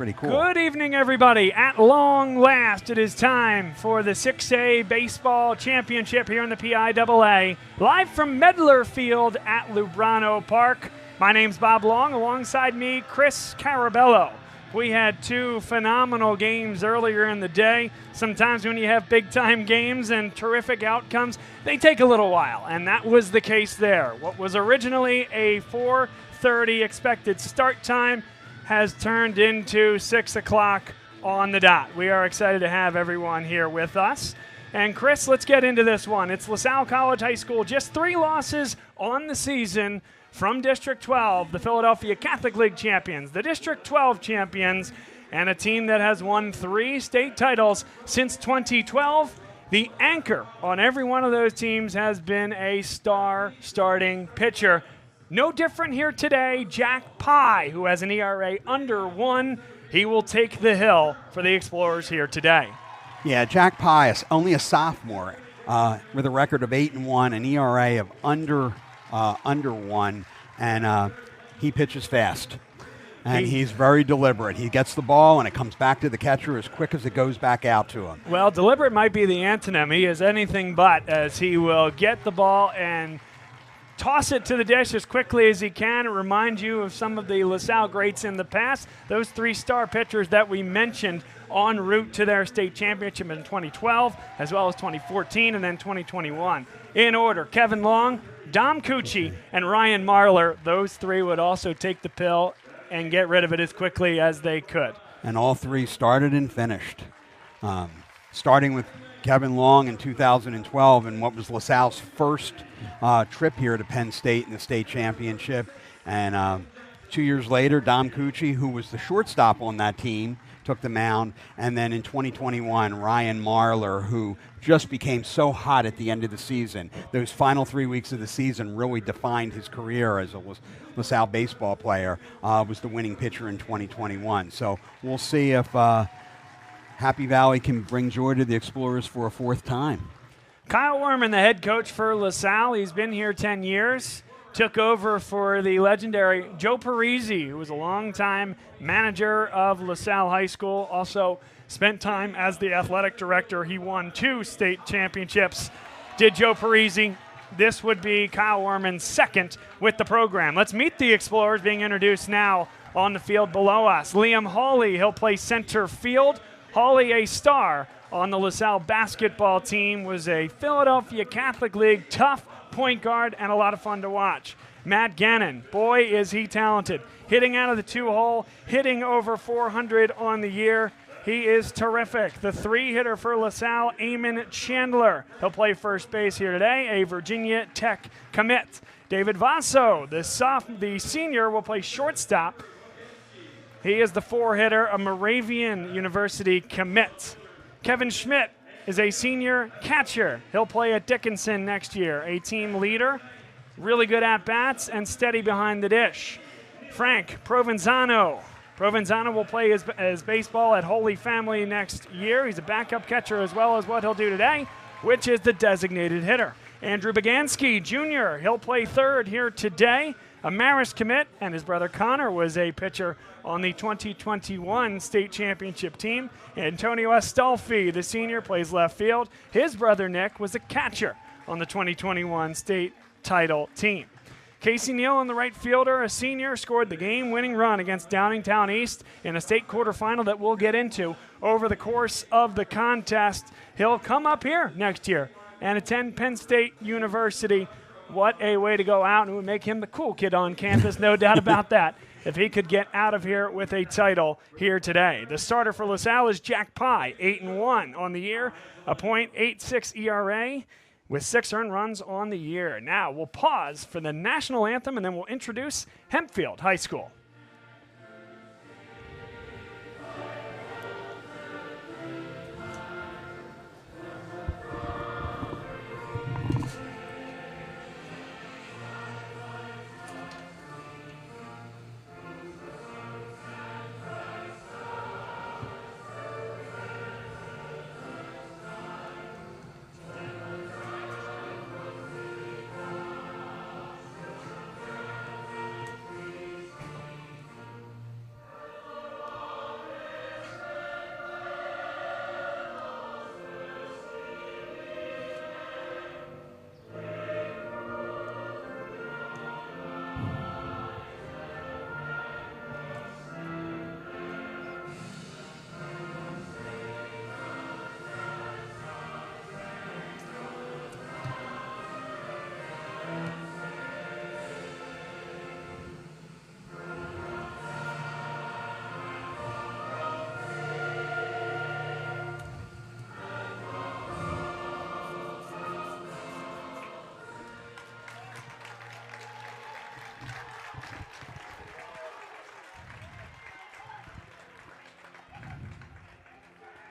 pretty cool. Good evening, everybody. At long last, it is time for the 6A Baseball Championship here in the PIAA. Live from Medler Field at Lubrano Park. My name's Bob Long. Alongside me, Chris Carabello. We had two phenomenal games earlier in the day. Sometimes when you have big-time games and terrific outcomes, they take a little while, and that was the case there. What was originally a 4:30 expected start time has turned into 6 o'clock on the dot. We are excited to have everyone here with us. And Chris, let's get into this one. It's LaSalle College High School, just 3 losses on the season from District 12, the Philadelphia Catholic League champions, the District 12 champions, and a team that has won 3 state titles since 2012. The anchor on every one of those teams has been a star starting pitcher. No different here today. Jack Pye, who has an ERA under 1. He will take the hill for the Explorers here today. Yeah, Jack Pye is only a sophomore with a record of 8-1, an ERA of under 1, and he pitches fast. And he's very deliberate. He gets the ball, and it comes back to the catcher as quick as it goes back out to him. Well, deliberate might be the antonym. He is anything but, as he will get the ball and toss it to the dish as quickly as he can. It reminds you of some of the LaSalle greats in the past, those 3-star pitchers that we mentioned en route to their state championship in 2012, as well as 2014 and then 2021. In order, Kevin Long, Dom Cucci, and Ryan Marler. Those 3 would also take the pill and get rid of it as quickly as they could. And all 3 started and finished. Starting with Kevin Long in 2012 and what was LaSalle's first trip here to Penn State in the state championship. And 2 years later, Dom Cucci, who was the shortstop on that team, took the mound. And then in 2021, Ryan Marler, who just became so hot at the end of the season. Those final 3 weeks of the season really defined his career as a LaSalle baseball player, was the winning pitcher in 2021. So we'll see if Happy Valley can bring joy to the Explorers for a 4th time. Kyle Werman, the head coach for LaSalle. He's been here 10 years. Took over for the legendary Joe Parisi, who was a longtime manager of LaSalle High School. Also spent time as the athletic director. He won 2 state championships. Did Joe Parisi. This would be Kyle Werman's 2nd with the program. Let's meet the Explorers being introduced now on the field below us. Liam Hawley, he'll play center field. Hawley, a star on the LaSalle basketball team, was a Philadelphia Catholic League tough point guard and a lot of fun to watch. Matt Gannon, boy is he talented. Hitting out of the 2-hole, hitting over 400 on the year. He is terrific. The 3-hitter for LaSalle, Eamon Chandler. He'll play first base here today, a Virginia Tech commit. David Vaso, the senior, will play shortstop. He is the 4-hitter, a Moravian University commit. Kevin Schmidt is a senior catcher. He'll play at Dickinson next year, a team leader, really good at-bats, and steady behind the dish. Frank Provenzano. Provenzano will play his baseball at Holy Family next year. He's a backup catcher as well as what he'll do today, which is the designated hitter. Andrew Bagansky, Jr., he'll play 3rd here today. A Marist commit, and his brother Connor was a pitcher on the 2021 state championship team. Antonio Astolfi, the senior, plays left field. His brother Nick was a catcher on the 2021 state title team. Casey Neal, the right fielder, a senior, scored the game-winning run against Downingtown East in a state quarterfinal that we'll get into over the course of the contest. He'll come up here next year and attend Penn State University. What a way to go out, and it would make him the cool kid on campus, no doubt about that, if he could get out of here with a title here today. The starter for LaSalle is Jack Pye, 8-1 on the year, a .86 ERA with 6 earned runs on the year. Now we'll pause for the national anthem, and then we'll introduce Hempfield High School.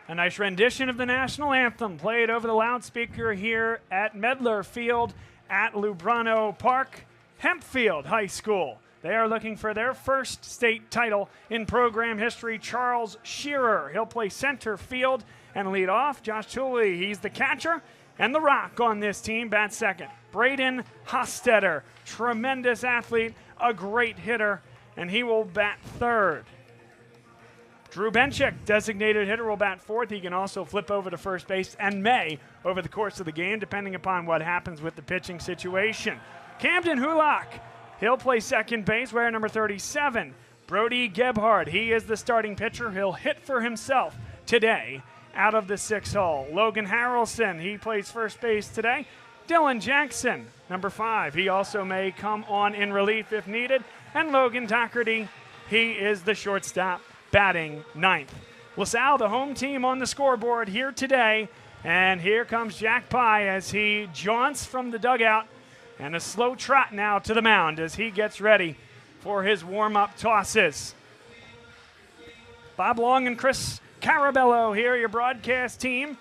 A nice rendition of the national anthem played over the loudspeaker here at Medler Field at Lubrano Park. Hempfield High School. They are looking for their first state title in program history. Charles Shearer, he'll play center field and lead off. Josh Tooley, he's the catcher. And the rock on this team, bats second. Braden Hostetter, tremendous athlete, a great hitter, and he will bat third. Drew Benchik, designated hitter, will bat fourth. He can also flip over to first base and may over the course of the game, depending upon what happens with the pitching situation. Camden Hulock, he'll play second base, wearing number 37. Brody Gebhard, he is the starting pitcher. He'll hit for himself today out of the 6 hole. Logan Harrelson, he plays first base today. Dylan Jackson, number 5. He also may come on in relief if needed. And Logan Doherty, he is the shortstop, batting 9th. LaSalle, the home team on the scoreboard here today. And here comes Jack Pye as he jaunts from the dugout. And a slow trot now to the mound as he gets ready for his warm-up tosses. Bob Long and Chris Carabello here, your broadcast team.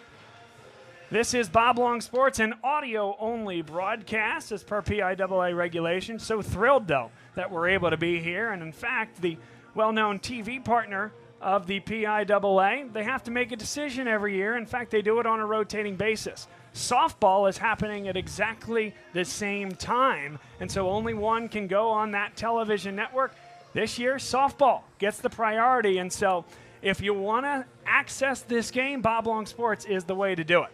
This is Bob Long Sports, an audio-only broadcast as per PIAA regulations. So thrilled, though, that we're able to be here. And, in fact, the well-known TV partner of the PIAA, they have to make a decision every year. In fact, they do it on a rotating basis. Softball is happening at exactly the same time, and so only one can go on that television network. This year, softball gets the priority, and so if you want to access this game, Bob Long Sports is the way to do it.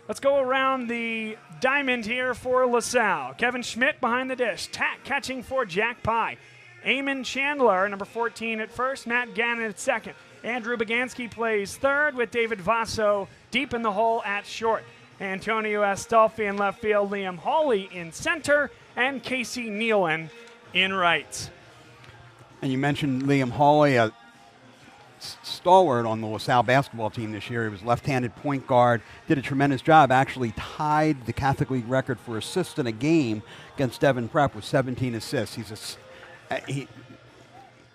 Let's go around the diamond here for LaSalle. Kevin Schmidt behind the dish, catching for Jack Pye. Eamon Chandler, number 14 at first, Matt Gannon at second. Andrew Bagansky plays third with David Vasso deep in the hole at short. Antonio Astolfi in left field, Liam Hawley in center, and Casey Nealon in right. And you mentioned Liam Hawley, a stalwart on the LaSalle basketball team this year. He was left-handed point guard, did a tremendous job, actually tied the Catholic League record for assists in a game against Devon Prep with 17 assists.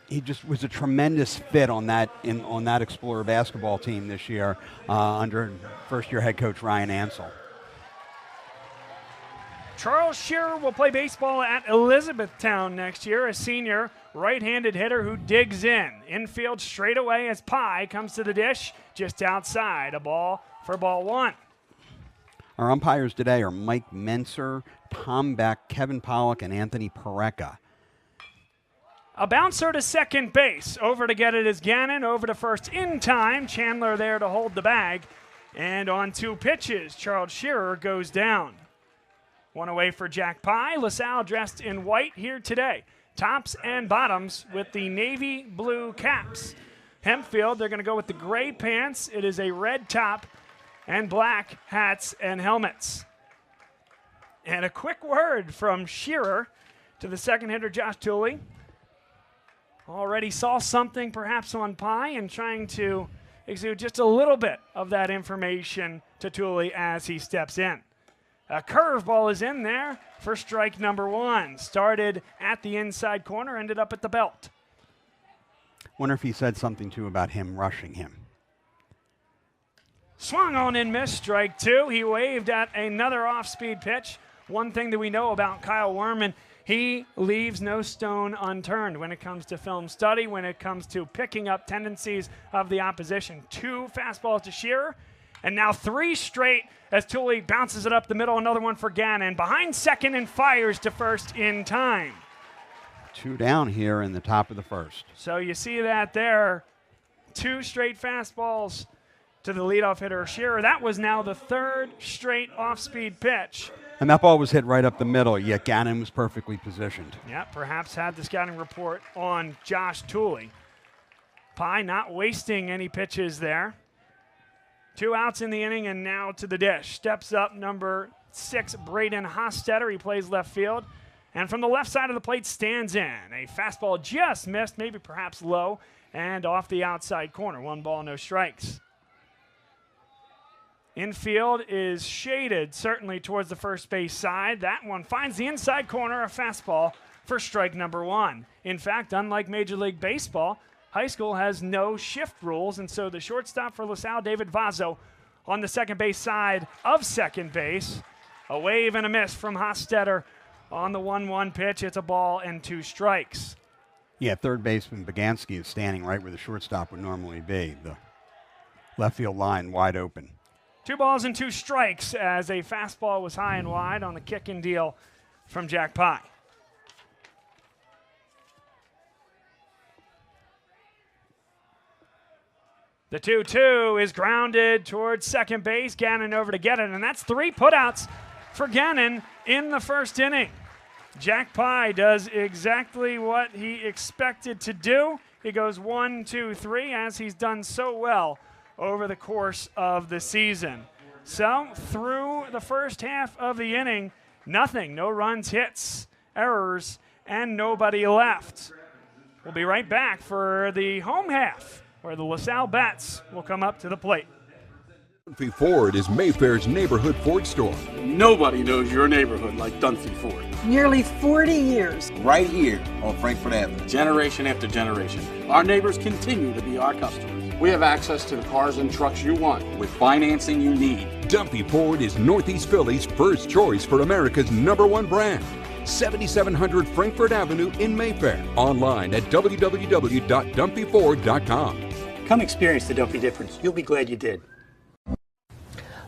He just was a tremendous fit on that Explorer basketball team this year under first-year head coach Ryan Ansell. Charles Shearer will play baseball at Elizabethtown next year, a senior right-handed hitter who digs in. Infield straight away as Pye comes to the dish just outside. A ball for ball 1. Our umpires today are Mike Menser, Tom Beck, Kevin Pollock, and Anthony Pareca. A bouncer to second base. Over to get it is Gannon. Over to first in time. Chandler there to hold the bag. And on 2 pitches, Charles Shearer goes down. One away for Jack Pye. LaSalle dressed in white here today. Tops and bottoms with the navy blue caps. Hempfield, they're going to go with the gray pants. It is a red top and black hats and helmets. And a quick word from Shearer to the second hitter, Josh Tooley. Already saw something perhaps on Pye and trying to exude just a little bit of that information to Tooley as he steps in. A curveball is in there for strike number 1. Started at the inside corner, ended up at the belt. Wonder if he said something, too, about him rushing him. Swung on and missed, strike 2. He waved at another off-speed pitch. One thing that we know about Kyle Werman, he leaves no stone unturned when it comes to film study, when it comes to picking up tendencies of the opposition. 2 fastballs to Shearer, and now 3 straight as Tooley bounces it up the middle. Another one for Gannon. Behind second and fires to first in time. 2 down here in the top of the first. So you see that there. 2 straight fastballs to the leadoff hitter, Shearer. That was now the 3rd straight off-speed pitch. And that ball was hit right up the middle, yet Gannon was perfectly positioned. Yeah, perhaps had the scouting report on Josh Tooley. Pye not wasting any pitches there. 2 outs in the inning, and now to the dish. Steps up number 6, Braden Hostetter. He plays left field. And from the left side of the plate stands in. A fastball just missed, maybe perhaps low, and off the outside corner. 1 ball, no strikes. Infield is shaded certainly towards the first base side. That one finds the inside corner, a fastball for strike number 1. In fact, unlike Major League Baseball, High School has no shift rules, and so the shortstop for LaSalle, David Vazzo, on the second base side of second base. A wave and a miss from Hostetter on the 1-1 pitch. It's a ball and 2 strikes. Yeah, third baseman Bagansky is standing right where the shortstop would normally be. The left field line wide open. 2 balls and 2 strikes as a fastball was high and wide on the kick and deal from Jack Pye. The 2-2 is grounded towards second base. Gannon over to get it, and that's 3 putouts for Gannon in the first inning. Jack Pye does exactly what he expected to do. He goes 1, 2, 3, as he's done so well over the course of the season. So through the first half of the inning, nothing, no runs, hits, errors, and nobody left. We'll be right back for the home half, where the LaSalle Bats will come up to the plate. Dunphy Ford is Mayfair's neighborhood Ford store. Nobody knows your neighborhood like Dunphy Ford. Nearly 40 years. Right here on Frankfurt Avenue. Generation after generation. Our neighbors continue to be our customers. We have access to the cars and trucks you want with financing you need. Dunphy Ford is Northeast Philly's first choice for America's #1 brand. 7700 Frankfurt Avenue in Mayfair. Online at www.dunphyford.com. Come experience the Dunphy difference. You'll be glad you did.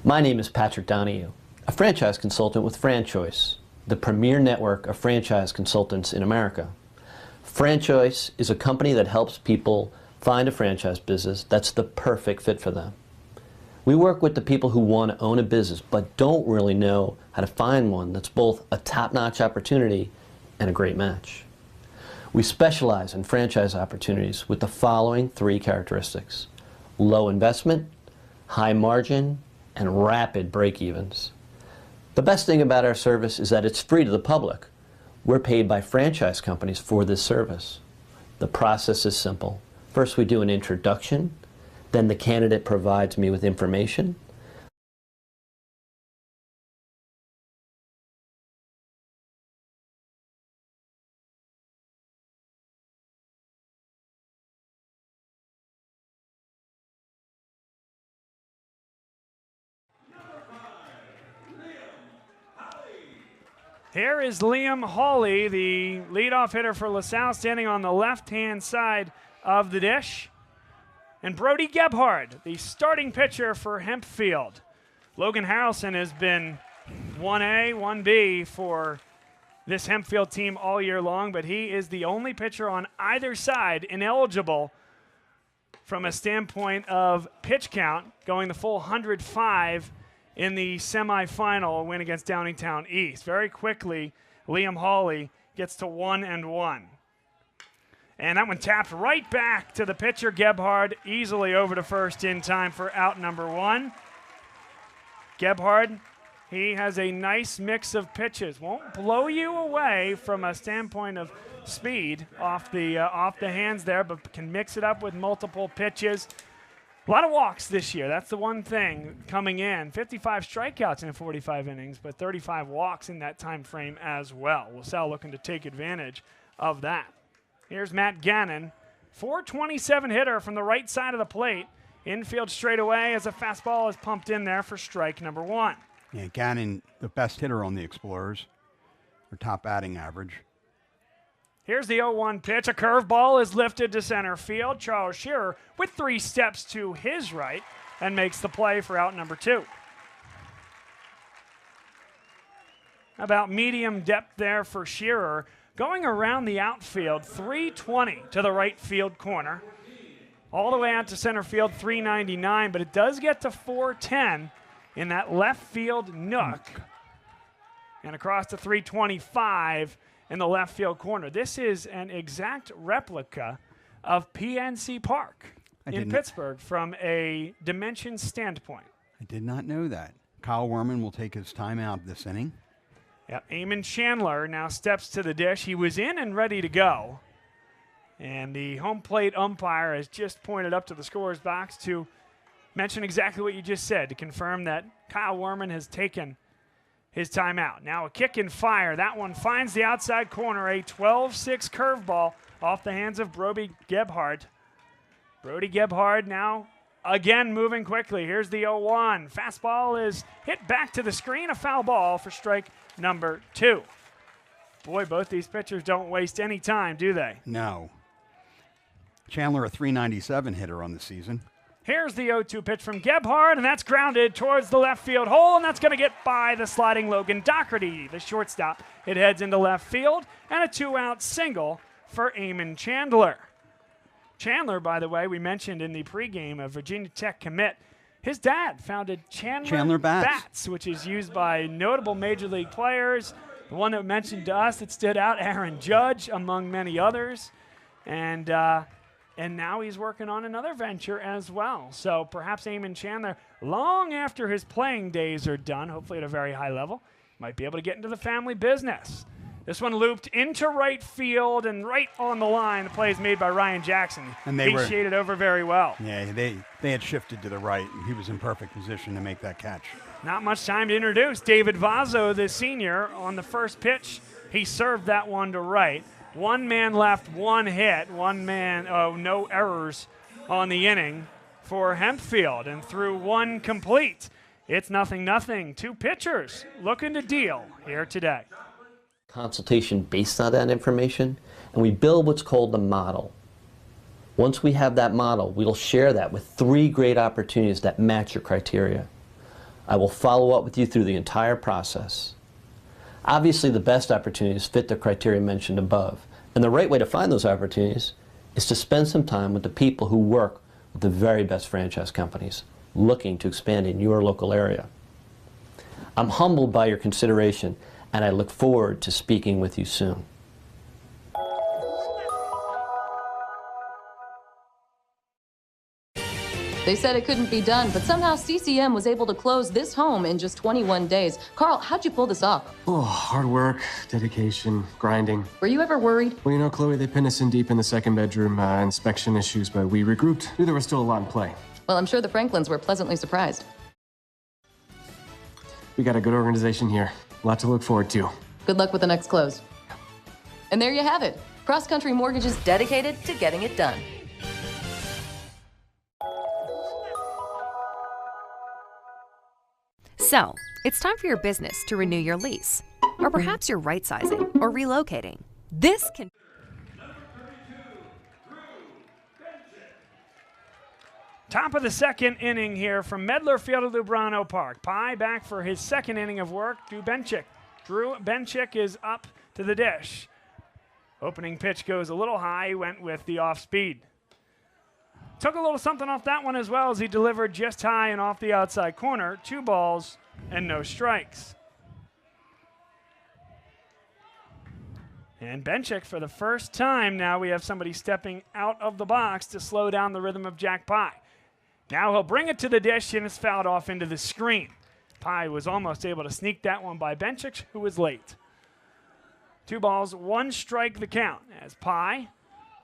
My name is Patrick Donahue, a franchise consultant with FranChoice, the premier network of franchise consultants in America. FranChoice is a company that helps people find a franchise business that's the perfect fit for them. We work with the people who want to own a business but don't really know how to find one that's both a top-notch opportunity and a great match. We specialize in franchise opportunities with the following 3 characteristics: low investment, high margin, and rapid break-evens. The best thing about our service is that it's free to the public. We're paid by franchise companies for this service. The process is simple. First, we do an introduction, then the candidate provides me with information. Here is Liam Hawley, the leadoff hitter for LaSalle, standing on the left-hand side of the dish. And Brody Gebhard, the starting pitcher for Hempfield. Logan Harrelson has been 1A, 1B for this Hempfield team all year long, but he is the only pitcher on either side ineligible from a standpoint of pitch count, going the full 105 in the semifinal win against Downingtown East. Very quickly, Liam Hawley gets to 1-1. And that one tapped right back to the pitcher, Gebhard, easily over to first in time for out number 1. Gebhard, he has a nice mix of pitches. Won't blow you away from a standpoint of speed off the hands there, but can mix it up with multiple pitches. A lot of walks this year. That's the one thing coming in. 55 strikeouts in 45 innings, but 35 walks in that time frame as well. LaSalle looking to take advantage of that. Here's Matt Gannon, 427 hitter from the right side of the plate. Infield straight away as a fastball is pumped in there for strike number 1. Yeah, Gannon, the best hitter on the Explorers, their top batting average. Here's the 0-1 pitch. A curveball is lifted to center field. Charles Shearer with 3 steps to his right and makes the play for out number 2. About medium depth there for Shearer. Going around the outfield, 320 to the right field corner. All the way out to center field, 399, but it does get to 410 in that left field nook. And across to 325 in the left field corner. This is an exact replica of PNC Park in Pittsburgh from a dimension standpoint. I did not know that. Kyle Werman will take his time out this inning. Yeah, Eamon Chandler now steps to the dish. He was in and ready to go. And the home plate umpire has just pointed up to the scorer's box to mention exactly what you just said, to confirm that Kyle Werman has taken his timeout. Now a kick and fire. That one finds the outside corner. A 12-6 curveball off the hands of Brody Gebhard. Brody Gebhard now again moving quickly. Here's the 0-1. Fastball is hit back to the screen. A foul ball for strike number 2. Boy, both these pitchers don't waste any time, do they? No. Chandler, a .397 hitter on the season. Here's the 0-2 pitch from Gebhard, and that's grounded towards the left field hole, and that's going to get by the sliding Logan Doherty, the shortstop. It heads into left field, and a 2-out single for Eamon Chandler. Chandler, by the way, we mentioned in the pregame, a Virginia Tech commit. His dad founded Chandler Bats, which is used by notable Major League players. The one that mentioned to us that stood out, Aaron Judge, among many others. And now he's working on another venture as well. So perhaps Eamon Chandler, long after his playing days are done, hopefully at a very high level, might be able to get into the family business. This one looped into right field and right on the line. The play is made by Ryan Jackson. And he shaded over very well. Yeah, they had shifted to the right, and he was in perfect position to make that catch. Not much time to introduce David Vazzo, the senior, on the first pitch. He served that one to right. One man left, one hit, no errors on the inning for Hempfield, and through one complete. It's 0-0. 2 pitchers looking to deal here today. Consultation based on that information, and we build what's called the model. Once we have that model, we'll share that with 3 great opportunities that match your criteria. I will follow up with you through the entire process. Obviously, the best opportunities fit the criteria mentioned above, and the right way to find those opportunities is to spend some time with the people who work with the very best franchise companies looking to expand in your local area. I'm humbled by your consideration, and I look forward to speaking with you soon. They said it couldn't be done, but somehow CCM was able to close this home in just 21 days. Carl, how'd you pull this off? Oh, hard work, dedication, grinding. Were you ever worried? Well, you know, Chloe, they pinned us in deep in the second bedroom, inspection issues, but we regrouped. Knew there was still a lot in play. Well, I'm sure the Franklins were pleasantly surprised. We got a good organization here. A lot to look forward to. Good luck with the next close. And there you have it. Cross Country Mortgage is dedicated to getting it done. So, it's time for your business to renew your lease. Or perhaps you're right-sizing or relocating. This can... Top of the second inning here from Medler Field at Lubrano Park. Pie back for his second inning of work. Drew Benchik is up to the dish. Opening pitch goes a little high. He went with the off-speed. Took a little something off that one as well as he delivered just high and off the outside corner. 2 balls and no strikes. And Benchik, for the first time now, we have somebody stepping out of the box to slow down the rhythm of Jack Pie. Now he'll bring it to the dish, and it's fouled off into the screen. Pie was almost able to sneak that one by Benchik, who was late. 2 balls, 1 strike the count as Pie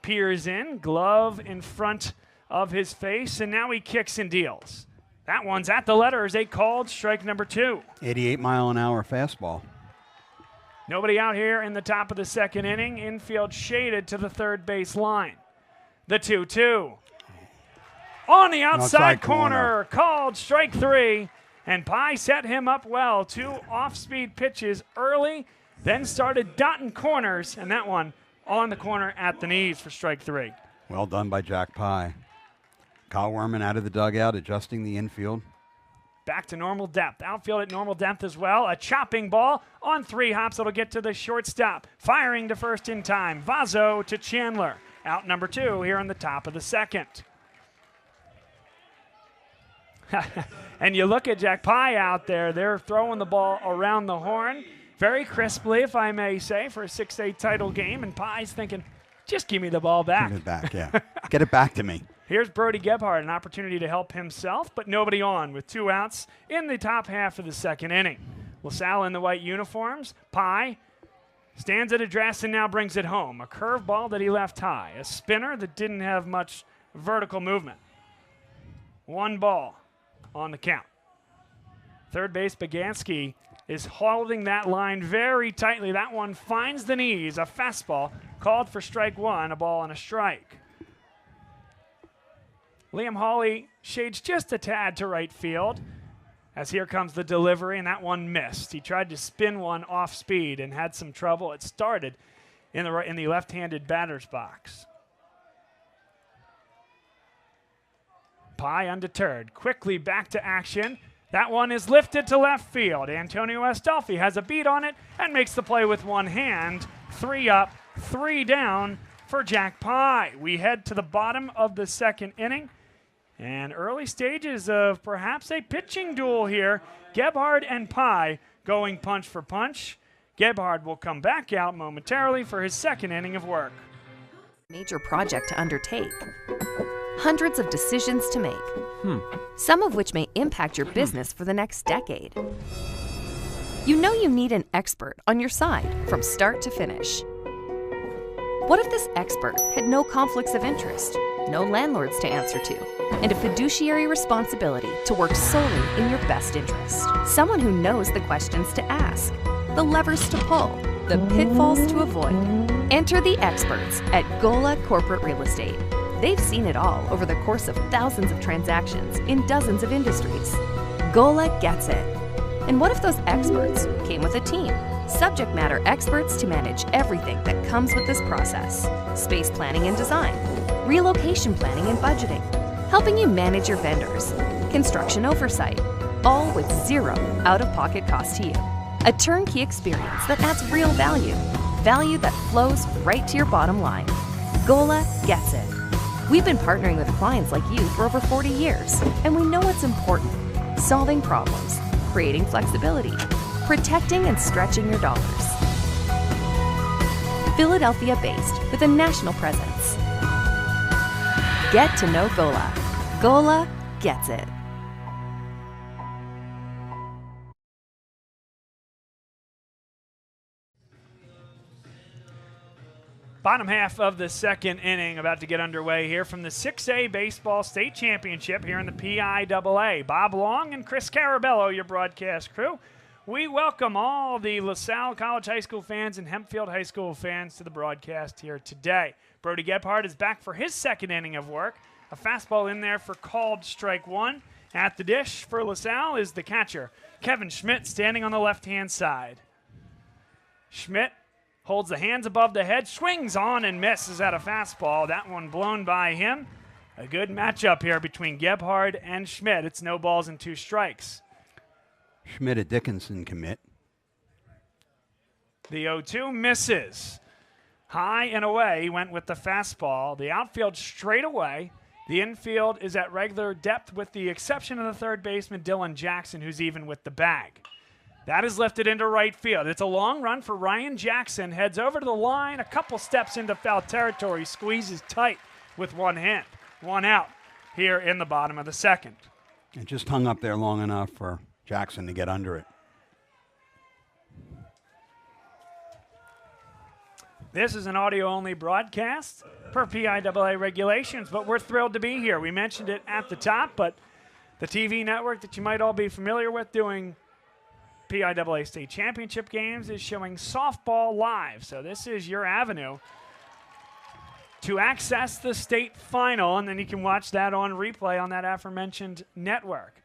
peers in, glove in front of his face, and now he kicks and deals. That one's at the letters, a called strike number 2. 88-mile-an-hour fastball. Nobody out here in the top of the second inning. Infield shaded to the third base line. The 2-2. On the outside corner, called strike 3. And Pie set him up well. 2 off-speed pitches early, then started dotting corners, and that one on the corner at the knees for strike 3. Well done by Jack Pie. Kyle Werman out of the dugout, adjusting the infield. Back to normal depth. Outfield at normal depth as well. A chopping ball on 3 hops. It'll get to the shortstop. Firing to first in time. Vazzo to Chandler. Out number 2 here on the top of the second. And you look at Jack Pie out there. They're throwing the ball around the horn very crisply, if I may say, for a 6A title game. And Pie's thinking, just give me the ball back. Give it back, yeah. Get it back to me. Here's Brody Gebhard, an opportunity to help himself, but nobody on with 2 outs in the top half of the second inning. LaSalle in the white uniforms. Pie stands at address and now brings it home. A curveball that he left high. A spinner that didn't have much vertical movement. 1 ball on the count. Third base Bagansky is holding that line very tightly. That one finds the knees. A fastball called for strike 1, a ball and a strike. Liam Hawley shades just a tad to right field, as here comes the delivery, and that one missed. He tried to spin one off speed and had some trouble. It started in the left-handed batter's box. Pye undeterred, quickly back to action. That one is lifted to left field. Antonio Astolfi has a beat on it and makes the play with one hand. 3 up, 3 down for Jack Pye. We head to the bottom of the second inning, and early stages of perhaps a pitching duel here. Gebhard and Pye going punch for punch. Gebhard will come back out momentarily for his second inning of work. Major project to undertake. Hundreds of decisions to make. Some of which may impact your business for the next decade. You know you need an expert on your side from start to finish. What if this expert had no conflicts of interest, no landlords to answer to, and a fiduciary responsibility to work solely in your best interest? Someone who knows the questions to ask, the levers to pull, the pitfalls to avoid. Enter the experts at Gola Corporate Real Estate. They've seen it all over the course of thousands of transactions in dozens of industries. Gola gets it. And what if those experts came with a team? Subject matter experts to manage everything that comes with this process. Space planning and design, relocation planning and budgeting, helping you manage your vendors, construction oversight, all with zero out-of-pocket cost to you. A turnkey experience that adds real value, value that flows right to your bottom line. Gola gets it. We've been partnering with clients like you for over 40 years, and we know what's important: solving problems, creating flexibility, protecting and stretching your dollars. Philadelphia-based with a national presence. Get to know Gola. Gola gets it. Bottom half of the second inning about to get underway here from the 6A Baseball State Championship here in the PIAA. Bob Long and Chris Carabello, your broadcast crew. We welcome all the LaSalle College High School fans and Hempfield High School fans to the broadcast here today. Brody Gebhard is back for his second inning of work. A fastball in there for called strike one. At the dish for LaSalle is the catcher, Kevin Schmidt, standing on the left-hand side. Schmidt holds the hands above the head, swings on and misses at a fastball. That one blown by him. A good matchup here between Gebhard and Schmidt. It's no balls and 2 strikes. Schmidt a Dickinson commit. The 0-2 misses. High and away, he went with the fastball. The outfield straight away. The infield is at regular depth with the exception of the third baseman, Dylan Jackson, who's even with the bag. That is lifted into right field. It's a long run for Ryan Jackson. Heads over to the line, a couple steps into foul territory, squeezes tight with one hand. 1 out here in the bottom of the second. It just hung up there long enough for Jackson to get under it. This is an audio-only broadcast per PIAA regulations, but we're thrilled to be here. We mentioned it at the top, but the TV network that you might all be familiar with doing PIAA State Championship games is showing softball live. So this is your avenue to access the state final, and then you can watch that on replay on that aforementioned network.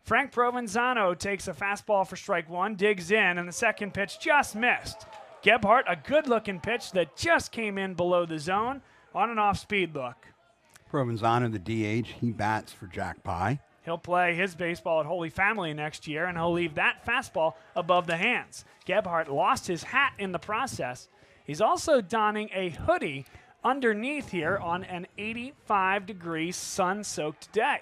Frank Provenzano takes a fastball for strike one, digs in, and the second pitch just missed. Gebhard, a good-looking pitch that just came in below the zone on an off-speed look. Provenzano, the DH, he bats for Jack Pye. He'll play his baseball at Holy Family next year, and he'll leave that fastball above the hands. Gebhard lost his hat in the process. He's also donning a hoodie underneath here on an 85-degree sun-soaked day.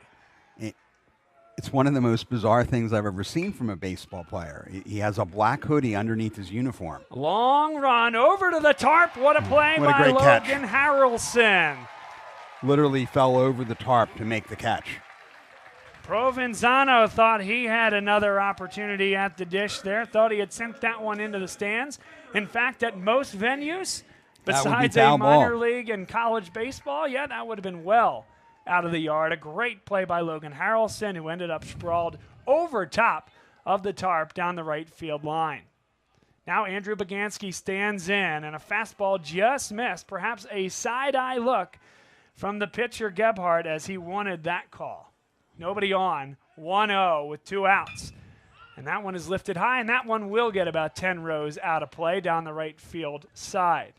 It's one of the most bizarre things I've ever seen from a baseball player. He has a black hoodie underneath his uniform. Long run over to the tarp. What a play by Logan Harrelson. Literally fell over the tarp to make the catch. Provenzano thought he had another opportunity at the dish there, thought he had sent that one into the stands. In fact, at most venues, besides a minor league and college baseball, yeah, that would have been well out of the yard. A great play by Logan Harrelson, who ended up sprawled over top of the tarp down the right field line. Now Andrew Bagansky stands in, and a fastball just missed, perhaps a side-eye look from the pitcher Gebhardt as he wanted that call. Nobody on, 1-0 with 2 outs. And that one is lifted high, and that one will get about 10 rows out of play down the right field side.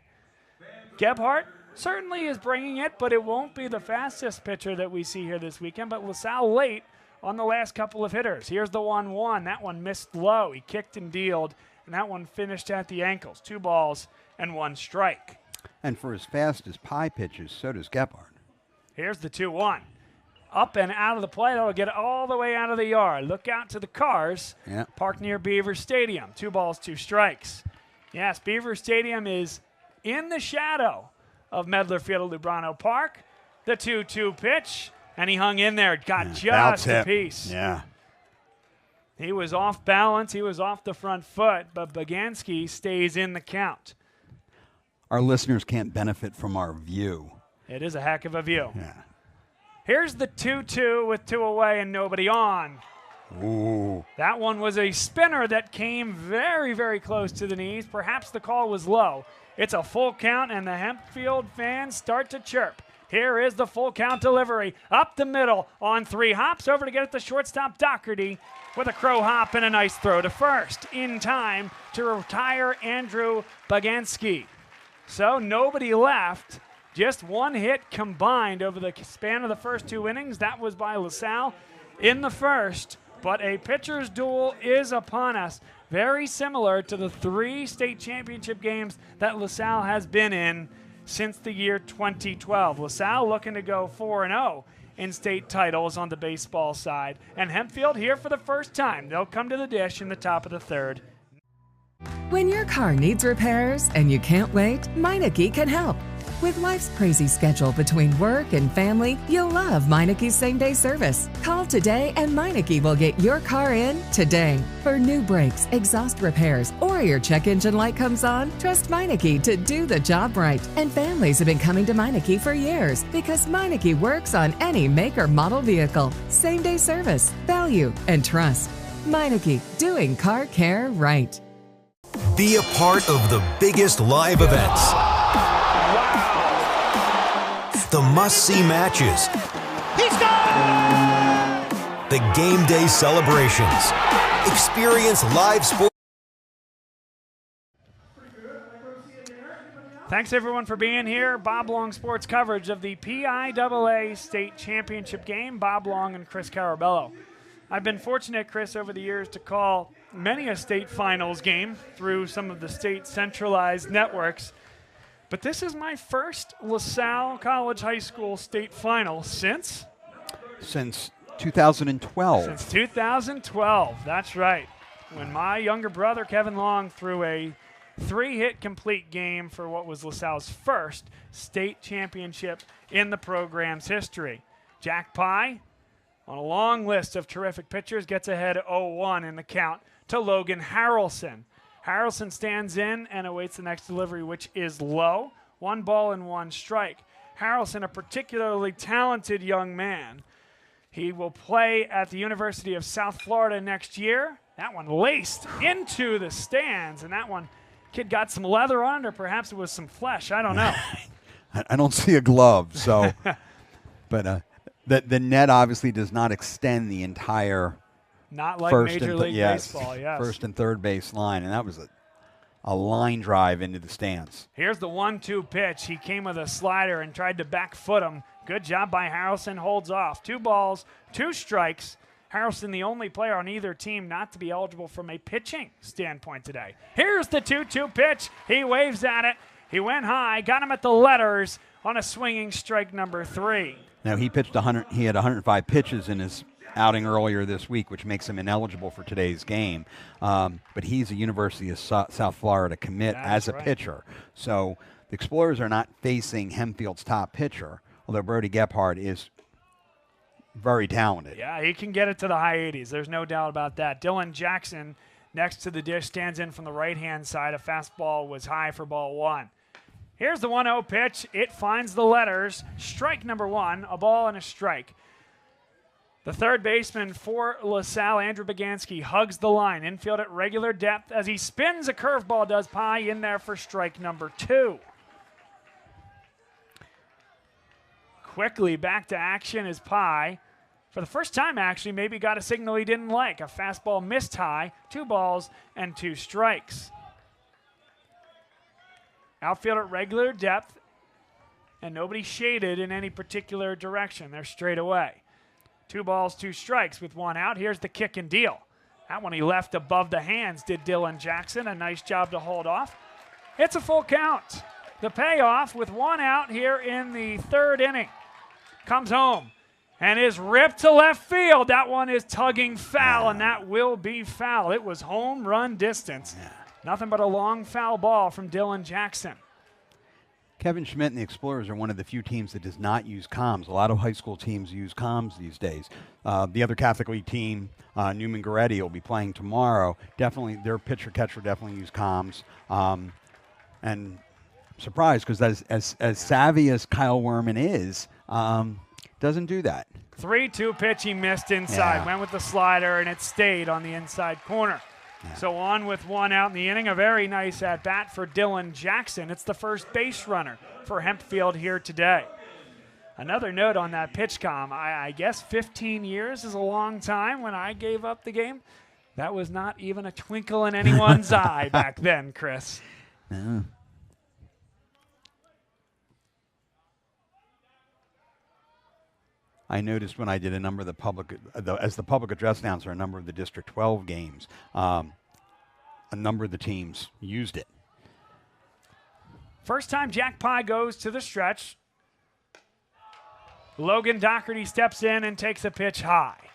Gebhardt certainly is bringing it, but it won't be the fastest pitcher that we see here this weekend. But LaSalle late on the last couple of hitters. Here's the 1-1. That one missed low. He kicked and dealed, and that one finished at the ankles. 2 balls and 1 strike. And for as fast as Pie pitches, so does Gebhardt. Here's the 2-1. Up and out of the plate. That'll get all the way out of the yard. Look out to the cars parked near Beaver Stadium. 2 balls, 2 strikes. Yes, Beaver Stadium is in the shadow of Medler Field at Lubrano Park. The 2-2 pitch, and he hung in there. Got just a piece. Yeah. He was off balance. He was off the front foot, but Baganski stays in the count. Our listeners can't benefit from our view. It is a heck of a view. Yeah. Here's the 2-2 with 2 away and nobody on. Ooh. That one was a spinner that came very, very close to the knees. Perhaps the call was low. It's a full count, and the Hempfield fans start to chirp. Here is the full count delivery. Up the middle on 3 hops over to get it to shortstop Doherty with a crow hop and a nice throw to first in time to retire Andrew Baganski. So nobody left. Just 1 hit combined over the span of the first 2 innings. That was by LaSalle in the first. But a pitcher's duel is upon us. Very similar to the 3 state championship games that LaSalle has been in since the year 2012. LaSalle looking to go 4-0 in state titles on the baseball side. And Hempfield here for the first time. They'll come to the dish in the top of the 3rd. When your car needs repairs and you can't wait, Meineke can help. With life's crazy schedule between work and family, you'll love Meineke's same-day service. Call today and Meineke will get your car in today. For new brakes, exhaust repairs, or your check engine light comes on, trust Meineke to do the job right. And families have been coming to Meineke for years because Meineke works on any make or model vehicle. Same-day service, value, and trust. Meineke, doing car care right. Be a part of the biggest live events. The must-see matches. He's gone! The game day celebrations. Experience live sports. Thanks, everyone, for being here. Bob Long Sports coverage of the PIAA State Championship game. Bob Long and Chris Carabello. I've been fortunate, Chris, over the years to call many a state finals game through some of the state centralized networks. But this is my first LaSalle College High School state final since 2012. Since 2012, that's right. When my younger brother, Kevin Long, threw a 3-hit complete game for what was LaSalle's first state championship in the program's history. Jack Pye, on a long list of terrific pitchers, gets ahead 0-1 in the count to Logan Harrelson. Harrelson stands in and awaits the next delivery, which is low. 1 ball and 1 strike. Harrelson, a particularly talented young man. He will play at the University of South Florida next year. That one laced into the stands, and that one, kid got some leather on it, or perhaps it was some flesh. I don't know. I don't see a glove, so. But the net obviously does not extend the entire not like Major League Baseball, yes. First and third base line, and that was a line drive into the stands. Here's the 1-2 pitch. He came with a slider and tried to back foot him. Good job by Harrelson, holds off. 2 balls, 2 strikes. Harrelson, the only player on either team not to be eligible from a pitching standpoint today. Here's the 2-2 pitch. He waves at it. He went high, got him at the letters on a swinging strike number 3. Now, he pitched 100. He had 105 pitches in his outing earlier this week, which makes him ineligible for today's game. But he's a University of South Florida commit as a pitcher. So the Explorers are not facing Hempfield's top pitcher, although Brody Gebhardt is very talented. Yeah, he can get it to the high 80s. There's no doubt about that. Dylan Jackson, next to the dish, stands in from the right-hand side. A fastball was high for ball 1. Here's the 1-0 pitch. It finds the letters. Strike number 1, a ball and a strike. The third baseman for LaSalle, Andrew Baganski, hugs the line. Infield at regular depth as he spins a curveball, does Pye in there for strike number 2. Quickly back to action is Pye. For the first time, actually, maybe got a signal he didn't like. A fastball missed high, 2 balls and 2 strikes. Outfield at regular depth, and nobody shaded in any particular direction. They're straight away. 2 balls, 2 strikes with 1 out. Here's the kick and deal. That one he left above the hands, did Dylan Jackson. A nice job to hold off. It's a full count. The payoff with 1 out here in the 3rd inning. Comes home and is ripped to left field. That one is tugging foul, and that will be foul. It was home run distance. Nothing but a long foul ball from Dylan Jackson. Kevin Schmidt and the Explorers are one of the few teams that does not use comms. A lot of high school teams use comms these days. The other Catholic League team, Newman Goretti, will be playing tomorrow. Definitely, their pitcher-catcher definitely use comms. And surprised, because as savvy as Kyle Werman is, doesn't do that. 3-2 pitch he missed inside. Yeah. Went with the slider, and it stayed on the inside corner. Yeah. So on with 1 out in the inning. A very nice at-bat for Dylan Jackson. It's the first base runner for Hempfield here today. Another note on that pitch comm. I guess 15 years is a long time. When I gave up the game, that was not even a twinkle in anyone's eye back then, Chris. No. I noticed when I did a number of the public, as the public address announcer, a number of the District 12 games, a number of the teams used it. First time Jack Pye goes to the stretch. Logan Doherty steps in and takes a pitch high,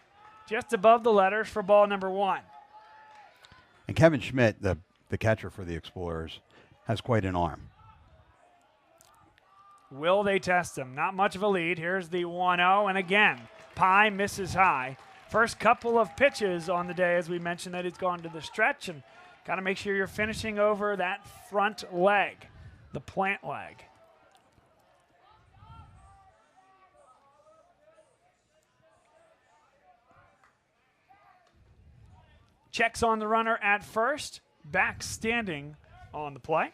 just above the letters for ball number 1. And Kevin Schmidt, the catcher for the Explorers, has quite an arm. Will they test him? Not much of a lead. Here's the 1-0, and again, Pye misses high. First couple of pitches on the day, as we mentioned, that he's gone to the stretch, and got to make sure you're finishing over that front leg, the plant leg. Checks on the runner at first, back standing on the play.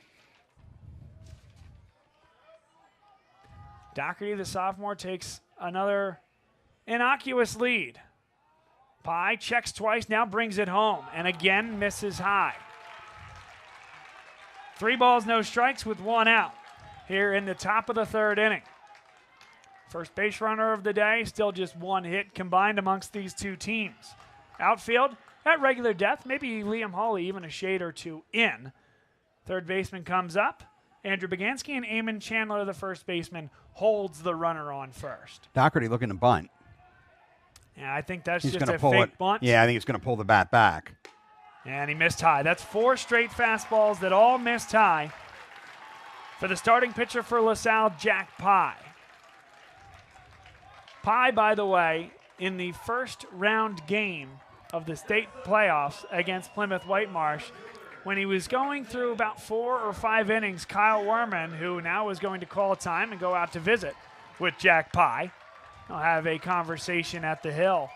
Doherty, the sophomore, takes another innocuous lead. Pye checks twice, now brings it home, and again misses high. 3 balls, no strikes with 1 out here in the top of the 3rd inning. First base runner of the day, still just 1 hit combined amongst these 2 teams. Outfield at regular depth, maybe Liam Hawley even a shade or 2 in. Third baseman comes up. Andrew Bagansky and Eamon Chandler, the first baseman, holds the runner on first. Doherty looking to bunt. Yeah, I think that's He's just a pull fake it. bunt. Yeah, I think he's going to pull the bat back. And he missed high. That's 4 straight fastballs that all missed high for the starting pitcher for LaSalle, Jack Pye. Pye, by the way, in the first round game of the state playoffs against Plymouth Whitemarsh, when he was going through about 4 or 5 innings, Kyle Werman, who now is going to call time and go out to visit with Jack Pye, he'll have a conversation at the Hill.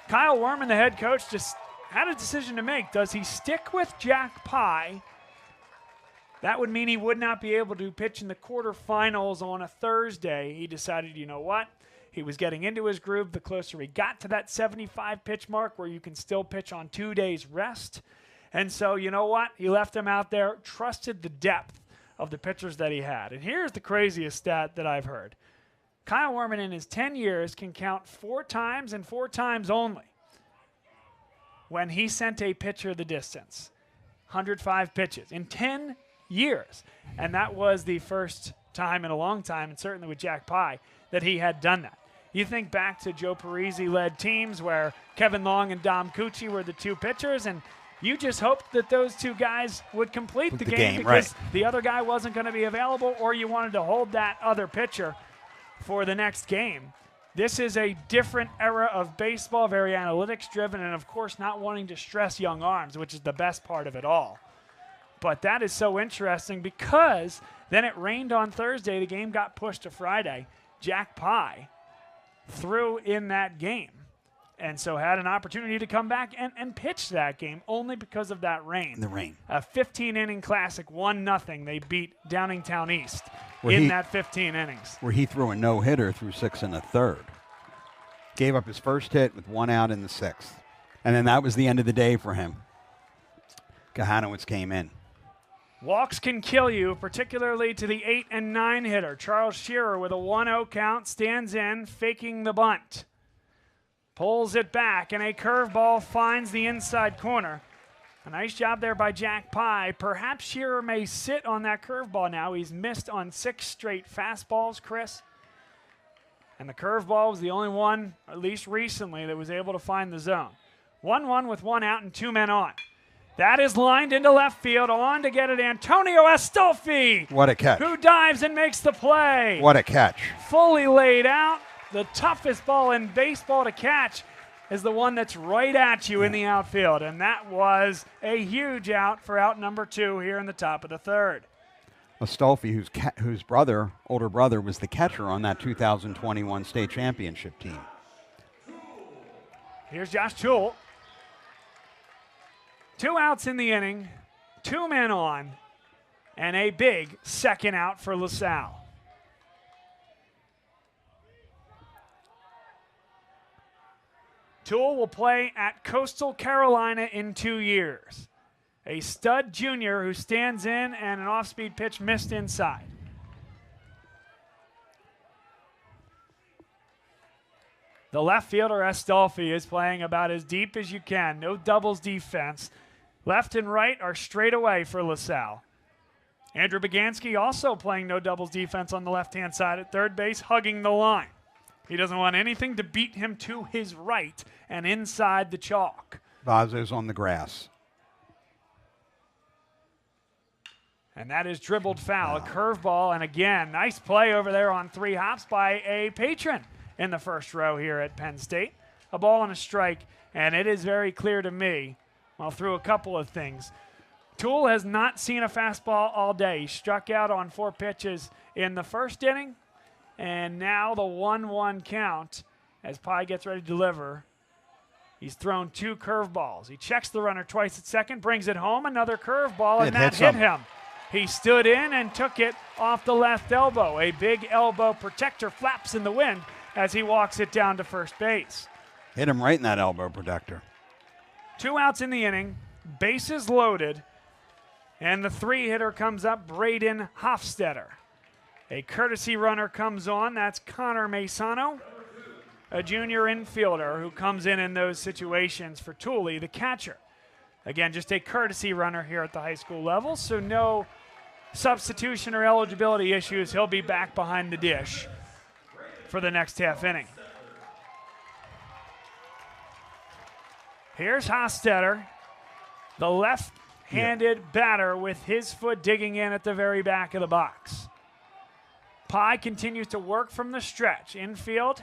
Kyle Werman, the head coach, just had a decision to make. Does he stick with Jack Pye? That would mean he would not be able to pitch in the quarterfinals on a Thursday. He decided, you know what? He was getting into his groove the closer he got to that 75 pitch mark where you can still pitch on 2 days rest. And so, you know what? He left him out there, trusted the depth of the pitchers that he had. And here's the craziest stat that I've heard. Kyle Werman in his 10 years can count 4 times and 4 times only when he sent a pitcher the distance. 105 pitches in 10 years. And that was the first time in a long time, and certainly with Jack Pye, that he had done that. You think back to Joe Parisi-led teams where Kevin Long and Dom Cucci were the 2 pitchers, and you just hoped that those 2 guys would complete the game because the other guy wasn't going to be available, or you wanted to hold that other pitcher for the next game. This is a different era of baseball, very analytics-driven, and of course not wanting to stress young arms, which is the best part of it all. But that is so interesting because then it rained on Thursday. The game got pushed to Friday. Jack Pye threw in that game. and so had an opportunity to come back and pitch that game only because of that rain. The rain. A 15-inning classic, 1-0. They beat Downingtown East that 15 innings. Where he threw a no-hitter through 6 1/3. Gave up his first hit with 1 out in the 6th. And then that was the end of the day for him. Kahanowitz came in. Walks can kill you, particularly to the 8 and 9 hitter. Charles Shearer with a 1-0 count stands in, faking the bunt. Pulls it back, and a curveball finds the inside corner. A nice job there by Jack Pye. Perhaps Shearer may sit on that curveball now. He's missed on 6 straight fastballs, Chris. And the curveball was the only one, at least recently, that was able to find the zone. 1-1 with 1 out and 2 men on. That is lined into left field. On to get it, Antonio Astolfi. What a catch. Who dives and makes the play. What a catch. Fully laid out. The toughest ball in baseball to catch is the one that's right at you in the outfield. And that was a huge out for out number 2 here in the top of the 3rd. Astolfi, whose older brother, was the catcher on that 2021 state championship team. Here's Josh Toole. 2 outs in the inning, 2 men on, and a big second out for LaSalle. Toole will play at Coastal Carolina in 2 years. A stud junior who stands in, and an off-speed pitch missed inside. The left fielder, Astolfi, is playing about as deep as you can. No doubles defense. Left and right are straight away for LaSalle. Andrew Bagansky also playing no doubles defense on the left-hand side at third base, hugging the line. He doesn't want anything to beat him to his right and inside the chalk. Vazo's on the grass. And that is dribbled foul, a curveball, and again, nice play over there on 3 hops by a patron in the first row here at Penn State. A ball and a strike, and it is very clear to me, well, through a couple of things. Toole has not seen a fastball all day. He struck out on 4 pitches in the first inning, and now the 1-1 count as Pye gets ready to deliver. He's thrown 2 curveballs. He checks the runner twice at second, brings it home, another curveball, and that hit him. He stood in and took it off the left elbow. A big elbow protector flaps in the wind as he walks it down to first base. Hit him right in that elbow protector. 2 outs in the inning, bases loaded, and the 3-hitter comes up, Braden Hofstetter. A courtesy runner comes on, that's Connor Masano, a junior infielder who comes in those situations for Toole, the catcher. Again, just a courtesy runner here at the high school level, so no substitution or eligibility issues. He'll be back behind the dish for the next half inning. Here's Hofstetter, the left-handed batter with his foot digging in at the very back of the box. Pye continues to work from the stretch. Infield,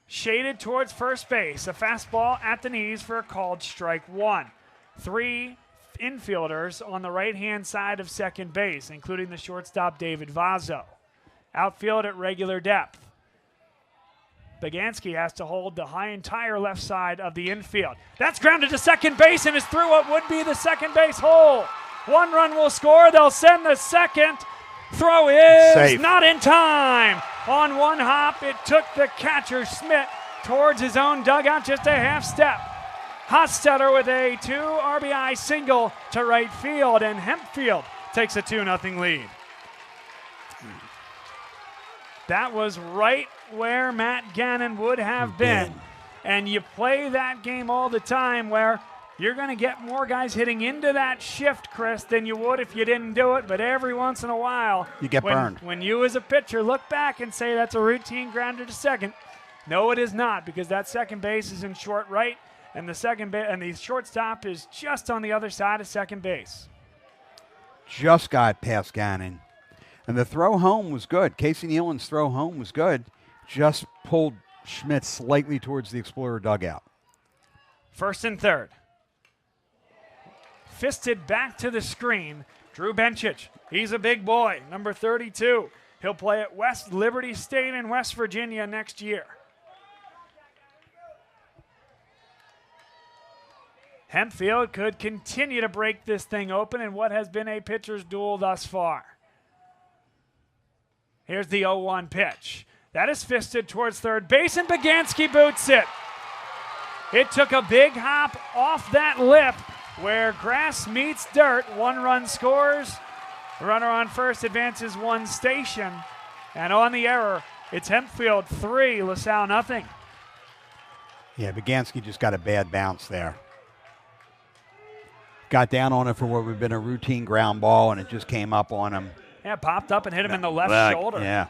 shaded towards first base. A fastball at the knees for a called strike 1. 3 infielders on the right-hand side of second base, including the shortstop David Vazo. Outfield at regular depth. Bagansky has to hold the entire left side of the infield. That's grounded to second base and is through what would be the second base hole. 1 run will score. They'll send the second. Throw is safe. Not in time. On 1 hop, it took the catcher Schmidt towards his own dugout, just a half step. Hofstetter with a 2 RBI single to right field, and Hempfield takes a 2-0 lead. That was right where Matt Gannon would have been. And you play that game all the time where you're going to get more guys hitting into that shift, Chris, than you would if you didn't do it. But every once in a while, you get burned. When you as a pitcher look back and say that's a routine grounder to second, no, it is not, because that second base is in short right, and the shortstop is just on the other side of second base. Just got past Gannon. And the throw home was good. Casey Nealon's throw home was good. Just pulled Schmidt slightly towards the Explorer dugout. First and third. Fisted back to the screen. Drew Benchich. He's a big boy, number 32. He'll play at West Liberty State in West Virginia next year. Hempfield could continue to break this thing open in what has been a pitcher's duel thus far. Here's the 0-1 pitch. That is fisted towards third base, and Begansky boots it. It took a big hop off that lip where grass meets dirt. 1 run scores. The runner on first advances 1 station. And on the error, it's Hempfield 3, LaSalle nothing. Yeah, Begansky just got a bad bounce there. Got down on it for what would have been a routine ground ball, and it just came up on him. Yeah, popped up and hit him in the left shoulder. Yeah.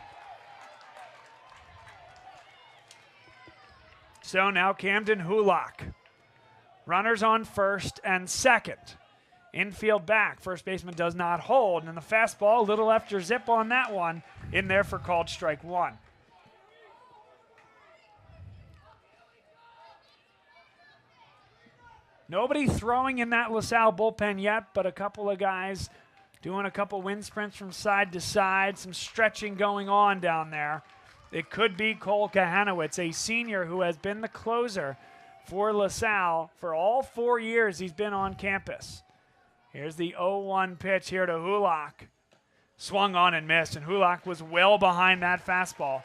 So now Camden Hulock. Runners on first and second. Infield back. First baseman does not hold. And the fastball, a little after zip on that one, in there for called strike 1. Nobody throwing in that LaSalle bullpen yet, but a couple of guys doing a couple wind sprints from side to side, some stretching going on down there. It could be Cole Kahanowitz, a senior who has been the closer for LaSalle for all 4 years he's been on campus. Here's the 0-1 pitch here to Hulock. Swung on and missed, and Hulock was well behind that fastball.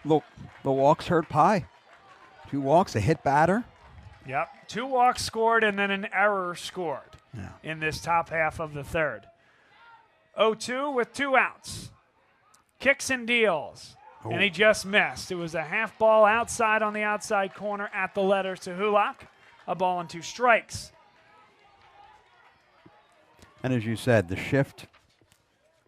The walks hurt Pie. 2 walks, a hit batter. Yep, 2 walks scored and then an error scored in this top half of the third. 0-2 with 2 outs. Kicks and deals, and he just missed. It was a half ball outside on the outside corner at the letters to Hulock. A ball and 2 strikes. And as you said, the shift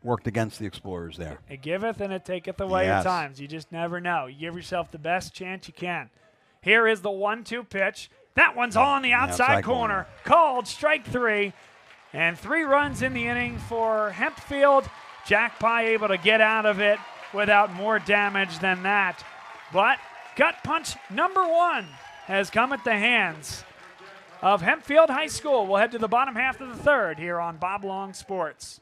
worked against the Explorers there. It giveth and it taketh away at times. You just never know. You give yourself the best chance you can. Here is the 1-2 pitch. That one's on the outside corner. Called strike 3. And 3 runs in the inning for Hempfield. Jack Pye able to get out of it without more damage than that. But gut punch number 1 has come at the hands of Hempfield High School. We'll head to the bottom half of the third here on Bob Long Sports.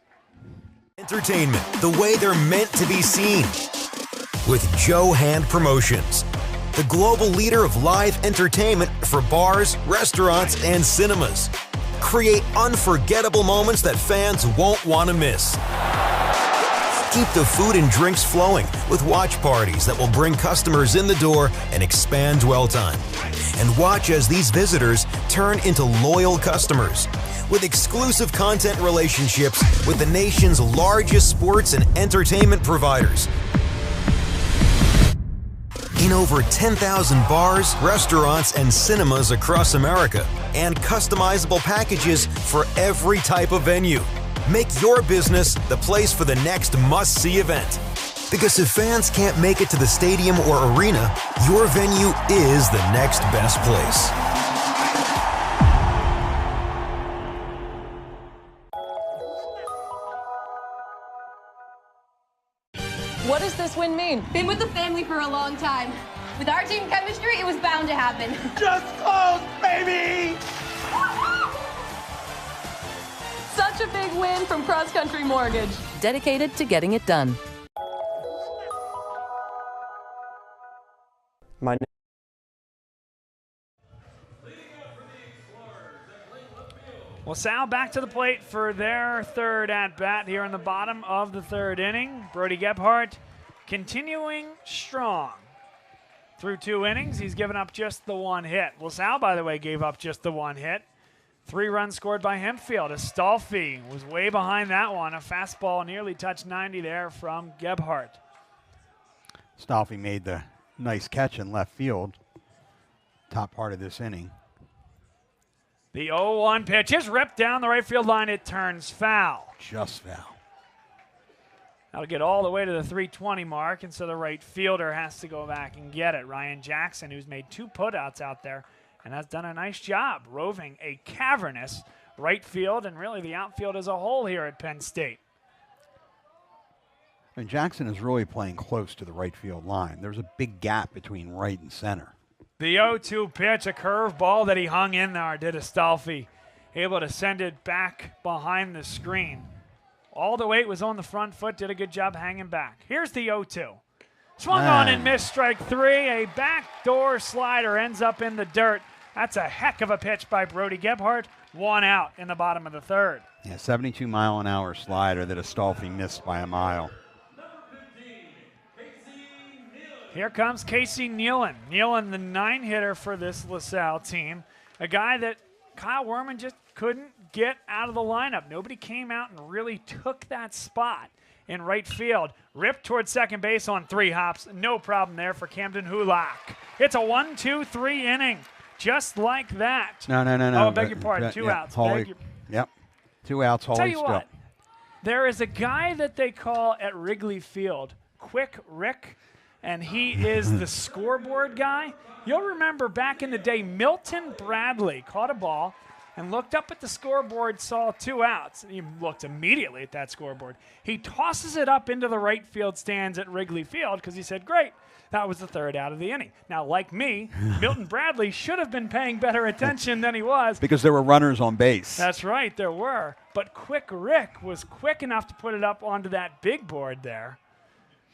Entertainment the way they're meant to be seen. With Joe Hand Promotions, the global leader of live entertainment for bars, restaurants, and cinemas. Create unforgettable moments that fans won't want to miss. Keep the food and drinks flowing with watch parties that will bring customers in the door and expand dwell time. And watch as these visitors turn into loyal customers with exclusive content relationships with the nation's largest sports and entertainment providers. In over 10,000 bars, restaurants, and cinemas across America, and customizable packages for every type of venue. Make your business the place for the next must-see event. Because if fans can't make it to the stadium or arena, your venue is the next best place. What does this win mean? Been with the family for a long time. With our team chemistry, it was bound to happen. Just close, baby! Such a big win from Cross Country Mortgage. Dedicated to getting it done. Well, Sal back to the plate for their third at-bat here in the bottom of the third inning. Brody Gebhardt continuing strong. Through 2 innings, he's given up just the 1 hit. Well, Sal, by the way, gave up just the 1 hit. 3 runs scored by Hempfield. Astolfi was way behind that one. A fastball nearly touched 90 there from Gebhardt. Astolfi made the nice catch in left field, top part of this inning. The 0-1 pitch is ripped down the right field line. It turns foul. Just foul. That'll get all the way to the 320 mark, and so the right fielder has to go back and get it. Ryan Jackson, who's made 2 putouts out there, and has done a nice job roving a cavernous right field and really the outfield as a whole here at Penn State. And Jackson is really playing close to the right field line. There's a big gap between right and center. The 0-2 pitch, a curve ball that he hung in there, did Astolfi. Able to send it back behind the screen. All the weight was on the front foot, did a good job hanging back. Here's the 0-2. Swung on and missed, strike 3. A backdoor slider ends up in the dirt That's a heck of a pitch by Brody Gebhardt. 1 out in the bottom of the third. Yeah, 72-mile-an-hour slider that Astolfi missed by a mile. Here comes Casey Nealon. Nealon, the 9-hitter for this LaSalle team. A guy that Kyle Werman just couldn't get out of the lineup. Nobody came out and really took that spot in right field. Ripped towards second base on 3 hops. No problem there for Camden Hulak. It's a 1-2-3 inning. Just like that. No. Oh, I beg your pardon. 2 outs. Yep. 2 outs. Hawley Tell you still. what, there is a guy that they call at Wrigley Field Quick Rick, and he is the scoreboard guy. You'll remember back in the day, Milton Bradley caught a ball and looked up at the scoreboard, saw 2 outs. He looked immediately at that scoreboard. He tosses it up into the right field stands at Wrigley Field because he said, great, that was the 3rd out of the inning. Now, like me, Milton Bradley should have been paying better attention than he was. Because there were runners on base. That's right, there were. But Quick Rick was quick enough to put it up onto that big board there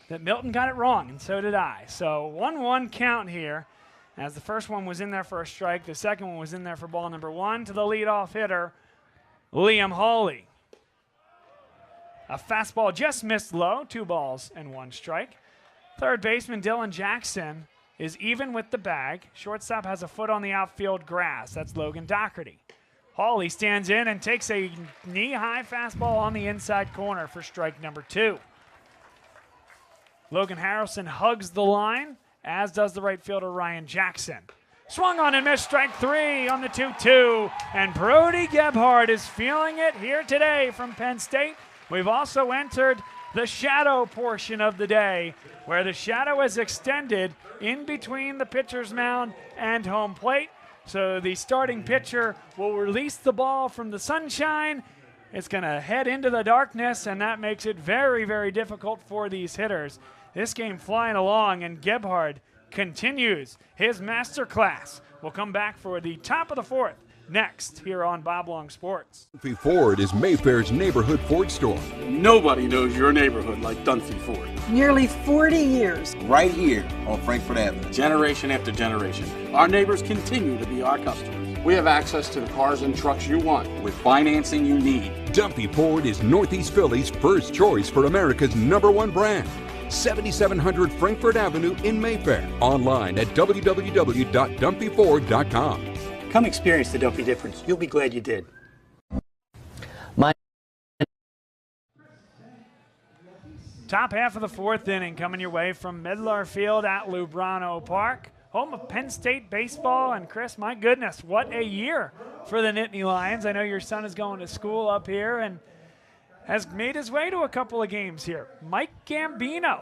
that Milton got it wrong, and so did I. So 1-1 count here. As the first one was in there for a strike, the second one was in there for ball number 1 to the leadoff hitter, Liam Hawley. A fastball just missed low, 2 balls and 1 strike. Third baseman Dylan Jackson is even with the bag. Shortstop has a foot on the outfield grass. That's Logan Doherty. Hawley stands in and takes a knee-high fastball on the inside corner for strike number 2. Logan Harrelson hugs the line, as does the right fielder Ryan Jackson. Swung on and missed, strike 3 on the 2-2. And Brody Gebhardt is feeling it here today from Penn State. We've also entered the shadow portion of the day, where the shadow is extended in between the pitcher's mound and home plate. So the starting pitcher will release the ball from the sunshine. It's going to head into the darkness, and that makes it very, very difficult for these hitters. This game flying along, and Gebhardt continues his masterclass. We'll come back for the top of the 4th next here on Bob Long Sports. Dunphy Ford is Mayfair's neighborhood Ford store. Nobody knows your neighborhood like Dunphy Ford. Nearly 40 years. Right here on Frankfurt Avenue. Generation after generation, our neighbors continue to be our customers. We have access to the cars and trucks you want with financing you need. Dunphy Ford is Northeast Philly's first choice for America's #1 brand. 7700 Frankfurt Avenue in Mayfair. Online at www.dumpyford.com. Come experience the Dunphy difference. You'll be glad you did. Top half of the 4th inning coming your way from Medlar Field at Lubrano Park, home of Penn State baseball. And Chris, my goodness, what a year for the Nittany Lions. I know your son is going to school up here and has made his way to a couple of games here. Mike Gambino,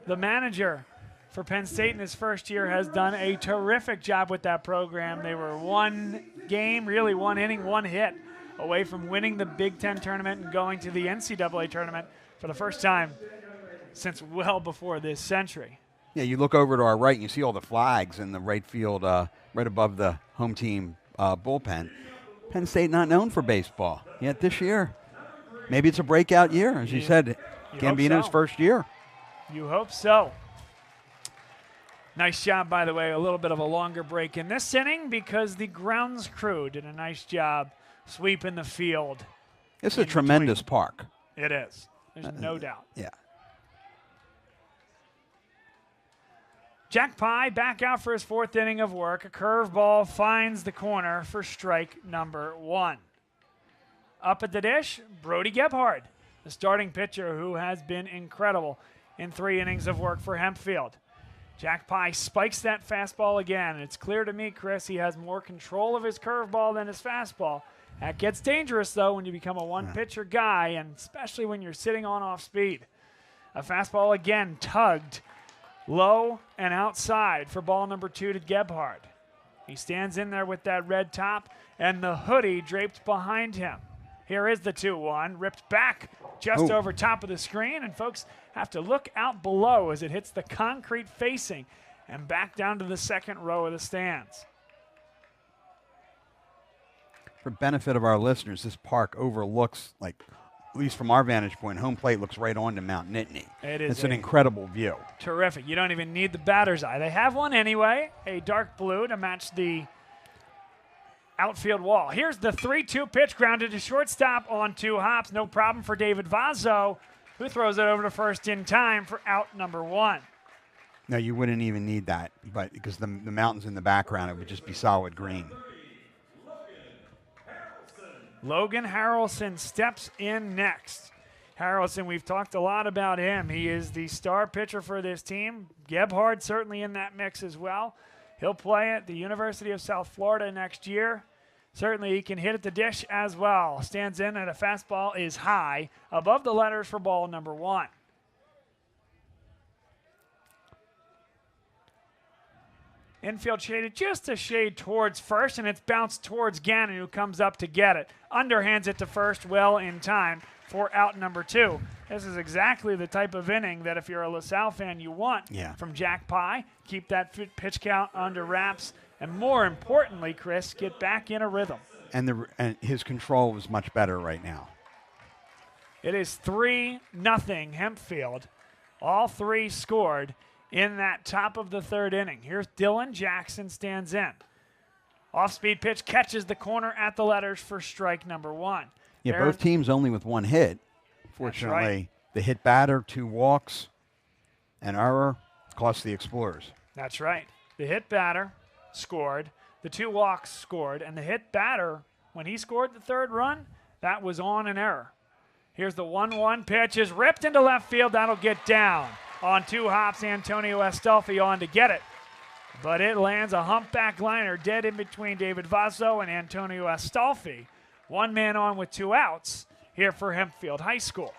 the manager for Penn State in his first year, has done a terrific job with that program. They were 1 game, really 1 inning, 1 hit away from winning the Big Ten tournament and going to the NCAA tournament for the first time since well before this century. Yeah, you look over to our right and you see all the flags in the right field, right above the home team bullpen. Penn State not known for baseball yet this year. Maybe it's a breakout year, as you said, Gambino's first year. You hope so. Nice job, by the way, a little bit of a longer break in this inning because the grounds crew did a nice job sweeping the field. It's a tremendous park. It is. There's no doubt. Yeah. Jack Pye back out for his 4th inning of work. A curveball finds the corner for strike number 1. Up at the dish, Brody Gebhardt, the starting pitcher who has been incredible in 3 innings of work for Hempfield. Jack Pye spikes that fastball again. It's clear to me, Chris, he has more control of his curveball than his fastball. That gets dangerous, though, when you become a one-pitcher guy, and especially when you're sitting on off speed. A fastball again tugged low and outside for ball number 2 to Gebhardt. He stands in there with that red top and the hoodie draped behind him. Here is the 2-1, ripped back just over top of the screen, and folks have to look out below as it hits the concrete facing and back down to the 2nd row of the stands. For benefit of our listeners, this park overlooks, like, at least from our vantage point, home plate looks right onto Mount Nittany. It's an incredible view. Terrific. You don't even need the batter's eye. They have one anyway, a dark blue to match the outfield wall. Here's the 3-2 pitch, grounded to shortstop on 2 hops. No problem for David Vazzo, who throws it over to first in time for out number 1. No, you wouldn't even need that, but because the mountains in the background, it would just be solid green. Logan Harrelson steps in next. Harrelson, we've talked a lot about him. He is the star pitcher for this team. Gebhard certainly in that mix as well. He'll play at the University of South Florida next year. Certainly he can hit at the dish as well. Stands in and a fastball is high above the letters for ball number 1. Infield shaded just a shade towards first, and it's bounced towards Gannon, who comes up to get it. Underhands it to first well in time for out number 2. This is exactly the type of inning that if you're a LaSalle fan you want from Jack Pye. Keep that pitch count under wraps, and more importantly, Chris, get back in a rhythm. And his control was much better right now. It is 3-0 Hempfield. All 3 scored in that top of the 3rd inning. Here's Dylan Jackson, stands in. Off-speed pitch catches the corner at the letters for strike number 1. Yeah, both teams only with 1 hit. Fortunately, the hit batter, 2 walks, an error cost the Explorers. That's right. The hit batter scored, the 2 walks scored, and the hit batter, when he scored the 3rd run, that was on an error. Here's the 1-1 pitch, is ripped into left field. That'll get down. On 2 hops, Antonio Estolfi on to get it. But it lands a humpback liner dead in between David Vazzo and Antonio Estolfi. 1 man on with 2 outs here for Hempfield High School.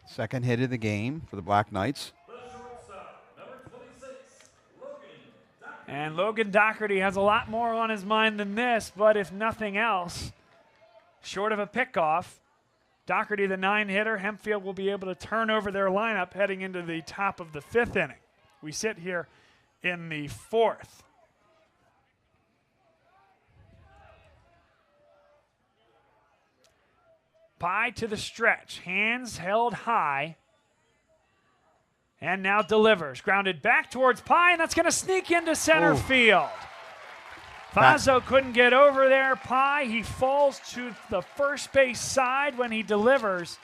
Second hit of the game for the Black Knights. And Logan Doherty has a lot more on his mind than this, but if nothing else, short of a pickoff, Doherty, the 9-hitter, Hempfield will be able to turn over their lineup heading into the top of the 5th inning. We sit here in the 4th. Pye to the stretch, hands held high, and now delivers. Grounded back towards Pye, and that's going to sneak into center field. Vazzo couldn't get over there. Pye, he falls to the first base side when he delivers.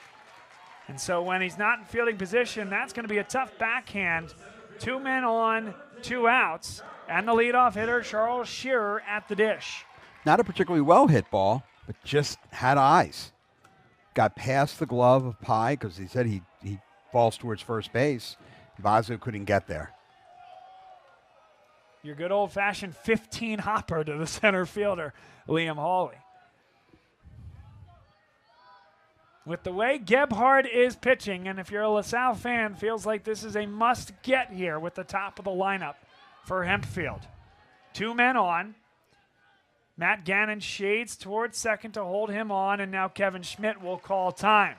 And so when he's not in fielding position, that's going to be a tough backhand. 2 men on, 2 outs, and the leadoff hitter, Charles Shearer, at the dish. Not a particularly well hit ball, but just had eyes. Got past the glove of Pye because he said he falls towards first base. Vazzo couldn't get there. Your good old-fashioned 15-hopper to the center fielder, Liam Hawley. With the way Gebhard is pitching, and if you're a LaSalle fan, feels like this is a must-get here with the top of the lineup for Hempfield. 2 men on. Matt Gannon shades towards second to hold him on, and now Kevin Schmidt will call time.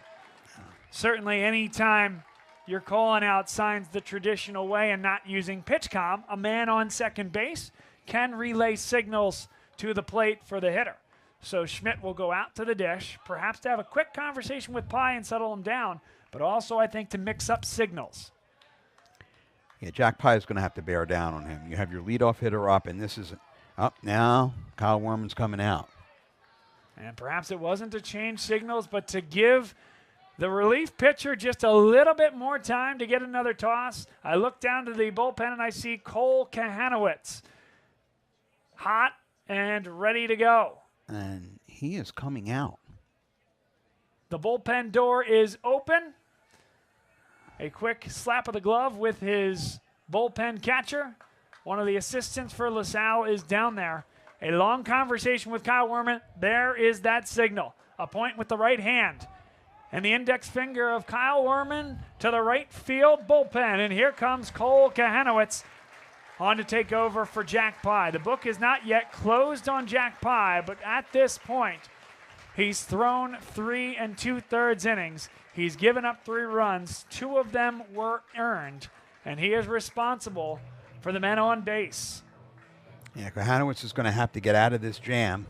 Certainly any time you're calling out signs the traditional way and not using PitchCom, a man on second base can relay signals to the plate for the hitter. So Schmidt will go out to the dish, perhaps to have a quick conversation with Pye and settle him down, but also I think to mix up signals. Yeah, Jack Pye is going to have to bear down on him. You have your leadoff hitter up, and this is up now. Kyle Werman's coming out. And perhaps it wasn't to change signals, but to give the relief pitcher just a little bit more time to get another toss. I look down to the bullpen and I see Cole Kahanowitz hot and ready to go. And he is coming out. The bullpen door is open. A quick slap of the glove with his bullpen catcher. One of the assistants for LaSalle is down there. A long conversation with Kyle Werman. There is that signal. A point with the right hand. And the index finger of Kyle Werman to the right field bullpen. And here comes Cole Kahanowitz on to take over for Jack Pye. The book is not yet closed on Jack Pye, but at this point, he's thrown 3 2/3 innings. He's given up 3 runs. 2 of them were earned, and he is responsible for the men on base. Yeah, Kahanowitz is going to have to get out of this jam.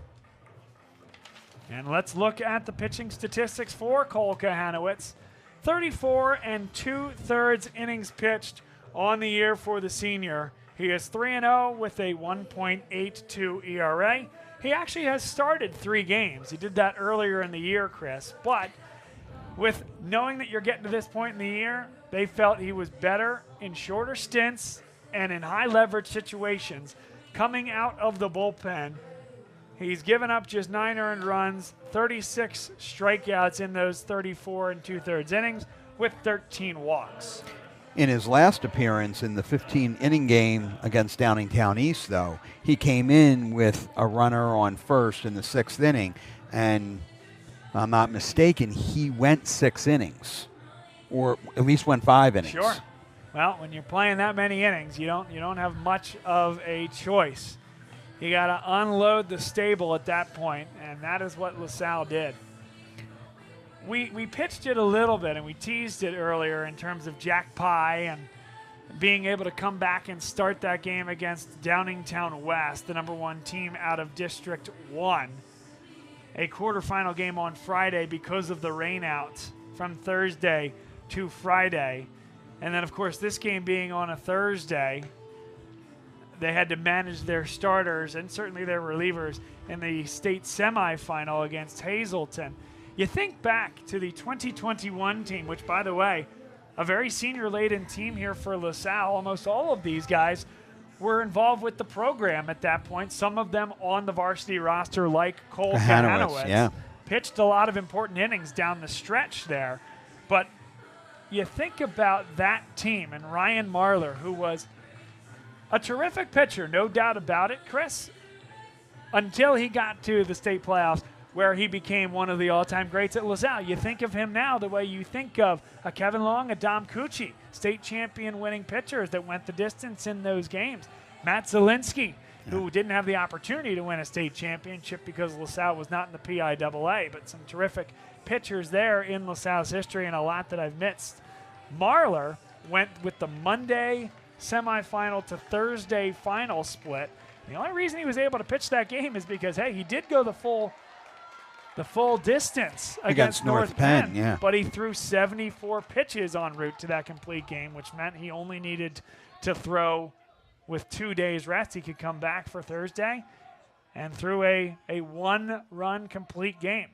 And let's look at the pitching statistics for Cole Kahanowitz. 34 2/3 innings pitched on the year for the senior. He is 3-0 with a 1.82 ERA. He actually has started 3 games. He did that earlier in the year, Chris. But with knowing that you're getting to this point in the year, they felt he was better in shorter stints and in high leverage situations. Coming out of the bullpen, he's given up just 9 earned runs, 36 strikeouts in those 34 2/3 innings with 13 walks. In his last appearance in the 15-inning game against Downingtown East, though, he came in with a runner on first in the 6th inning, and if I'm not mistaken, he went 6 innings, or at least went 5 innings. Sure. Well, when you're playing that many innings, you don't have much of a choice. You got to unload the stable at that point, and that is what LaSalle did. We pitched it a little bit, and we teased it earlier in terms of Jack Pye and being able to come back and start that game against Downingtown West, the #1 team out of District 1. A quarterfinal game on Friday because of the rainout from Thursday to Friday. And then, of course, this game being on a Thursday, they had to manage their starters and certainly their relievers in the state semifinal against Hazleton. You think back to the 2021 team, which, by the way, a very senior-laden team here for LaSalle. Almost all of these guys were involved with the program at that point, some of them on the varsity roster like Cole Kahanowitz. Yeah. Pitched a lot of important innings down the stretch there. But you think about that team and Ryan Marler, who was a terrific pitcher, no doubt about it, Chris, until he got to the state playoffs, where he became one of the all-time greats at LaSalle. You think of him now the way you think of a Kevin Long, a Dom Cucci, state champion winning pitchers that went the distance in those games. Matt Zielinski, who didn't have the opportunity to win a state championship because LaSalle was not in the PIAA, but some terrific pitchers there in LaSalle's history and a lot that I've missed. Marler went with the Monday semifinal to Thursday final split. The only reason he was able to pitch that game is because, hey, he did go the full distance against North Penn, yeah. But he threw 74 pitches en route to that complete game, which meant he only needed to throw with 2 days rest. He could come back for Thursday and threw a 1-run complete game.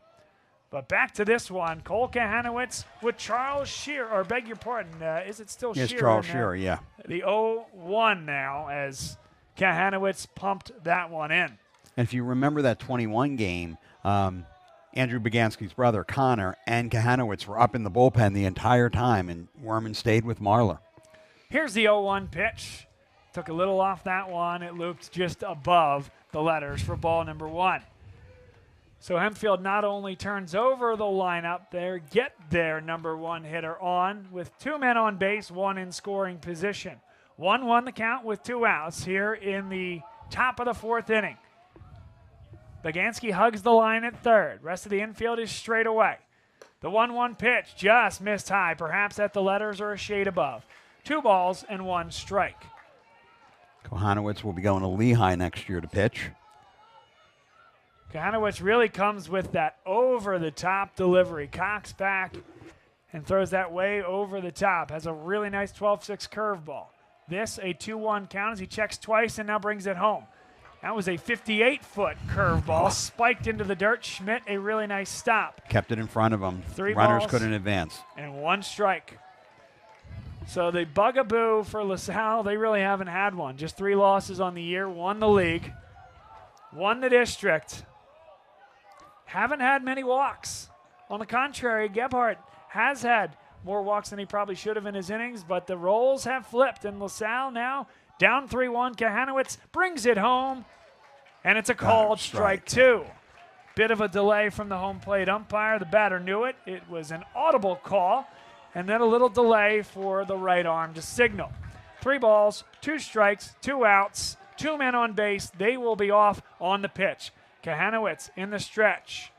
But back to this one, Cole Kahanowitz with Charles Shearer, or beg your pardon, is it still Shearer? Yes, Charles Shearer, yeah. The 0-1 now as Kahanowitz pumped that one in. And if you remember that 21 game, Andrew Bagansky's brother, Connor, and Kahanowitz were up in the bullpen the entire time, and Werman stayed with Marler. Here's the 0-1 pitch. Took a little off that one. It looped just above the letters for ball number 1. So Hempfield not only turns over the lineup there, get their #1 hitter on with 2 men on base, 1 in scoring position. 1-1 the count with 2 outs here in the top of the 4th inning. Bagansky hugs the line at third. Rest of the infield is straight away. The 1-1 pitch just missed high, perhaps at the letters or a shade above. 2 balls and 1 strike. Kahanowitz will be going to Lehigh next year to pitch. Kahanowitz really comes with that over-the-top delivery. Cocks back and throws that way over the top. Has a really nice 12-6 curveball. This a 2-1 count as he checks twice and now brings it home. That was a 58-foot curveball, spiked into the dirt. Schmidt, a really nice stop. Kept it in front of him. 3 Runners balls couldn't advance. And 1 strike. So the bugaboo for LaSalle, they really haven't had one. Just 3 losses on the year, won the league, won the district. Haven't had many walks. On the contrary, Gebhardt has had more walks than he probably should have in his innings, but the roles have flipped, and LaSalle now down 3-1. Kahanowitz brings it home, and it's a called strike 2. Bit of a delay from the home plate umpire. The batter knew it. It was an audible call, and then a little delay for the right arm to signal. 3 balls, 2 strikes, 2 outs, 2 men on base. They will be off on the pitch. Kahanowitz in the stretch.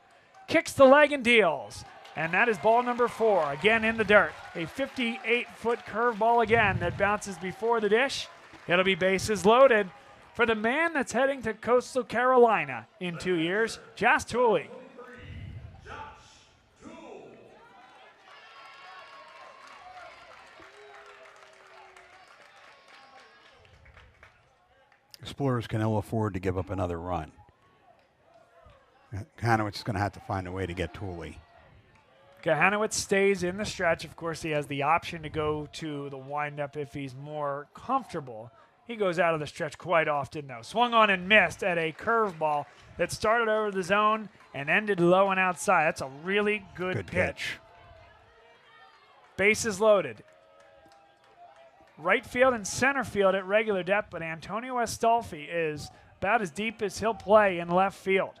Kicks the leg and deals. And that is ball number 4, again in the dirt. A 58-foot curveball again that bounces before the dish. It'll be bases loaded for the man that's heading to Coastal Carolina in 2 years, Josh Tooley. Explorers can ill afford to give up another run. Kahanowitz is going to have to find a way to get Tooley. Kahanowitz stays in the stretch. Of course, he has the option to go to the windup if he's more comfortable. He goes out of the stretch quite often, though. Swung on and missed at a curveball that started over the zone and ended low and outside. That's a really good pitch. Bases loaded. Right field and center field at regular depth, but Antonio Estolfi is about as deep as he'll play in left field.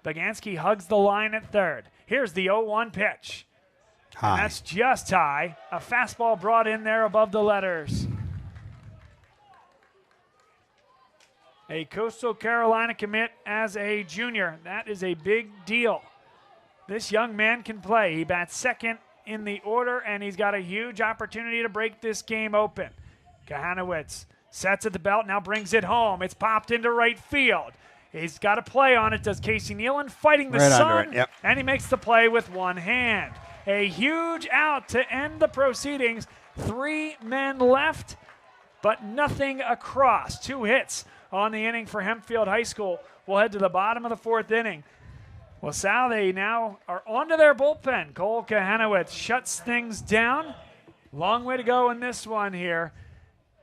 Bagansky hugs the line at third. Here's the 0-1 pitch. High. That's just high. A fastball brought in there above the letters. A Coastal Carolina commit as a junior. That is a big deal. This young man can play. He bats second in the order, and he's got a huge opportunity to break this game open. Kahanowitz sets at the belt, now brings it home. It's popped into right field. He's got a play on it, does Casey Nealon, fighting the sun, and he makes the play with one hand. A huge out to end the proceedings. 3 men left, but nothing across. 2 hits on the inning for Hempfield High School. We'll head to the bottom of the 4th inning. Well, Salle, they now are onto their bullpen. Cole Kahanowitz shuts things down. Long way to go in this one here.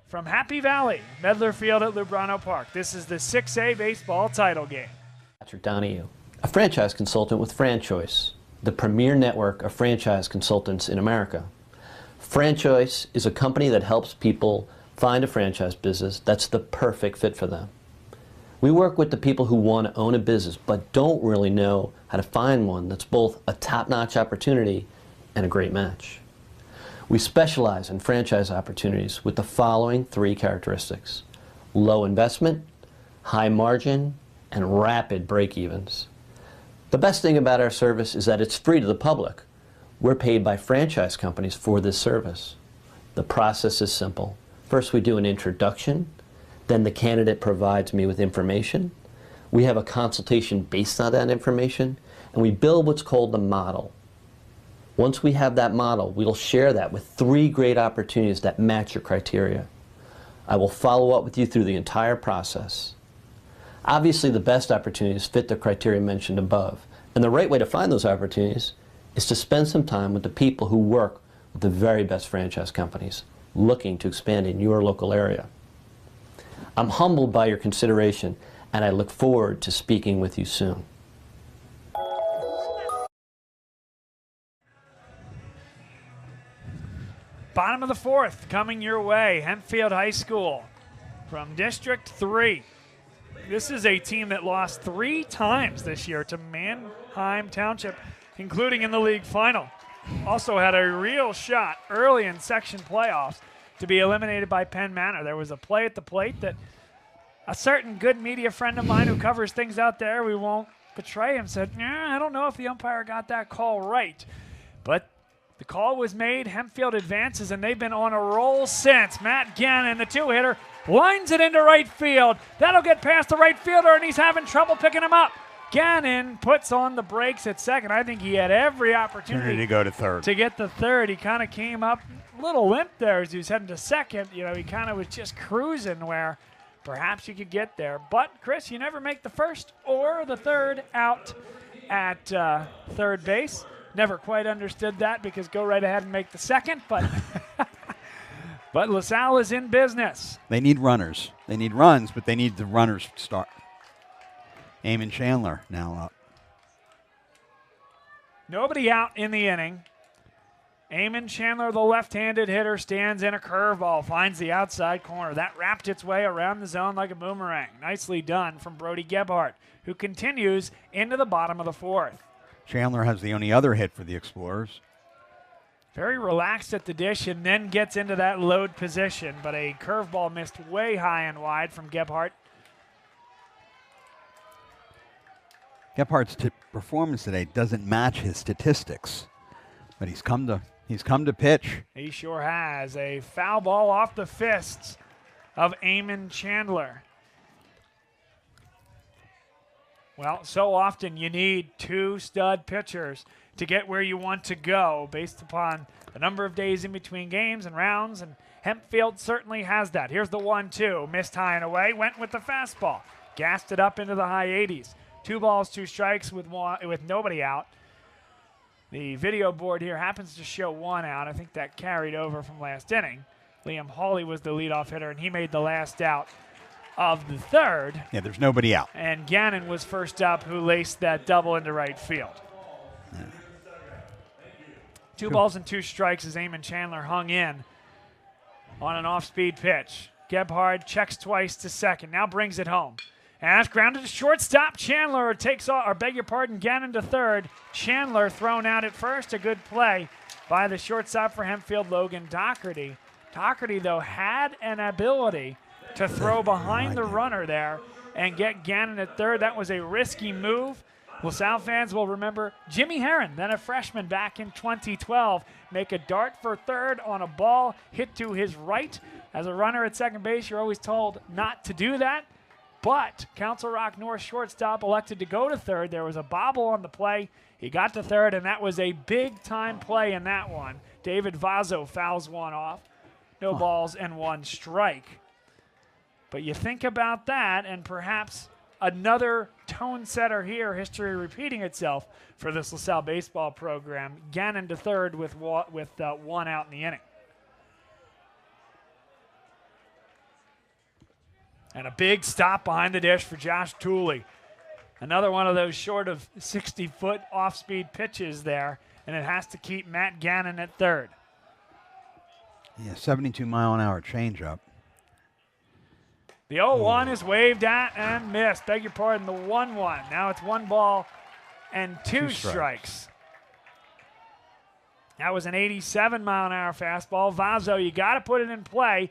From Happy Valley, Medler Field at Lubrano Park. This is the 6A baseball title game. Patrick Donahue, a franchise consultant with FranChoice, the premier network of franchise consultants in America. FranChoice is a company that helps people find a franchise business that's the perfect fit for them. We work with the people who want to own a business but don't really know how to find one that's both a top-notch opportunity and a great match. We specialize in franchise opportunities with the following 3 characteristics: low investment, high margin, and rapid break-evens. The best thing about our service is that it's free to the public. We're paid by franchise companies for this service. The process is simple. First, we do an introduction. Then the candidate provides me with information. We have a consultation based on that information, and we build what's called the model. Once we have that model, we'll share that with 3 great opportunities that match your criteria. I will follow up with you through the entire process. Obviously, the best opportunities fit the criteria mentioned above, and the right way to find those opportunities is to spend some time with the people who work with the very best franchise companies looking to expand in your local area. I'm humbled by your consideration, and I look forward to speaking with you soon. Bottom of the 4th coming your way. Hempfield High School from District 3. This is a team that lost 3 times this year to Manheim Township, including in the league final. Also had a real shot early in section playoffs to be eliminated by Penn Manor. There was a play at the plate that a certain good media friend of mine who covers things out there, we won't betray him, said, I don't know if the umpire got that call right. But the call was made, Hempfield advances, and they've been on a roll since. Matt Gannon, the 2-hitter, lines it into right field. That'll get past the right fielder, and he's having trouble picking him up. Gannon puts on the brakes at second. I think he had every opportunity to go to third. To get the third. He kind of came up a little limp there as he was heading to second. You know, he kind of was just cruising where perhaps you could get there. But, Chris, you never make the first or the third out at third base. Never quite understood that because go right ahead and make the second, but but LaSalle is in business. They need runners. They need runs, but they need the runners to start. Eamon Chandler now up. Nobody out in the inning. Eamon Chandler, the left-handed hitter, stands in a curveball, finds the outside corner. That wrapped its way around the zone like a boomerang. Nicely done from Brody Gebhardt, who continues into the bottom of the 4th. Chandler has the only other hit for the Explorers. Very relaxed at the dish and then gets into that load position, but a curveball missed way high and wide from Gebhardt. Gebhardt's performance today doesn't match his statistics, but he's come to pitch. He sure has. A foul ball off the fists of Eamon Chandler. Well, so often you need 2 stud pitchers to get where you want to go based upon the number of days in between games and rounds, and Hempfield certainly has that. Here's the 1-2, missed high and away, went with the fastball, gassed it up into the high 80s. 2 balls, 2 strikes with nobody out. The video board here happens to show 1 out. I think that carried over from last inning. Liam Hawley was the leadoff hitter, and he made the last out of the 3rd. Yeah, there's nobody out. And Gannon was first up, who laced that double into right field. Yeah. 2 balls and 2 strikes as Eamon Chandler hung in on an off-speed pitch. Gebhard checks twice to second, now brings it home. And that's grounded to shortstop. Chandler takes off, or beg your pardon, Gannon to third. Chandler thrown out at first. A good play by the shortstop for Hempfield, Logan Doherty. Doherty, though, had an ability to throw behind the runner there and get Gannon at third. That was a risky move. LaSalle fans will remember Jimmy Herron, then a freshman back in 2012, make a dart for third on a ball hit to his right. As a runner at second base, you're always told not to do that. But Council Rock North shortstop elected to go to third. There was a bobble on the play. He got to third, and that was a big-time play in that one. David Vazzo fouls one off. No balls and 1 strike. But you think about that, and perhaps another tone setter here, history repeating itself for this LaSalle baseball program. Gannon to third with 1 out in the inning. And a big stop behind the dish for Josh Tooley. Another one of those short of 60-foot off-speed pitches there, and it has to keep Matt Gannon at third. Yeah, 72-mile-an-hour changeup. The 0-1 is waved at and missed. Beg your pardon, the 1-1. Now it's 1 ball and 2 strikes. That was an 87-mile-an-hour fastball. Vazzo, you got to put it in play.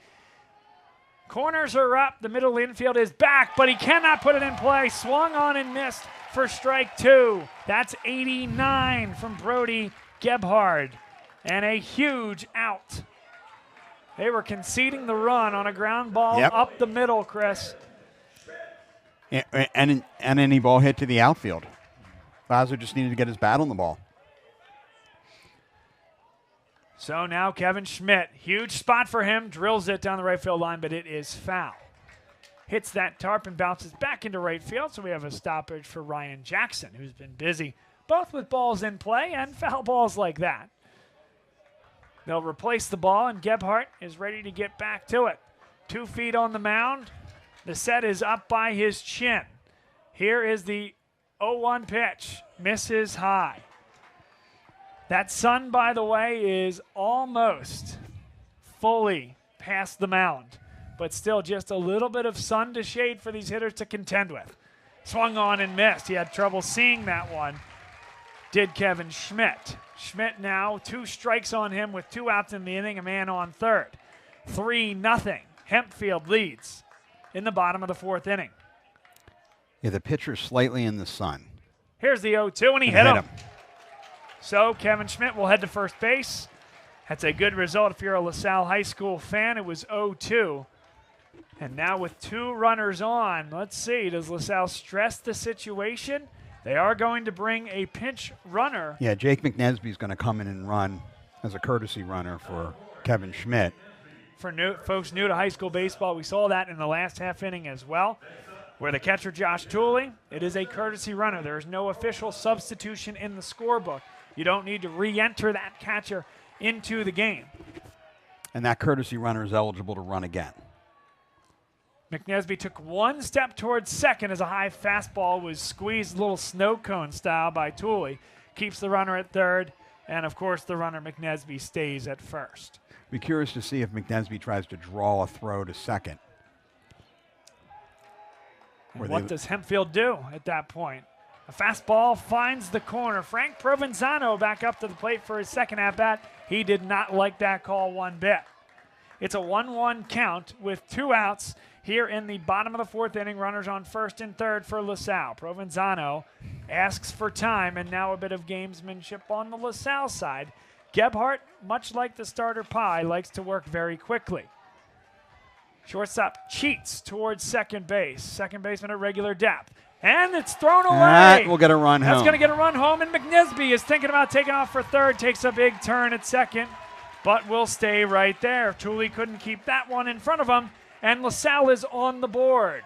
Corners are up. The middle infield is back, but he cannot put it in play. Swung on and missed for strike 2. That's 89 from Brody Gebhard. And a huge out. They were conceding the run on a ground ball up the middle, Chris. And any ball hit to the outfield. Vazzo just needed to get his bat on the ball. So now Kevin Schmidt, huge spot for him, drills it down the right field line, but it is foul. Hits that tarp and bounces back into right field, so we have a stoppage for Ryan Jackson, who's been busy both with balls in play and foul balls like that. They'll replace the ball, and Gebhardt is ready to get back to it. 2 feet on the mound. The set is up by his chin. Here is the 0-1 pitch. Misses high. That sun, by the way, is almost fully past the mound, but still just a little bit of sun to shade for these hitters to contend with. Swung on and missed. He had trouble seeing that one. Did Kevin Schmidt. Schmidt now 2 strikes on him with 2 outs in the inning, a man on third. 3-0. Hempfield leads in the bottom of the 4th inning. Yeah, the pitcher's slightly in the sun. Here's the 0-2, and he hit him. So Kevin Schmidt will head to first base. That's a good result if you're a LaSalle High School fan. It was 0-2. And now with 2 runners on, let's see, does LaSalle stress the situation? They are going to bring a pinch runner. Yeah, Jake McNesby's going to come in and run as a courtesy runner for Kevin Schmidt. For folks new to high school baseball, we saw that in the last half inning as well, where the catcher Josh Tooley, it is a courtesy runner. There is no official substitution in the scorebook. You don't need to re-enter that catcher into the game. And that courtesy runner is eligible to run again. McNesby took 1 step towards second as a high fastball was squeezed a little snow cone style by Tooley. Keeps the runner at third, and of course the runner McNesby stays at first. Be curious to see if McNesby tries to draw a throw to second. And what does Hempfield do at that point? A fastball finds the corner. Frank Provenzano back up to the plate for his second at-bat. He did not like that call one bit. It's a 1-1 count with 2 outs here in the bottom of the 4th inning. Runners on first and third for LaSalle. Provenzano asks for time, and now a bit of gamesmanship on the LaSalle side. Gebhardt, much like the starter Pie, likes to work very quickly. Shortstop cheats towards second base. Second baseman at regular depth. And it's thrown away. That will get a run home. That's going to get a run home, and McNesby is thinking about taking off for third. Takes a big turn at second, but will stay right there. Tooley couldn't keep that one in front of him, and LaSalle is on the board.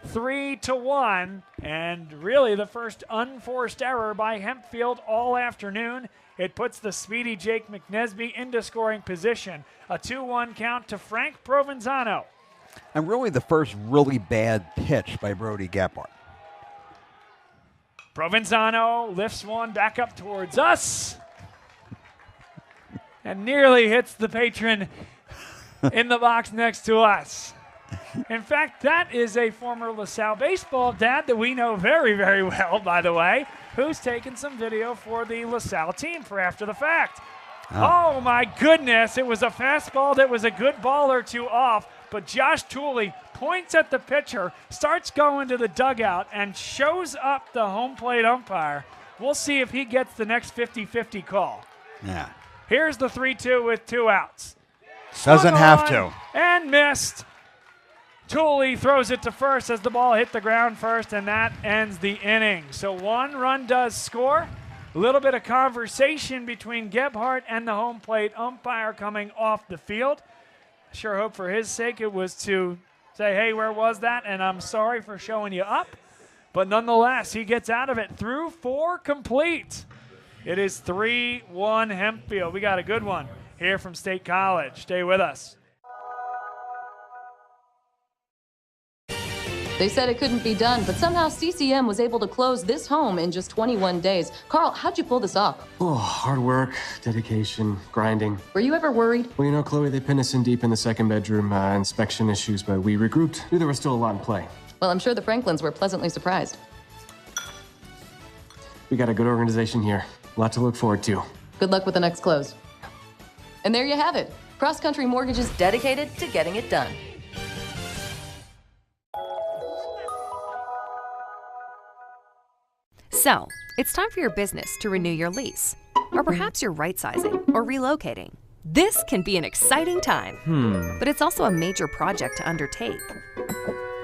3-1, and really the first unforced error by Hempfield all afternoon. It puts the speedy Jake McNesby into scoring position. A 2-1 count to Frank Provenzano. And really the first really bad pitch by Brody Gebhardt. Provenzano lifts one back up towards us and nearly hits the patron in the box next to us. In fact, that is a former LaSalle baseball dad that we know very, very well, by the way, who's taken some video for the LaSalle team for after the fact. Oh, my goodness. It was a fastball that was a good ball or two off, but Josh Tooley points at the pitcher, starts going to the dugout, and shows up the home plate umpire. We'll see if he gets the next 50-50 call. Yeah. Here's the 3-2 with 2 outs. Doesn't have to. And missed. Tooley throws it to first as the ball hit the ground first, and that ends the inning. So 1 run does score. A little bit of conversation between Gebhardt and the home plate umpire coming off the field. Sure hope for his sake it was to say, hey, where was that? And I'm sorry for showing you up. But nonetheless, he gets out of it through 4 complete. It is 3-1 Hempfield. We got a good one here from State College. Stay with us. They said it couldn't be done, but somehow CCM was able to close this home in just 21 days. Carl, how'd you pull this off? Oh, hard work, dedication, grinding. Were you ever worried? Well, you know, Chloe, they pinned us in deep in the second bedroom, inspection issues, but we regrouped. Knew there was still a lot in play. Well, I'm sure the Franklins were pleasantly surprised. We got a good organization here. A lot to look forward to. Good luck with the next close. And there you have it. Cross Country Mortgage is dedicated to getting it done. So, it's time for your business to renew your lease. Or perhaps you're right-sizing or relocating. This can be an exciting time, but it's also a major project to undertake.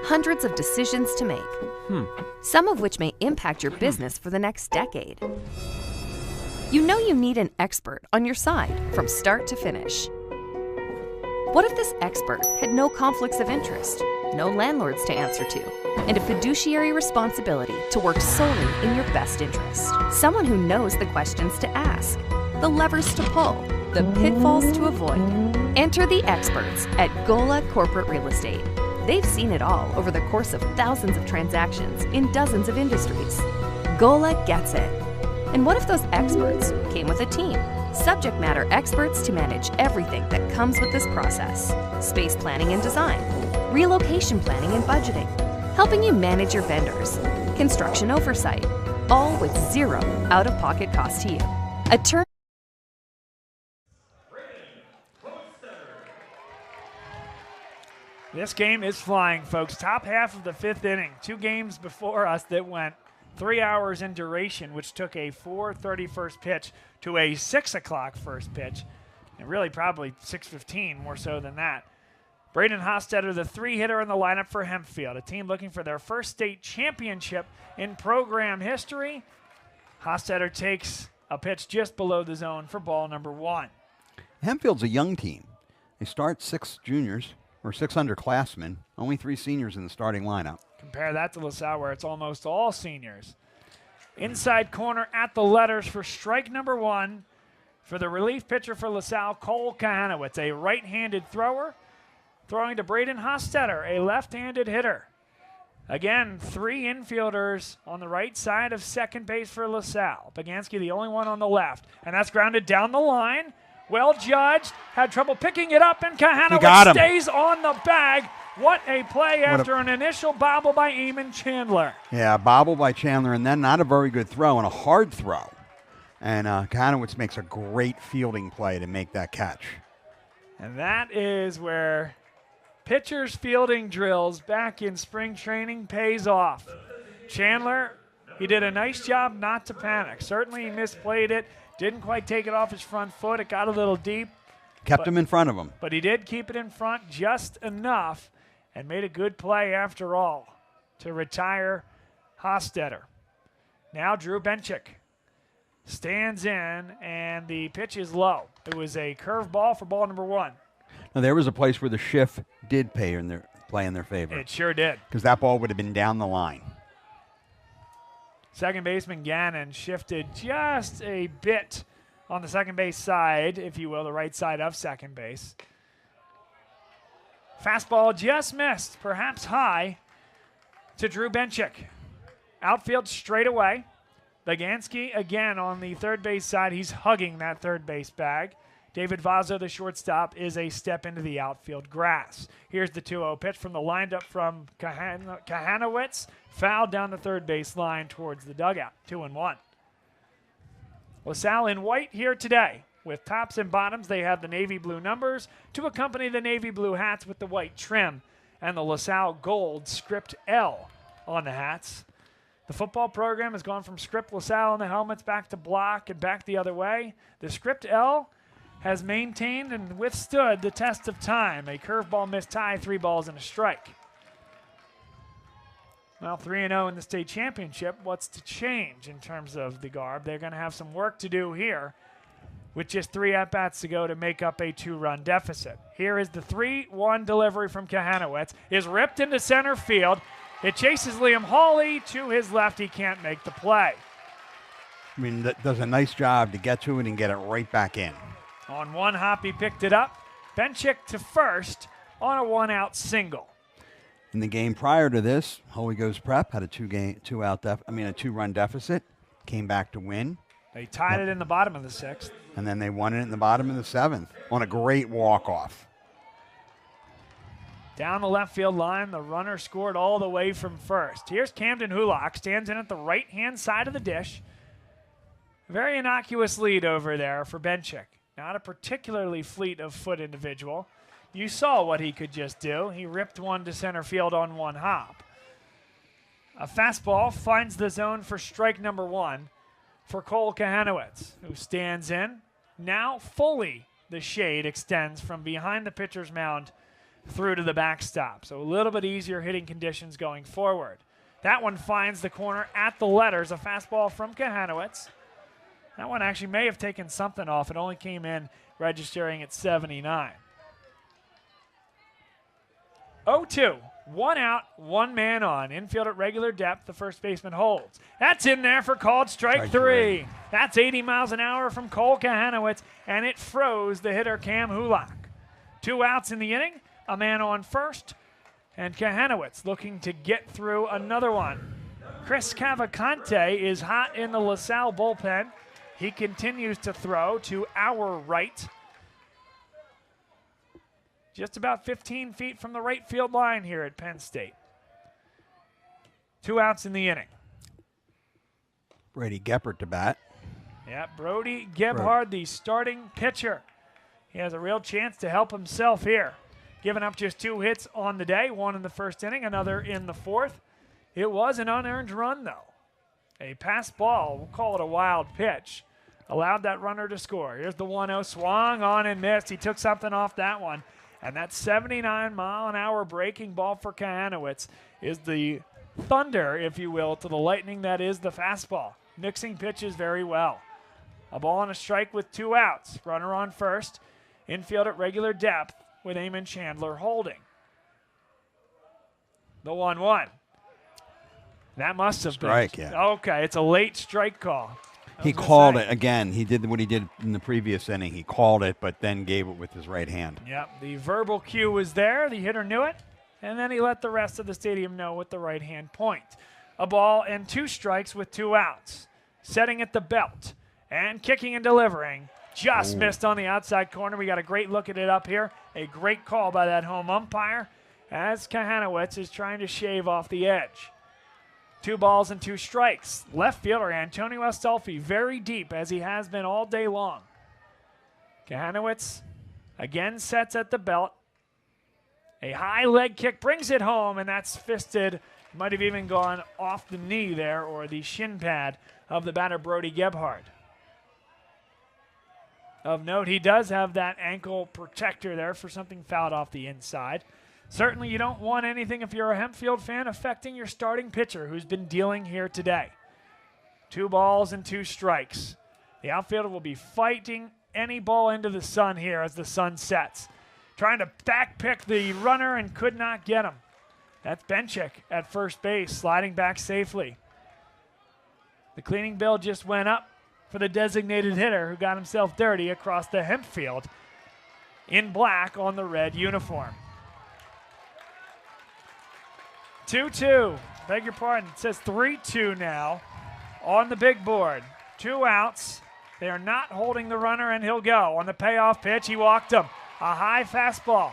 Hundreds of decisions to make, some of which may impact your business for the next decade. You know you need an expert on your side from start to finish. What if this expert had no conflicts of interest, no landlords to answer to, and a fiduciary responsibility to work solely in your best interest? Someone who knows the questions to ask, the levers to pull, the pitfalls to avoid. Enter the experts at Gola Corporate Real Estate. They've seen it all over the course of thousands of transactions in dozens of industries. Gola gets it. And what if those experts came with a team? Subject matter experts to manage everything that comes with this process. Space planning and design, relocation planning and budgeting, helping you manage your vendors, construction oversight, all with zero out-of-pocket cost to you. This game is flying, folks. Top half of the 5th inning. 2 games before us that went 3 hours in duration, which took a 4:30 first pitch to a 6 o'clock first pitch, and really probably 6:15 more so than that. Braden Hostetter, the 3-hitter in the lineup for Hempfield, a team looking for their first state championship in program history. Hostetter takes a pitch just below the zone for ball number 1. Hempfield's a young team. They start 6 juniors or 6 underclassmen, only 3 seniors in the starting lineup. Compare that to LaSalle, where it's almost all seniors. Inside corner at the letters for strike number 1 for the relief pitcher for LaSalle, Cole Kahanowitz, a right-handed thrower, throwing to Braden Hostetter, a left-handed hitter. Again, 3 infielders on the right side of second base for LaSalle. Bagansky, the only one on the left, and that's grounded down the line. Well judged, had trouble picking it up, and Kahanowitz stays on the bag. What a play after an initial bobble by Eamon Chandler. Yeah, bobble by Chandler, and then not a very good throw and a hard throw. And Kahanowitz makes a great fielding play to make that catch. And that is where pitchers' fielding drills back in spring training pays off. Chandler, he did a nice job not to panic. Certainly he misplayed it, didn't quite take it off his front foot. It got a little deep. Kept him in front of him. But he did keep it in front just enough and made a good play after all to retire Hostetter. Now Drew Benchik stands in, and the pitch is low. It was a curve ball for ball number 1. Now, there was a place where the shift did pay in there play in their favor. It sure did. Because that ball would have been down the line. Second baseman Gannon shifted just a bit on the second base side, if you will, the right side of second base. Fastball just missed, perhaps high, to Drew Benchik. Outfield straight away. Bagansky again on the third base side. He's hugging that third base bag. David Vazzo, the shortstop, is a step into the outfield grass. Here's the 2-0 pitch from the lineup from Kahanowitz. Fouled down the third base line towards the dugout. 2-1. LaSalle in white here today. With tops and bottoms, they have the navy blue numbers to accompany the navy blue hats with the white trim and the LaSalle gold script L on the hats. The football program has gone from script LaSalle on the helmets back to block and back the other way. The script L has maintained and withstood the test of time. A curveball missed tie, 3 balls and a strike. Well, 3-0 in the state championship. What's to change in terms of the garb? They're going to have some work to do here with just 3 at-bats to go to make up a 2-run deficit. Here is the 3-1 delivery from Kahanowitz. Is ripped into center field. It chases Liam Hawley to his left. He can't make the play. I mean, that does a nice job to get to it and get it right back in. On one hop, he picked it up. Benchik to first on a 1-out single. In the game prior to this, Holy Ghost Prep had a 2-run deficit, came back to win. They tied it in the bottom of the 6th. And then they won it in the bottom of the 7th on a great walk-off. Down the left field line, the runner scored all the way from first. Here's Camden Hulock, stands in at the right-hand side of the dish. Very innocuous lead over there for Benchik. Not a particularly fleet of foot individual. You saw what he could just do. He ripped one to center field on one hop. A fastball finds the zone for strike number 1 for Cole Kahanowitz, who stands in. Now fully the shade extends from behind the pitcher's mound through to the backstop. So a little bit easier hitting conditions going forward. That one finds the corner at the letters. A fastball from Kahanowitz. That one actually may have taken something off. It only came in registering at 79. 0-2. 1 out, 1 man on. Infield at regular depth. The first baseman holds. That's in there for called strike 3. That's 80 miles an hour from Cole Kahanowitz, and it froze the hitter Cam Hulock. 2 outs in the inning. A man on first, and Kahanowitz looking to get through another one. Chris Cavalcante is hot in the LaSalle bullpen. He continues to throw to our right. Just about 15 feet from the right field line here at Penn State. 2 outs in the inning. Brady Geppert to bat. Yeah, Brody Gebhard, the starting pitcher. He has a real chance to help himself here. Giving up just 2 hits on the day, 1 in the first inning, another in the 4th. It was an unearned run, though. A pass ball, we'll call it a wild pitch, allowed that runner to score. Here's the 1-0, swung on and missed. He took something off that one. And that 79-mile-an-hour breaking ball for Kahanowitz is the thunder, if you will, to the lightning that is the fastball. Mixing pitches very well. A ball and a strike with 2 outs. Runner on first. Infield at regular depth with Eamon Chandler holding. The 1-1. That must have been. Strike, yeah. Okay, it's a late strike call. He called it again. He did what he did in the previous inning. He called it, but then gave it with his right hand. Yep, the verbal cue was there. The hitter knew it, and then he let the rest of the stadium know with the right hand point. A ball and 2 strikes with 2 outs. Setting at the belt and kicking and delivering. Just missed on the outside corner. We got a great look at it up here. A great call by that home umpire as Kahanowitz is trying to shave off the edge. 2 balls and 2 strikes. Left fielder Antonio Astolfi very deep as he has been all day long. Kahanowitz again sets at the belt. A high leg kick brings it home, and that's fisted. Might have even gone off the knee there or the shin pad of the batter Brody Gebhard. Of note, he does have that ankle protector there for something fouled off the inside. Certainly you don't want anything, if you're a Hempfield fan, affecting your starting pitcher who's been dealing here today. 2 balls and 2 strikes. The outfielder will be fighting any ball into the sun here as the sun sets. trying to back pick the runner and could not get him. That's Benchik at first base, sliding back safely. The cleaning bill just went up for the designated hitter who got himself dirty across the Hempfield in black on the red uniform. 2-2. Beg your pardon. It says 3-2 now on the big board. 2 outs. They are not holding the runner, and he'll go. On the payoff pitch, he walked him. A high fastball.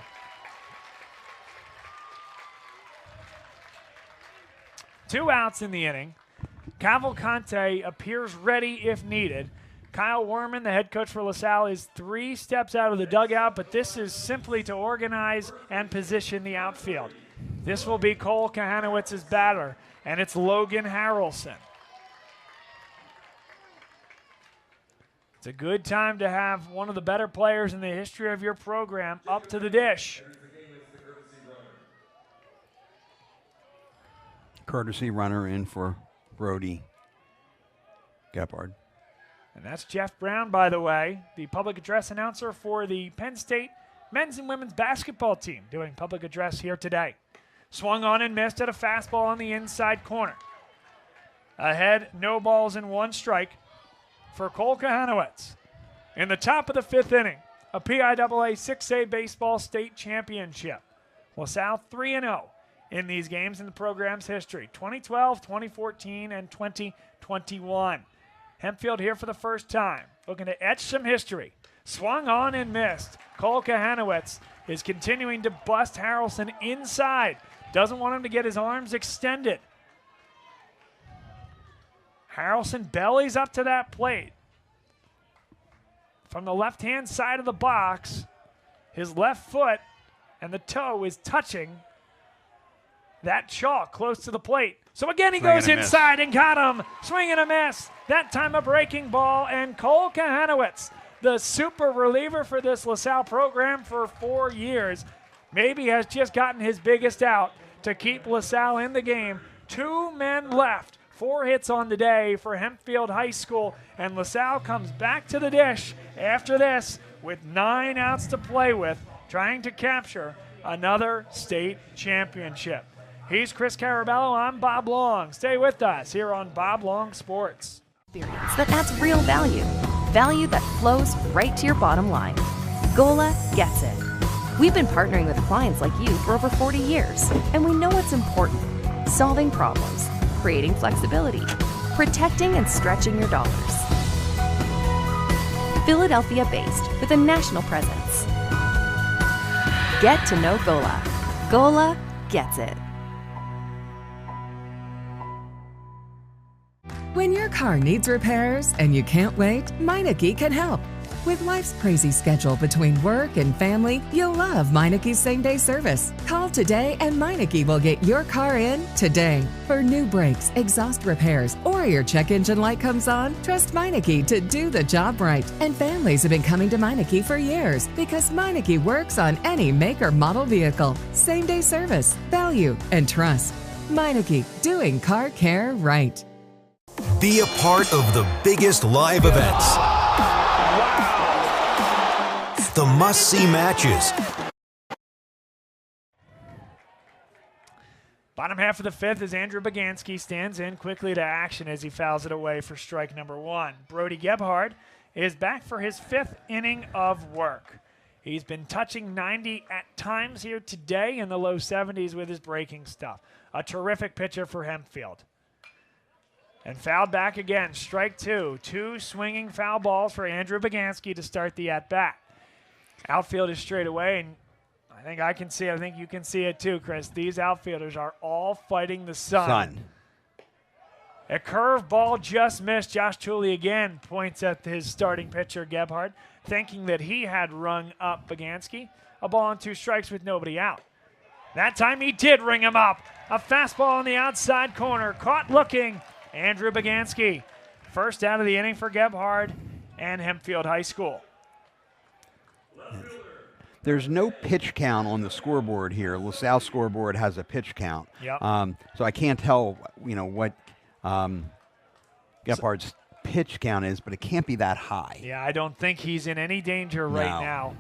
Two outs in the inning. Cavalcante appears ready if needed. Kyle Werman, the head coach for LaSalle, is 3 steps out of the dugout, but this is simply to organize and position the outfield. This will be Cole Kahanowitz's batter, and it's Logan Harrelson. It's a good time to have one of the better players in the history of your program up to the dish. Courtesy runner in for Brody Gebhard. And that's Jeff Brown, by the way, the public address announcer for the Penn State men's and women's basketball team, doing public address here today. Swung on and missed at a fastball on the inside corner. Ahead, no balls and 1 strike for Cole Kahanowitz. In the top of the 5th inning, a PIAA 6A baseball state championship. LaSalle 3-0 in these games in the program's history, 2012, 2014, and 2021. Hempfield here for the first time, looking to etch some history. Swung on and missed. Cole Kahanowitz is continuing to bust Harrelson inside. Doesn't want him to get his arms extended. Harrelson bellies up to that plate. From the left-hand side of the box, his left foot and the toe is touching that chalk close to the plate. So again, he goes inside and got him. Swing and a miss. That time a breaking ball, and Cole Kahanowitz, the super reliever for this LaSalle program for 4 years, maybe has just gotten his biggest out to keep LaSalle in the game. 2 men left. 4 hits on the day for Hempfield High School, and LaSalle comes back to the dish after this with 9 outs to play with, trying to capture another state championship. He's Chris Carabello. I'm Bob Long. Stay with us here on Bob Long Sports. Experience that adds real value. Value that flows right to your bottom line. Gola gets it. We've been partnering with clients like you for over 40 years, and we know what's important. Solving problems, creating flexibility, protecting and stretching your dollars. Philadelphia-based with a national presence. Get to know Gola. Gola gets it. When your car needs repairs and you can't wait, Meineke can help. With life's crazy schedule between work and family, you'll love Meineke's same-day service. Call today and Meineke will get your car in today. For new brakes, exhaust repairs, or your check engine light comes on, trust Meineke to do the job right. And families have been coming to Meineke for years because Meineke works on any make or model vehicle. Same-day service, value, and trust. Meineke, doing car care right. Be a part of the biggest live events. The must-see matches. Bottom half of the 5th as Andrew Bagansky stands in quickly to action as he fouls it away for strike number 1. Brody Gebhard is back for his 5th inning of work. He's been touching 90 at times here today, in the low 70s with his breaking stuff. A terrific pitcher for Hempfield. And fouled back again, strike 2. 2 swinging foul balls for Andrew Bagansky to start the at-bat. Outfield is straight away, and I think I can see it. I think you can see it too, Chris. These outfielders are all fighting the sun. A curve ball just missed. Josh Tooley again points at his starting pitcher, Gebhard, thinking that he had rung up Bagansky. A ball on 2 strikes with nobody out. That time he did ring him up. A fastball on the outside corner. Caught looking. Andrew Bagansky. First out of the inning for Gebhard and Hempfield High School. There's no pitch count on the scoreboard here. LaSalle scoreboard has a pitch count. Yep. So I can't tell, what Gebhard's pitch count is, but it can't be that high. Yeah, I don't think he's in any danger right now.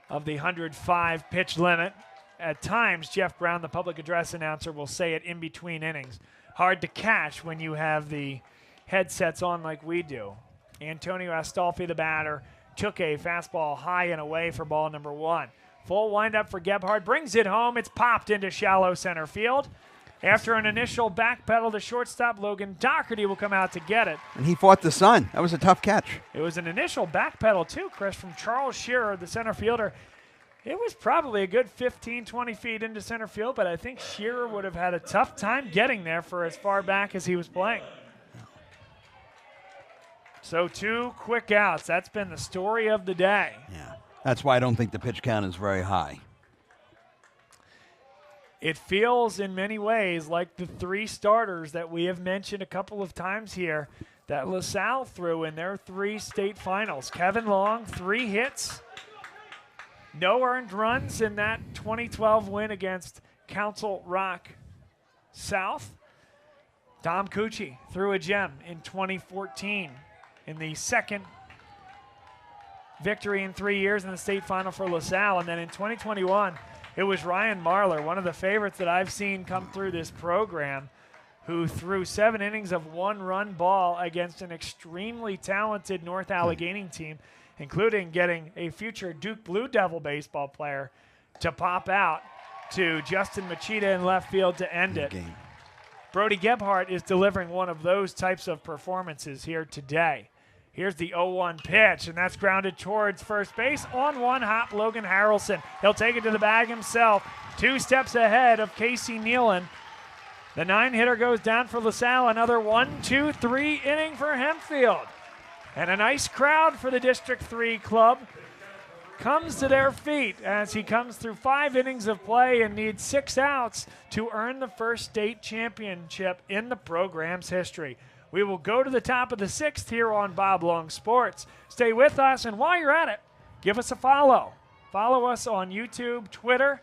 of the 105 pitch limit. At times, Jeff Brown, the public address announcer, will say it in between innings. Hard to catch when you have the headsets on like we do. Antonio Astolfi, the batter, took a fastball high and away for ball number 1. Full windup for Gebhardt, brings it home. It's popped into shallow center field. After an initial back pedal, the shortstop, Logan Doherty, will come out to get it. And he fought the sun. That was a tough catch. It was an initial back pedal, too, Chris, from Charles Shearer, the center fielder. It was probably a good 15, 20 feet into center field, but I think Shearer would have had a tough time getting there for as far back as he was playing. So 2 quick outs. That's been the story of the day. Yeah, that's why I don't think the pitch count is very high. It feels in many ways like the 3 starters that we have mentioned a couple of times here that LaSalle threw in their 3 state finals. Kevin Long, 3 hits. No earned runs in that 2012 win against Council Rock South. Dom Cucci threw a gem in 2014 in the second victory in 3 years in the state final for LaSalle. And then in 2021, it was Ryan Marler, one of the favorites that I've seen come through this program, who threw 7 innings of 1-run ball against an extremely talented North Allegheny team, including getting a future Duke Blue Devil baseball player to pop out to Justin Machida in left field to end it. Brody Gebhardt is delivering one of those types of performances here today. Here's the 0-1 pitch, and that's grounded towards first base. On one hop, Logan Harrelson. He'll take it to the bag himself. 2 steps ahead of Casey Nealon. The 9-hitter goes down for LaSalle. Another 1-2-3 inning for Hempfield. And a nice crowd for the District 3 club comes to their feet as he comes through 5 innings of play and needs 6 outs to earn the first state championship in the program's history. We will go to the top of the 6th here on Bob Long Sports. Stay with us, and while you're at it, give us a follow. Follow us on YouTube, Twitter,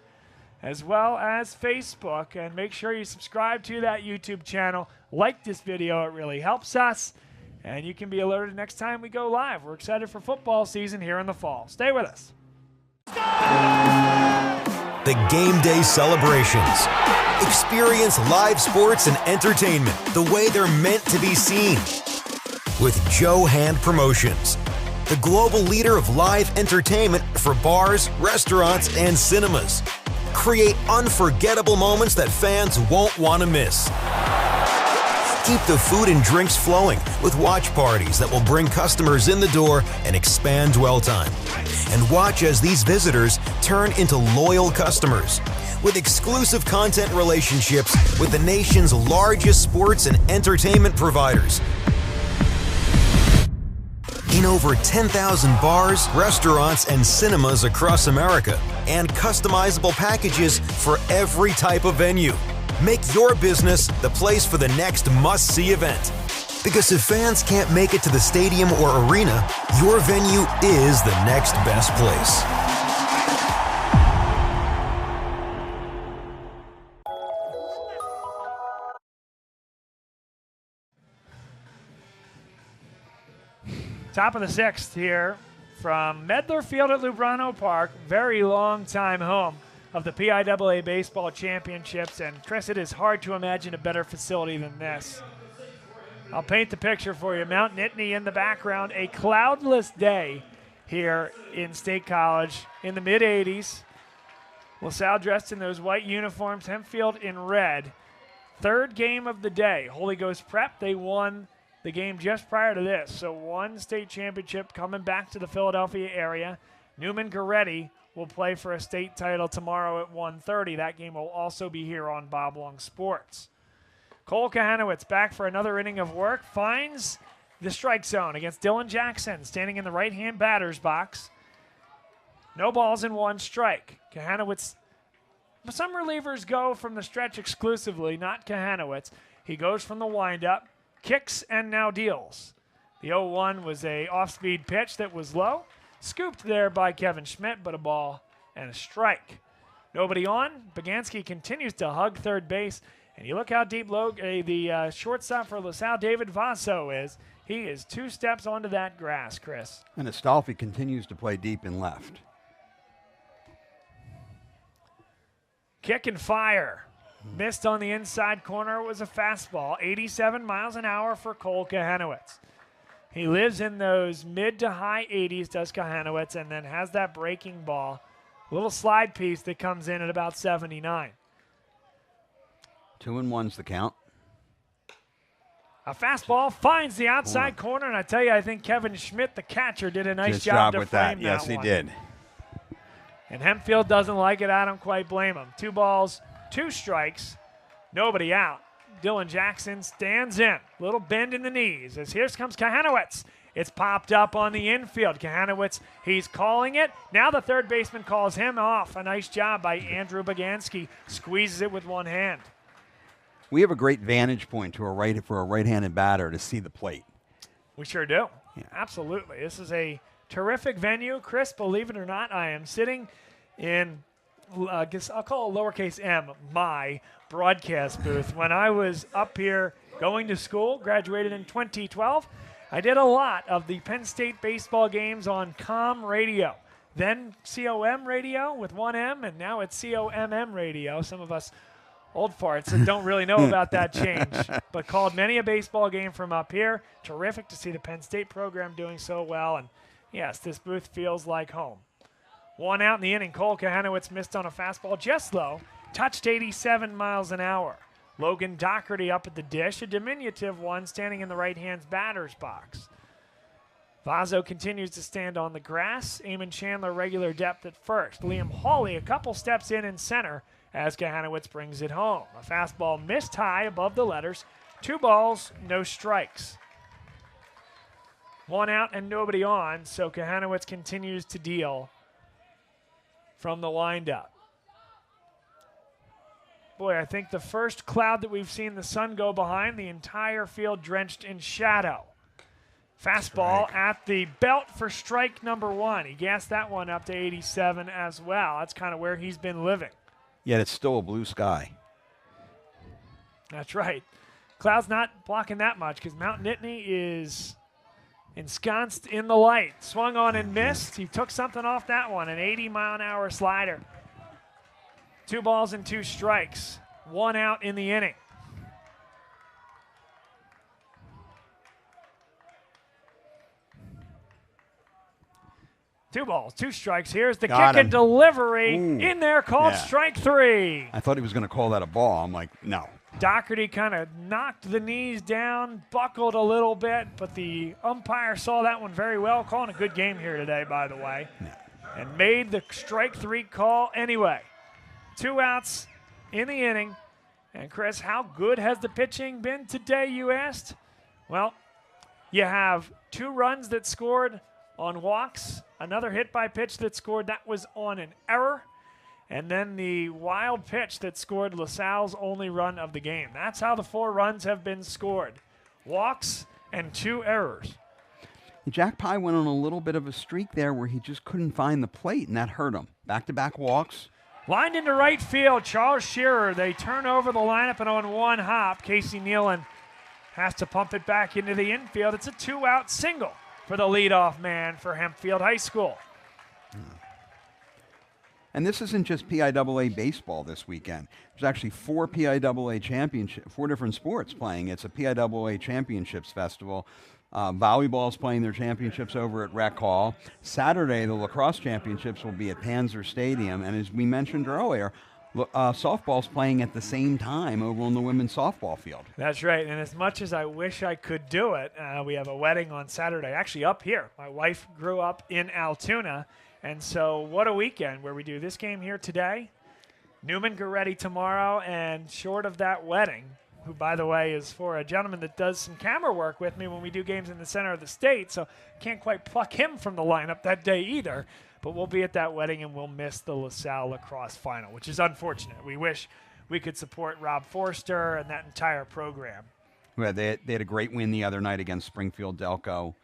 as well as Facebook, and make sure you subscribe to that YouTube channel. Like this video, it really helps us. And you can be alerted next time we go live. We're excited for football season here in the fall. Stay with us. The game day celebrations. Experience live sports and entertainment the way they're meant to be seen. With Joe Hand Promotions, the global leader of live entertainment for bars, restaurants, and cinemas. Create unforgettable moments that fans won't want to miss. Keep the food and drinks flowing with watch parties that will bring customers in the door and expand dwell time. And watch as these visitors turn into loyal customers with exclusive content relationships with the nation's largest sports and entertainment providers. In over 10,000 bars, restaurants, and cinemas across America, and customizable packages for every type of venue. Make your business the place for the next must-see event. Because if fans can't make it to the stadium or arena, your venue is the next best place. Top of the 6th here from Medler Field at Lubrano Park. Very long time home of the PIAA Baseball Championships. And Chris, it is hard to imagine a better facility than this. I'll paint the picture for you. Mount Nittany in the background. A cloudless day here in State College in the mid-80s. LaSalle dressed in those white uniforms. Hempfield in red. 3rd game of the day. Holy Ghost Prep, they won the game just prior to this. So 1 state championship coming back to the Philadelphia area. Newman Goretti will play for a state title tomorrow at 1:30. That game will also be here on Bob Long Sports. Cole Kahanowitz back for another inning of work. Finds the strike zone against Dylan Jackson, standing in the right-hand batter's box. No balls and 1 strike. Kahanowitz, some relievers go from the stretch exclusively, not Kahanowitz. He goes from the windup, kicks, and now deals. The 0-1 was a off-speed pitch that was low. Scooped there by Kevin Schmidt, but a ball and a strike. Nobody on. Bagansky continues to hug third base. And you look how deep the shortstop for LaSalle, David Vaso, is. He is 2 steps onto that grass, Chris. And Astolfi continues to play deep in left. Kick and fire. Missed on the inside corner. It was a fastball. 87 miles an hour for Cole Kahanowitz. He lives in those mid to high 80s, does Kahanowitz, and then has that breaking ball. Little slide piece that comes in at about 79. 2-1's the count. A fastball finds the outside corner, and I tell you, I think Kevin Schmidt, the catcher, did a nice Good job to with frame that. Yes, he did. And Hempfield doesn't like it. I don't quite blame him. 2 balls, 2 strikes, nobody out. Dylan Jackson stands in. Little bend in the knees as here comes Kahanowitz. It's popped up on the infield. Kahanowitz, he's calling it. Now the third baseman calls him off. A nice job by Andrew Bagansky. Squeezes it with one hand. We have a great vantage point for a right-handed batter to see the plate. We sure do. Yeah. Absolutely. This is a terrific venue. Chris, believe it or not, I am sitting in, I guess I'll call it lowercase m, my broadcast booth. When I was up here going to school, graduated in 2012, I did a lot of the Penn State baseball games on COM radio. Then COM radio with one M, and now it's COMM radio. Some of us old farts that don't really know about that change, but called many a baseball game from up here. Terrific to see the Penn State program doing so well, and yes, this booth feels like home. 1 out in the inning. Cole Kahanowitz missed on a fastball just low, touched 87 miles an hour. Logan Doherty up at the dish, a diminutive one standing in the right-hand batter's box. Vazzo continues to stand on the grass. Eamon Chandler regular depth at first. Liam Hawley a couple steps in center as Kahanowitz brings it home. A fastball missed high above the letters. 2 balls, no strikes. 1 out and nobody on, so Kahanowitz continues to deal from the windup. Boy, I think the first cloud that we've seen the sun go behind, the entire field drenched in shadow. Fastball at the belt for strike number 1. He gassed that one up to 87 as well. That's kind of where he's been living. Yet it's still a blue sky. That's right. Cloud's not blocking that much because Mount Nittany is ensconced in the light. Swung on and missed. He took something off that one, an 80-mile-an-hour slider. 2 balls and 2 strikes. 1 out in the inning. Two balls, 2 strikes. Here's the kick and delivery. In there, called strike 3. I thought he was going to call that a ball. I'm like, no. Doherty kind of knocked the knees down, buckled a little bit, but the umpire saw that one very well, calling a good game here today, by the way, and made the strike 3 call anyway. 2 outs in the inning. And, Chris, how good has the pitching been today, you asked? Well, you have 2 runs that scored on walks, another hit by pitch that scored, that was on an error, and then the wild pitch that scored LaSalle's only run of the game. That's how the 4 runs have been scored. Walks and 2 errors. Jack Pye went on a little bit of a streak there where he just couldn't find the plate, and that hurt him. Back-to-back walks. Lined into right field, Charles Shearer. They turn over the lineup, and on 1 hop, Casey Nealon has to pump it back into the infield. It's a 2-out single for the leadoff man for Hempfield High School. And this isn't just PIAA baseball this weekend. There's actually 4 PIAA championship, 4 different sports playing. It's a PIAA championships festival. Volleyball's playing their championships over at Rec Hall. Saturday, the lacrosse championships will be at Panzer Stadium. And as we mentioned earlier, softball's playing at the same time over on the women's softball field. That's right, and as much as I wish I could do it, we have a wedding on Saturday, actually up here. My wife grew up in Altoona, and so what a weekend where we do this game here today, Newman Goretti tomorrow, and short of that wedding, who, by the way, is for a gentleman that does some camera work with me when we do games in the center of the state, so can't quite pluck him from the lineup that day either. But we'll be at that wedding, and we'll miss the LaSalle lacrosse final, which is unfortunate. We wish we could support Rob Forster and that entire program. Yeah, they had a great win the other night against Springfield Delco,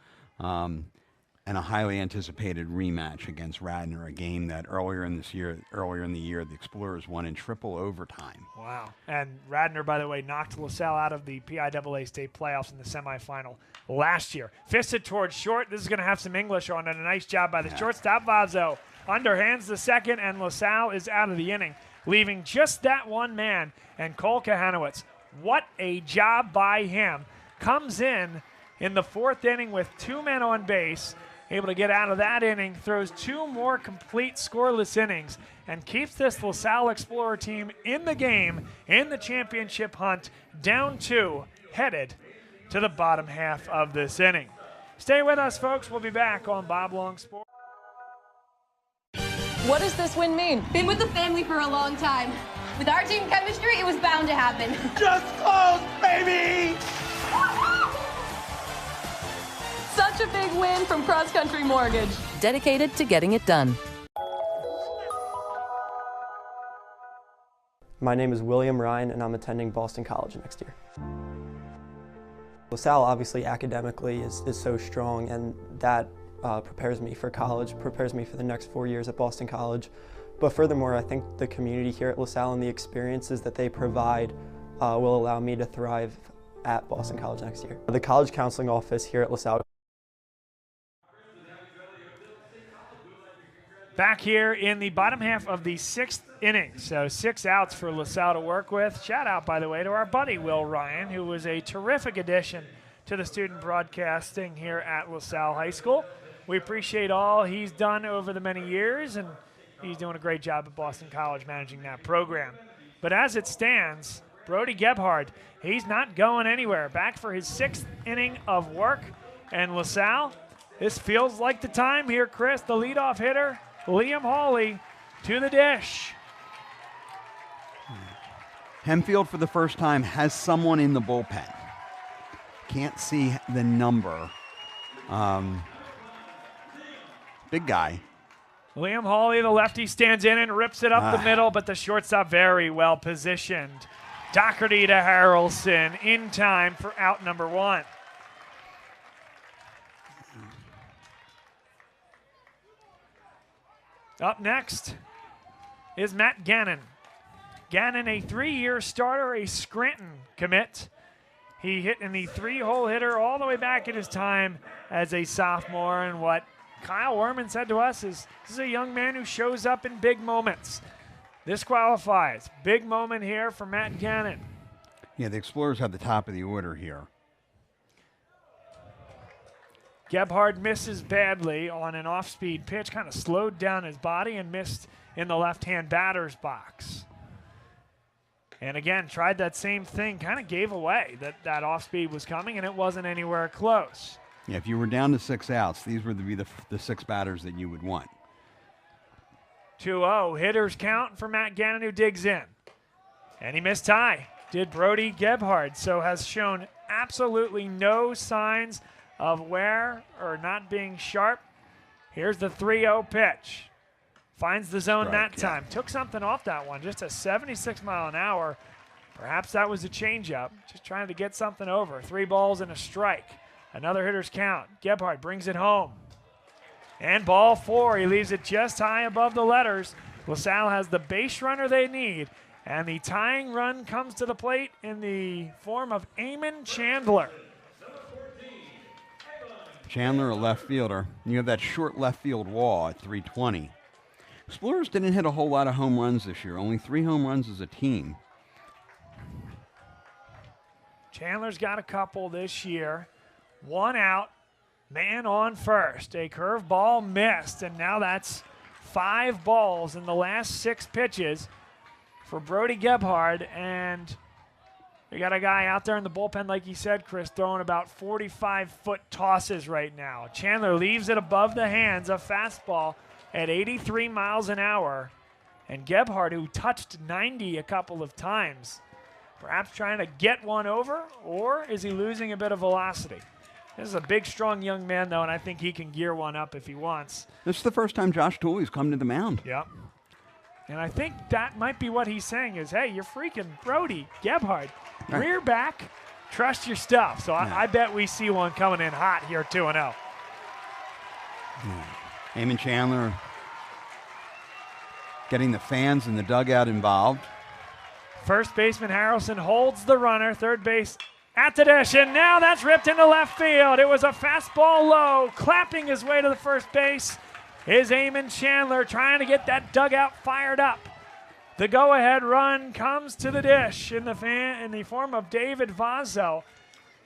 and a highly anticipated rematch against Radnor, a game that earlier in the year, the Explorers won in triple overtime. Wow. And Radnor, by the way, knocked LaSalle out of the PIAA state playoffs in the semifinal last year. Fisted towards short. This is going to have some English on it. A nice job by the shortstop, Vazzo. Underhands the second, and LaSalle is out of the inning. leaving just that one man. And Cole Kahanowitz, what a job by him. Comes in the 4th inning with 2 men on base, able to get out of that inning, throws 2 more complete scoreless innings, and keeps this LaSalle Explorer team in the game, in the championship hunt, down 2, headed to the bottom half of this inning. Stay with us, folks. We'll be back on Bob Long Sports. What does this win mean? Been with the family for a long time. With our team chemistry, it was bound to happen. Just close, baby! Such a big win from Cross Country Mortgage. Dedicated to getting it done. My name is William Ryan, and I'm attending Boston College next year. LaSalle obviously academically is so strong, and that prepares me for college, prepares me for the next 4 years at Boston College. But furthermore, I think the community here at LaSalle and the experiences that they provide will allow me to thrive at Boston College next year. The college counseling office here at LaSalle. Back here in the bottom half of the 6th inning, so 6 outs for LaSalle to work with. Shout out, by the way, to our buddy Will Ryan, who was a terrific addition to the student broadcasting here at LaSalle High School. We appreciate all he's done over the many years, and he's doing a great job at Boston College managing that program. But as it stands, Brody Gebhard, he's not going anywhere. Back for his 6th inning of work, and LaSalle, this feels like the time here, Chris. The leadoff hitter, Liam Hawley, to the dish. Hempfield, for the first time, has someone in the bullpen. Can't see the number. Big guy. Liam Hawley, the lefty, stands in and rips it up the middle, but the shortstop very well positioned. Doherty to Harrelson in time for out number 1. Up next is Matt Gannon. Gannon, a 3-year starter, a Scranton commit. He hit in the 3-hole hitter all the way back in his time as a sophomore, and what Kyle Werman said to us is this is a young man who shows up in big moments. This qualifies. Big moment here for Matt Gannon. Yeah, the Explorers have the top of the order here. Gebhard misses badly on an off-speed pitch, kind of slowed down his body and missed in the left-hand batter's box. And again, tried that same thing, kind of gave away that off-speed was coming, and it wasn't anywhere close. Yeah, if you were down to 6 outs, these would be the 6 batters that you would want. 2-0, hitters count for Matt Gannon, who digs in. And he missed high, did Brody Gebhard, so has shown absolutely no signs of wear or not being sharp. Here's the 3-0 pitch. Finds the zone that time. Took something off that one, just a 76 mile an hour. Perhaps that was a changeup, just trying to get something over. 3 balls and a strike. Another hitter's count. Gebhard brings it home. And ball 4, he leaves it just high above the letters. LaSalle has the base runner they need, and the tying run comes to the plate in the form of Eamon Chandler. Chandler, a left fielder. You have that short left field wall at 320. Explorers didn't hit a whole lot of home runs this year, only 3 home runs as a team. Chandler's got a couple this year. 1 out, man on first. A curveball missed, and now that's 5 balls in the last 6 pitches for Brody Gebhard, and we got a guy out there in the bullpen, like you said, Chris, throwing about 45-foot tosses right now. Chandler leaves it above the hands, a fastball at 83 miles an hour. And Gebhard, who touched 90 a couple of times, perhaps trying to get one over, or is he losing a bit of velocity? This is a big, strong young man, though, and I think he can gear one up if he wants. This is the first time Josh Tooley's come to the mound. Yep. And I think that might be what he's saying is, hey, you're freaking Brody Gebhard. Right. Rear back, trust your stuff. So I bet we see one coming in hot here, 2-0. Eamon Chandler getting the fans in the dugout involved. First baseman Harrelson holds the runner. Third base at the dish, and now that's ripped into left field. It was a fastball low, clapping his way to the first base is Eamon Chandler, trying to get that dugout fired up. The go-ahead run comes to the dish in the form of David Vazzo.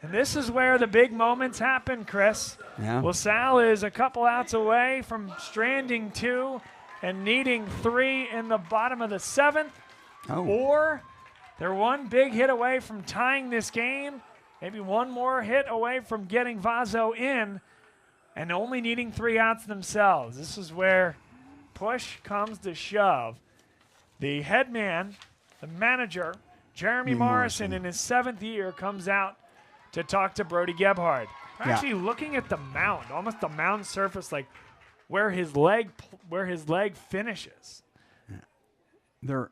And this is where the big moments happen, Chris. Yeah. LaSalle is a couple outs away from stranding 2 and needing 3 in the bottom of the 7th. Oh. Or they're one big hit away from tying this game, maybe one more hit away from getting Vazzo in, and only needing 3 outs themselves. This is where push comes to shove. The head man, the manager, Jeremy Morrison, in his 7th year, comes out to talk to Brody Gebhard. Actually looking at the mound, almost the mound surface, like where his leg finishes. Yeah.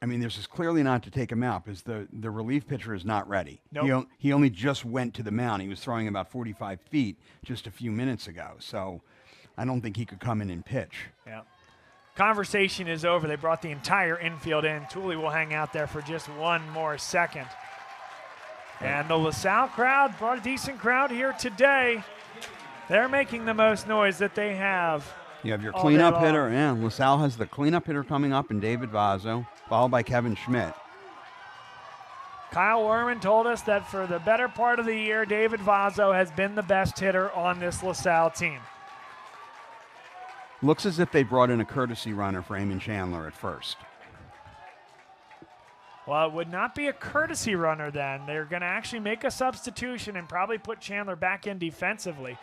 This is clearly not to take him out because the relief pitcher is not ready. Nope. He only just went to the mound. He was throwing about 45 feet just a few minutes ago, so I don't think he could come in and pitch. Yeah. Conversation is over. They brought the entire infield in. Tooley will hang out there for just one more second. And the LaSalle crowd brought a decent crowd here today. They're making the most noise that they have. You have your cleanup hitter. Yeah, LaSalle has the cleanup hitter coming up in David Vazzo, followed by Kevin Schmidt. Kyle Werman told us that for the better part of the year, David Vazzo has been the best hitter on this LaSalle team. Looks as if they brought in a courtesy runner for Eamon Chandler at first. Well, it would not be a courtesy runner then. They're going to actually make a substitution and probably put Chandler back in defensively.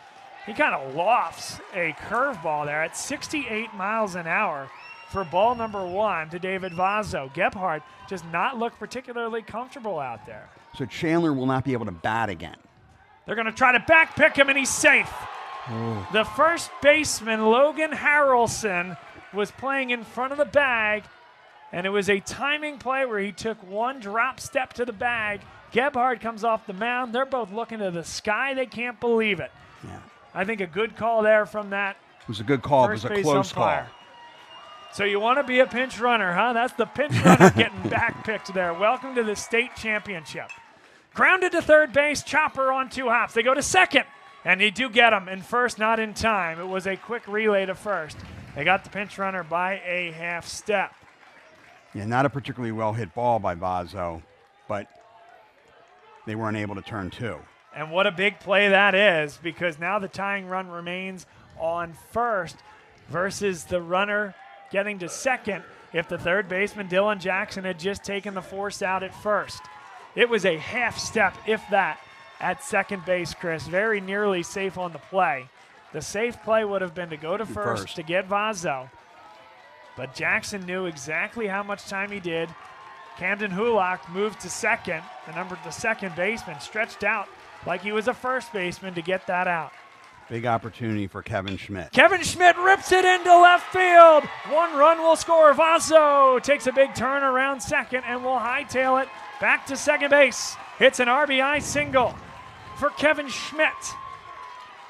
He kind of lofts a curveball there at 68 miles an hour for ball number 1 to David Vazzo. Gebhard does not look particularly comfortable out there. So Chandler will not be able to bat again. They're going to try to back pick him, and he's safe. Oh. The first baseman, Logan Harrelson, was playing in front of the bag, and it was a timing play where he took one drop step to the bag. Gebhard comes off the mound. They're both looking to the sky. They can't believe it. Yeah. I think a good call there from that. It was a good call. It was a close call. So you want to be a pinch runner, huh? That's the pinch runner getting back picked there. Welcome to the state championship. Grounded to third base, Chopper on 2 hops. They go to second, and they do get him. And first, not in time. It was a quick relay to first. They got the pinch runner by a half step. Yeah, not a particularly well-hit ball by Vazzo, but they weren't able to turn 2. And what a big play that is, because now the tying run remains on first versus the runner getting to second if the third baseman, Dylan Jackson, had just taken the force out at first. It was a half step, if that, at second base, Chris. Very nearly safe on the play. The safe play would have been to go to first to get Vazzo. But Jackson knew exactly how much time he did. Camden Hulock moved to second. The second baseman stretched out like he was a first baseman to get that out. Big opportunity for Kevin Schmidt. Kevin Schmidt rips it into left field. 1 run will score. Vazzo takes a big turn around second and will hightail it back to second base. It's an RBI single for Kevin Schmidt.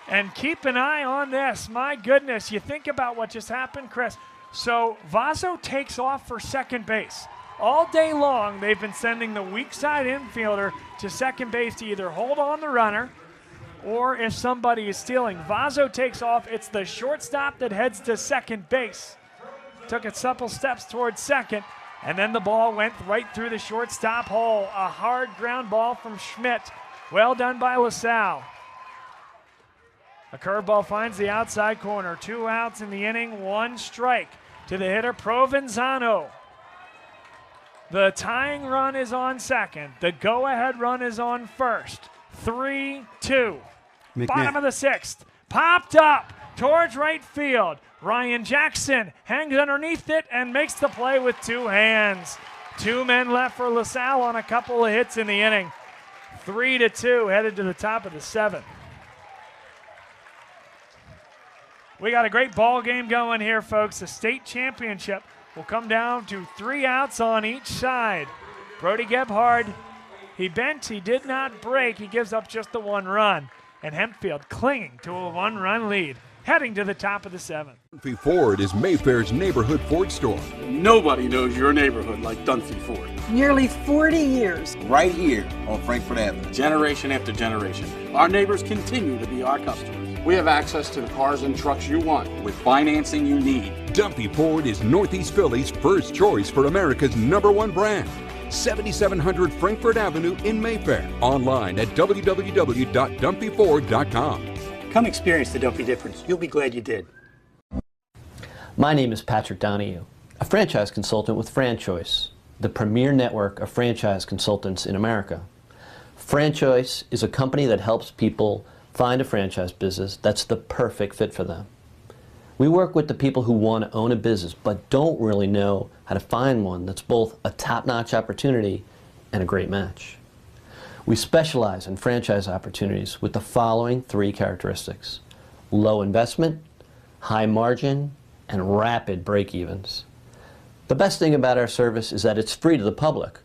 And keep an eye on this. My goodness, you think about what just happened, Chris. So Vazzo takes off for second base. All day long, they've been sending the weak side infielder to second base to either hold on the runner or if somebody is stealing. Vazzo takes off. It's the shortstop that heads to second base. Took a couple steps towards second, and then the ball went right through the shortstop hole. A hard ground ball from Schmidt. Well done by LaSalle. A curveball finds the outside corner. 2 outs in the inning, 1 strike to the hitter, Provenzano. The tying run is on second. The go-ahead run is on first. 3-2. Bottom of the 6th. Popped up towards right field. Ryan Jackson hangs underneath it and makes the play with 2 hands. 2 men left for LaSalle on a couple of hits in the inning. 3-2, headed to the top of the 7th. We got a great ball game going here, folks. The state championship will come down to 3 outs on each side. Brody Gebhard, he bent, he did not break. He gives up just the 1 run. And Hempfield clinging to a 1-run lead, heading to the top of the 7th. Dunphy Ford is Mayfair's neighborhood Ford store. Nobody knows your neighborhood like Dunphy Ford. Nearly 40 years. Right here on Frankfurt Avenue. Generation after generation. Our neighbors continue to be our customers. We have access to the cars and trucks you want with financing you need. Dumpy Ford is Northeast Philly's first choice for America's #1 brand. 7700 Frankfurt Avenue in Mayfair. Online at www.dumpyford.com. Come experience the Dumpy difference. You'll be glad you did. My name is Patrick Donahue, a franchise consultant with FranChoice, the premier network of franchise consultants in America. FranChoice is a company that helps people find a franchise business that's the perfect fit for them. We work with the people who want to own a business but don't really know how to find one that's both a top-notch opportunity and a great match. We specialize in franchise opportunities with the following 3 characteristics: low investment, high margin, and rapid break-evens. The best thing about our service is that it's free to the public.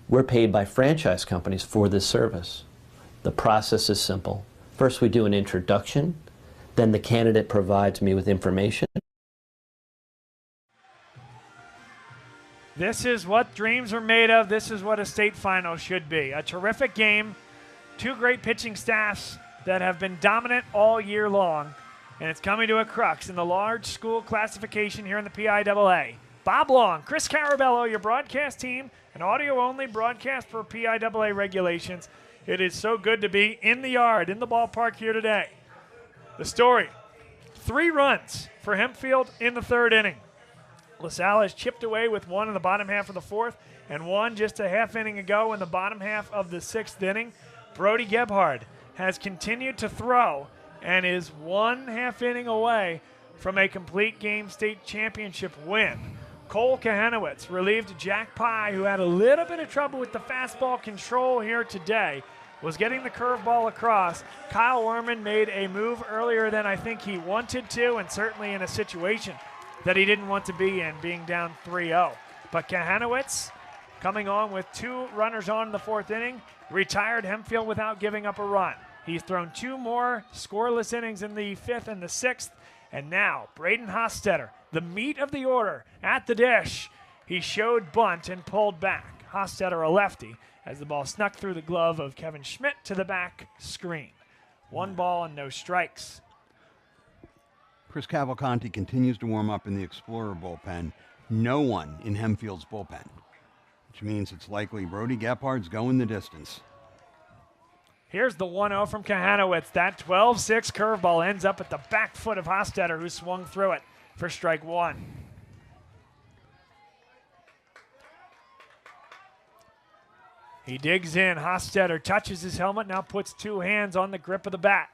We're paid by franchise companies for this service. The process is simple. First, we do an introduction. Then the candidate provides me with information. This is what dreams are made of. This is what a state final should be. A terrific game, 2 great pitching staffs that have been dominant all year long, and it's coming to a crux in the large school classification here in the PIAA. Bob Long, Chris Carabello, your broadcast team, an audio-only broadcast per PIAA regulations. It is so good to be in the yard, in the ballpark here today. The story, 3 runs for Hempfield in the 3rd inning. LaSalle has chipped away with 1 in the bottom half of the 4th and 1 just a half inning ago in the bottom half of the 6th inning. Brody Gebhard has continued to throw and is 1 half inning away from a complete game state championship win. Cole Kahanowitz relieved Jack Pye, who had a little bit of trouble with the fastball control here today, was getting the curveball across. Kyle Werman made a move earlier than I think he wanted to, and certainly in a situation that he didn't want to be in, being down 3-0. But Kahanowitz, coming on with 2 runners on in the 4th inning, retired Hempfield without giving up a run. He's thrown 2 more scoreless innings in the 5th and the 6th, and now Braden Hostetter, the meat of the order, at the dish. He showed bunt and pulled back. Hostetter, a lefty, as the ball snuck through the glove of Kevin Schmidt to the back screen. 1 ball and no strikes. Chris Cavalcanti continues to warm up in the Explorer bullpen. No one in Hempfield's bullpen, which means it's likely Brody Gebhard's going the distance. Here's the 1-0 from Kahanowitz. That 12-6 curveball ends up at the back foot of Hostetter, who swung through it for strike 1. He digs in. Hostetter touches his helmet, now puts 2 hands on the grip of the bat.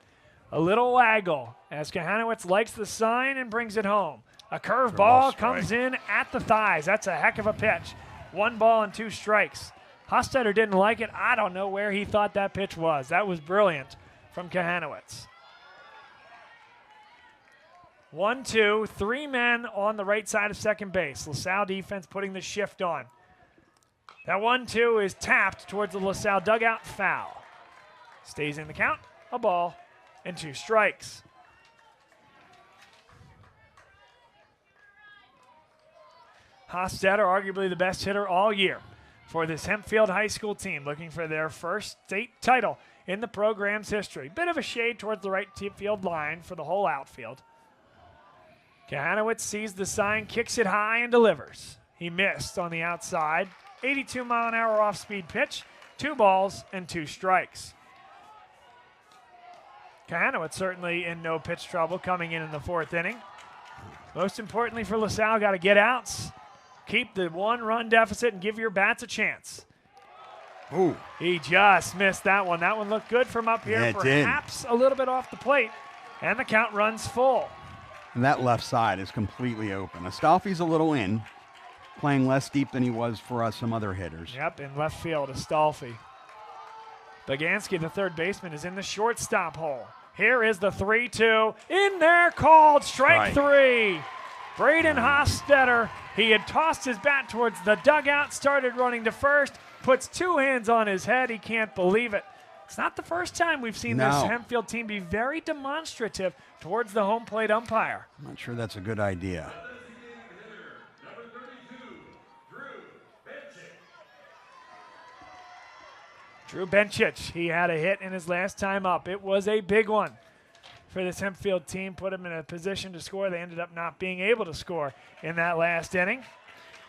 A little waggle as Kahanowitz likes the sign and brings it home. A curveball comes in at the thighs. That's a heck of a pitch. 1 ball and 2 strikes. Hostetter didn't like it. I don't know where he thought that pitch was. That was brilliant from Kahanowitz. 1-2, 3 men on the right side of second base. LaSalle defense putting the shift on. That 1-2 is tapped towards the LaSalle dugout, foul. Stays in the count, a ball and 2 strikes. Hostetter, arguably the best hitter all year for this Hempfield High School team, looking for their first state title in the program's history. Bit of a shade towards the right field line for the whole outfield. Kahanowitz sees the sign, kicks it high, and delivers. He missed on the outside. 82-mile-an-hour off-speed pitch, 2 balls and 2 strikes. Kahanowitz certainly in no pitch trouble coming in the 4th inning. Most importantly for LaSalle, got to get outs, keep the 1-run deficit, and give your bats a chance. Ooh. He just missed that one. That one looked good from up here, Yeah, perhaps a little bit off the plate, and the count runs full. And that left side is completely open. Astolfi's a little in, playing less deep than he was for some other hitters. Yep, in left field, Astolfi. Bagansky, the 3rd baseman, is in the shortstop hole. Here is the 3-2. In there, called strike 3. Braden Hostetter, he had tossed his bat towards the dugout, started running to first, puts 2 hands on his head. He can't believe it. It's not the first time we've seen this Hempfield team be very demonstrative towards the home plate umpire. I'm not sure that's a good idea. Drew Benchich, he had a hit in his last time up. It was a big one. for this Hempfield team, put them in a position to score. They ended up not being able to score in that last inning.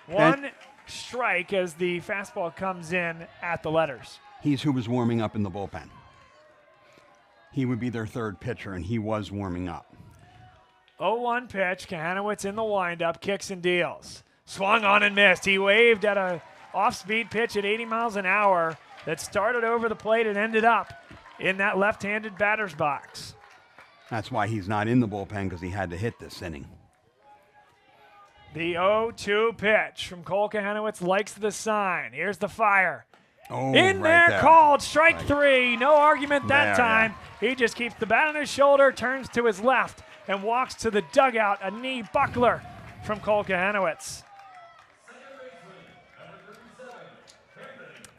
One strike as the fastball comes in at the letters. He's who was warming up in the bullpen. He would be their third pitcher, and he was warming up. 0-1 pitch. Kahanowitz in the windup, kicks and deals. Swung on and missed. He waved at a off-speed pitch at 80 miles an hour that started over the plate and ended up in that left-handed batter's box. That's why he's not in the bullpen, because he had to hit this inning. The 0-2 pitch from Cole Kahanowitz likes the sign. Here's the fire. Oh, in right there, called strike three. No argument that time. Yeah. He just keeps the bat on his shoulder, turns to his left, and walks to the dugout. A knee buckler from Cole Kahanowitz.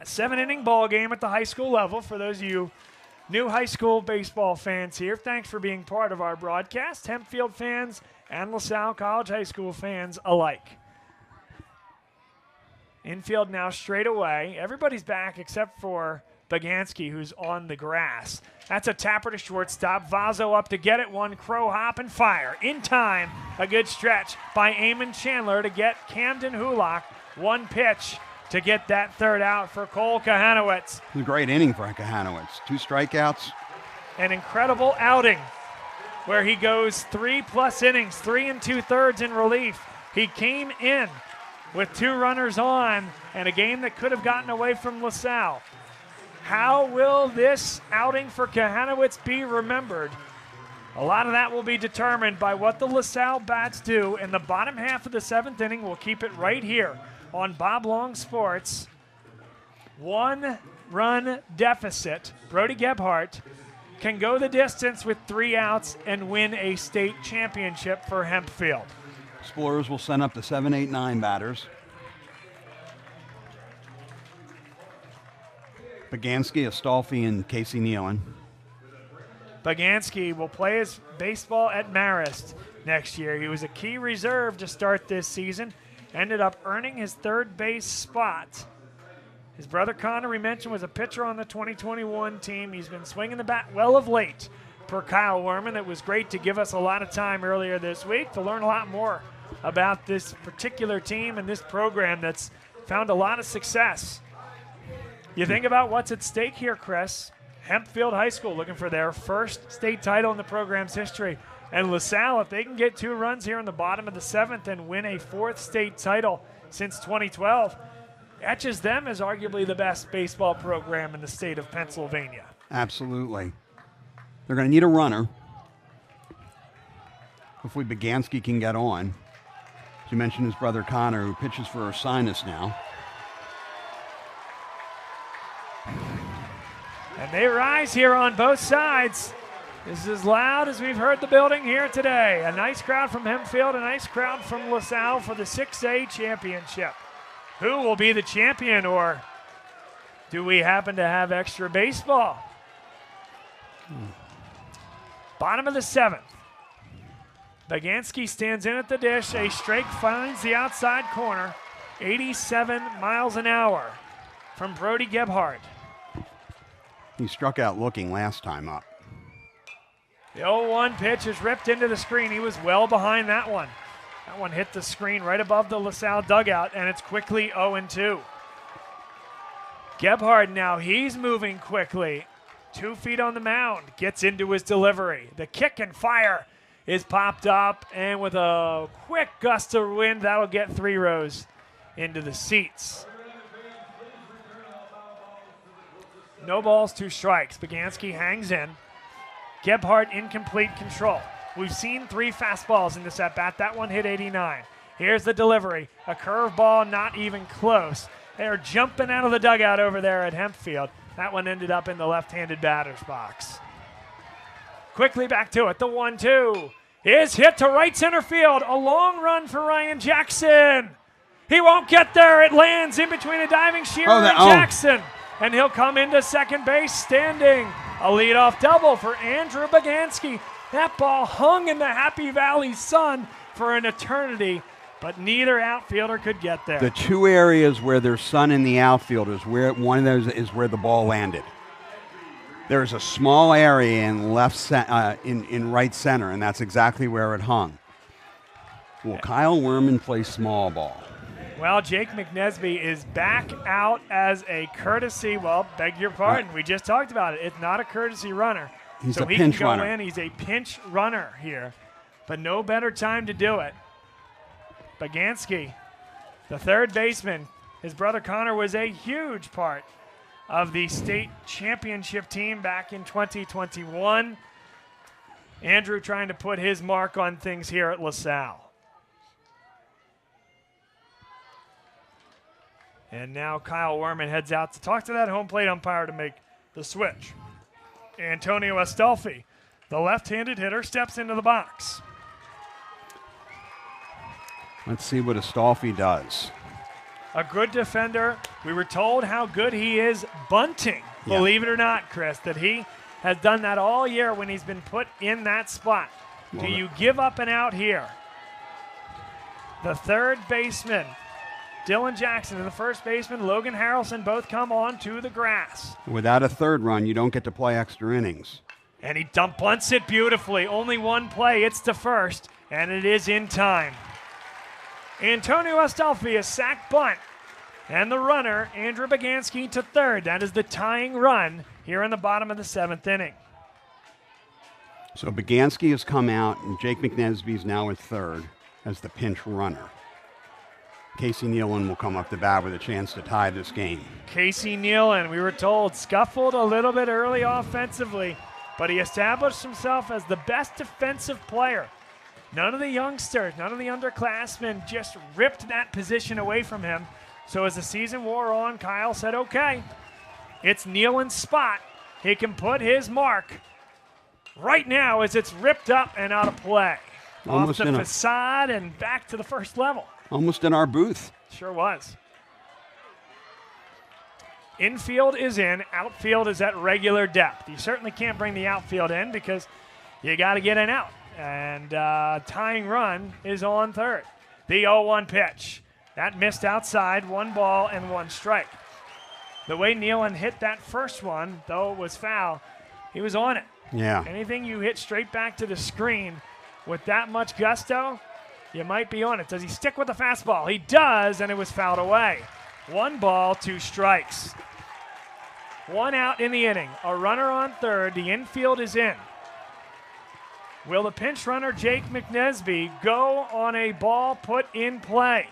A 7-inning ball game at the high school level for those of you new high school baseball fans here. Thanks for being part of our broadcast, Hempfield fans and LaSalle College High School fans alike. Infield now straight away. Everybody's back except for Bagansky, who's on the grass. That's a tapper to shortstop. Vazo up to get it. One crow hop and fire. In time, a good stretch by Eamon Chandler to get Camden Hulock. One pitch to get that third out for Cole Kahanowitz. It was a great inning for Kahanowitz. 2 strikeouts. An incredible outing where he goes 3+ innings, 3 2/3 in relief. He came in with 2 runners on and a game that could have gotten away from LaSalle. How will this outing for Kahanowitz be remembered? A lot of that will be determined by what the LaSalle bats do in the bottom half of the 7th inning. We'll keep it right here on Bob Long Sports. 1-run deficit. Brody Gebhardt can go the distance with 3 outs and win a state championship for Hempfield. Explorers will send up the 7, 8, 9 batters. Bagansky, Astolfi, and Casey Nealon. Bagansky will play his baseball at Marist next year. He was a key reserve to start this season. Ended up earning his third base spot. His brother Connor, we mentioned, was a pitcher on the 2021 team. He's been swinging the bat well of late per Kyle Werman. It was great to give us a lot of time earlier this week to learn a lot more about this particular team and this program that's found a lot of success. You think about what's at stake here, Chris. Hempfield High School looking for their first state title in the program's history. And LaSalle, if they can get 2 runs here in the bottom of the 7th and win a 4th state title since 2012, etches them as arguably the best baseball program in the state of Pennsylvania. Absolutely. They're going to need a runner. Hopefully Bagansky can get on. As you mentioned, his brother Connor, who pitches for Ursinus now. And they rise here on both sides. This is as loud as we've heard the building here today. A nice crowd from Hempfield, a nice crowd from LaSalle for the 6A championship. Who will be the champion, or do we happen to have extra baseball? Bottom of the 7th. Bagansky stands in at the dish. A strike finds the outside corner. 87 miles an hour from Brody Gebhardt. He struck out looking last time up. The 0-1 pitch is ripped into the screen. He was well behind that one. That one hit the screen right above the LaSalle dugout, and it's quickly 0-2. Gebhardt now, he's moving quickly. 2 feet on the mound, gets into his delivery. The kick and fire is popped up, and with a quick gust of wind, that'll get 3 rows into the seats. No balls, 2 strikes. Bagansky hangs in. Gebhardt in complete control. We've seen 3 fastballs in this at-bat. That one hit 89. Here's the delivery. A curveball, not even close. They're jumping out of the dugout over there at Hempfield. That one ended up in the left-handed batter's box. Quickly back to it. The 1-2 is hit to right center field. A long run for Ryan Jackson. He won't get there. It lands in between a diving Shearer and Jackson. And he'll come into second base standing. A leadoff double for Andrew Bagansky. That ball hung in the Happy Valley sun for an eternity, but neither outfielder could get there. The 2 areas where there's sun in the outfield is where one of those is where the ball landed. There's a small area in in right center, and that's exactly where it hung. Will Kyle Werman play small ball? Well, Jake McNesby is back out as a courtesy. Well, beg your pardon. We just talked about it. It's not a courtesy runner. He's so a he pinch can go runner. in. He's a pinch runner here, but no better time to do it. Baganski, the third baseman, his brother Connor was a huge part of the state championship team back in 2021. Andrew trying to put his mark on things here at LaSalle. And now Kyle Werman heads out to talk to that home plate umpire to make the switch. Antonio Astolfi, the left-handed hitter, steps into the box. Let's see what Astolfi does. A good defender. We were told how good he is bunting. Yeah. Believe it or not, Chris, that he has done that all year when he's been put in that spot. Do you give up and out here? The third baseman, Dylan Jackson, and the first baseman, Logan Harrelson, both come on to the grass. Without a third run, you don't get to play extra innings. And he dump bunts it beautifully. Only one play. It's to first, and it is in time. Antonio Astolfi, a sac bunt. And the runner, Andrew Baganski, to third. That is the tying run here in the bottom of the seventh inning. So Baganski has come out, and Jake McNesby is now at third as the pinch runner. Casey Nealon will come up the bat with a chance to tie this game. Casey Nealon, we were told, scuffled a little bit early offensively, but he established himself as the best defensive player. None of the youngsters, none of the underclassmen just ripped that position away from him. So as the season wore on, Kyle said, okay, it's Nealon's spot. He can put his mark right now as it's ripped up and out of play. Almost off the facade and back to the first level. Almost in our booth. Sure was. Infield is in. Outfield is at regular depth. You certainly can't bring the outfield in because you got to get an out. And tying run is on third. The 0-1 pitch. That missed outside. 1 ball and 1 strike. The way Nealon hit that first one, though it was foul, he was on it. Yeah. Anything you hit straight back to the screen with that much gusto, you might be on it. Does he stick with the fastball? He does, and it was fouled away. 1 ball, 2 strikes. 1 out in the inning. A runner on third. The infield is in. Will the pinch runner, Jake McNesby, go on a ball put in play?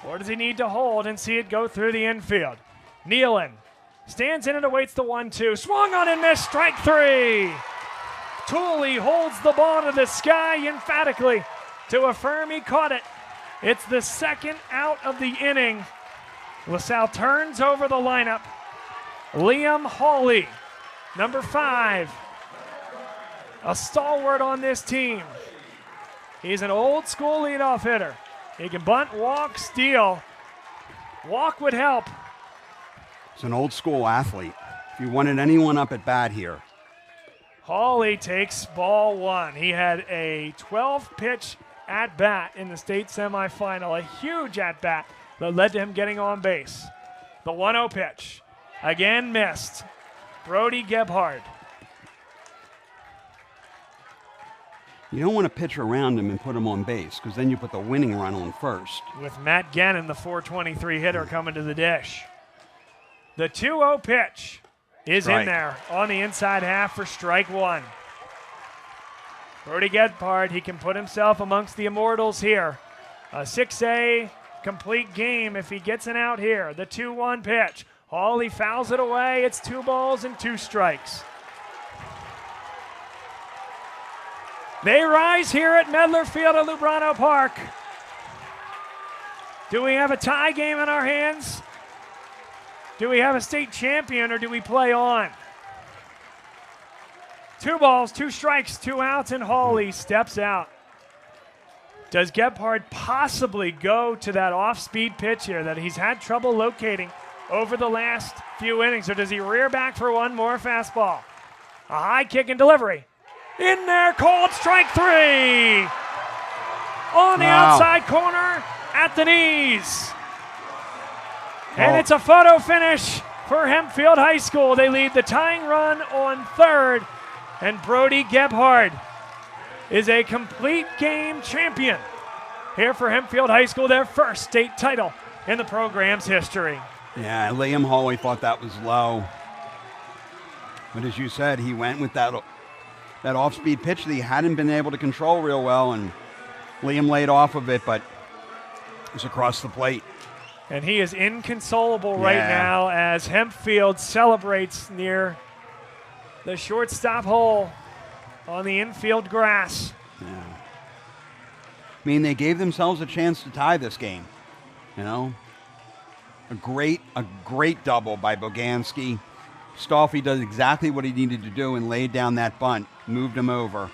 Or does he need to hold and see it go through the infield? Nealon stands in and awaits the 1-2. Swung on and missed. Strike 3. Tooley holds the ball to the sky emphatically to affirm he caught it. It's the second out of the inning. LaSalle turns over the lineup. Liam Hawley, number 5, a stalwart on this team. He's an old school leadoff hitter. He can bunt, walk, steal. Walk would help. He's an old school athlete. If you wanted anyone up at bat here. Hawley takes ball 1. He had a 12-pitch at-bat in the state semifinal, a huge at-bat that led to him getting on base. The 1-0 pitch, again missed. Brody Gebhard. You don't want to pitch around him and put him on base because then you put the winning run on first. With Matt Gannon, the 423 hitter, coming to the dish. The 2-0 pitch is in there on the inside half for strike 1. Brody Gebhard, he can put himself amongst the immortals here. A 6A complete game if he gets an out here. The 2-1 pitch. Hawley fouls it away. It's 2 balls and 2 strikes. They rise here at Medler Field at Lubrano Park. Do we have a tie game in our hands? Do we have a state champion, or do we play on? 2 balls, 2 strikes, 2 outs, and Hawley steps out. Does Gebhard possibly go to that off-speed pitch here that he's had trouble locating over the last few innings, or does he rear back for 1 more fastball? A high kick and delivery. In there, called strike 3. On the outside corner at the knees. And it's a photo finish for Hempfield High School. They lead the tying run on third, and Brody Gebhard is a complete game champion here for Hempfield High School, their first state title in the program's history. Yeah, Liam Hawley thought that was low. But as you said, he went with that off-speed pitch that he hadn't been able to control real well, and Liam laid off of it, but it was across the plate. And he is inconsolable right now as Hempfield celebrates near the shortstop hole on the infield grass. Yeah. I mean, they gave themselves a chance to tie this game. You know, a great double by Boganski. Stolfi does exactly what he needed to do and laid down that bunt, moved him over.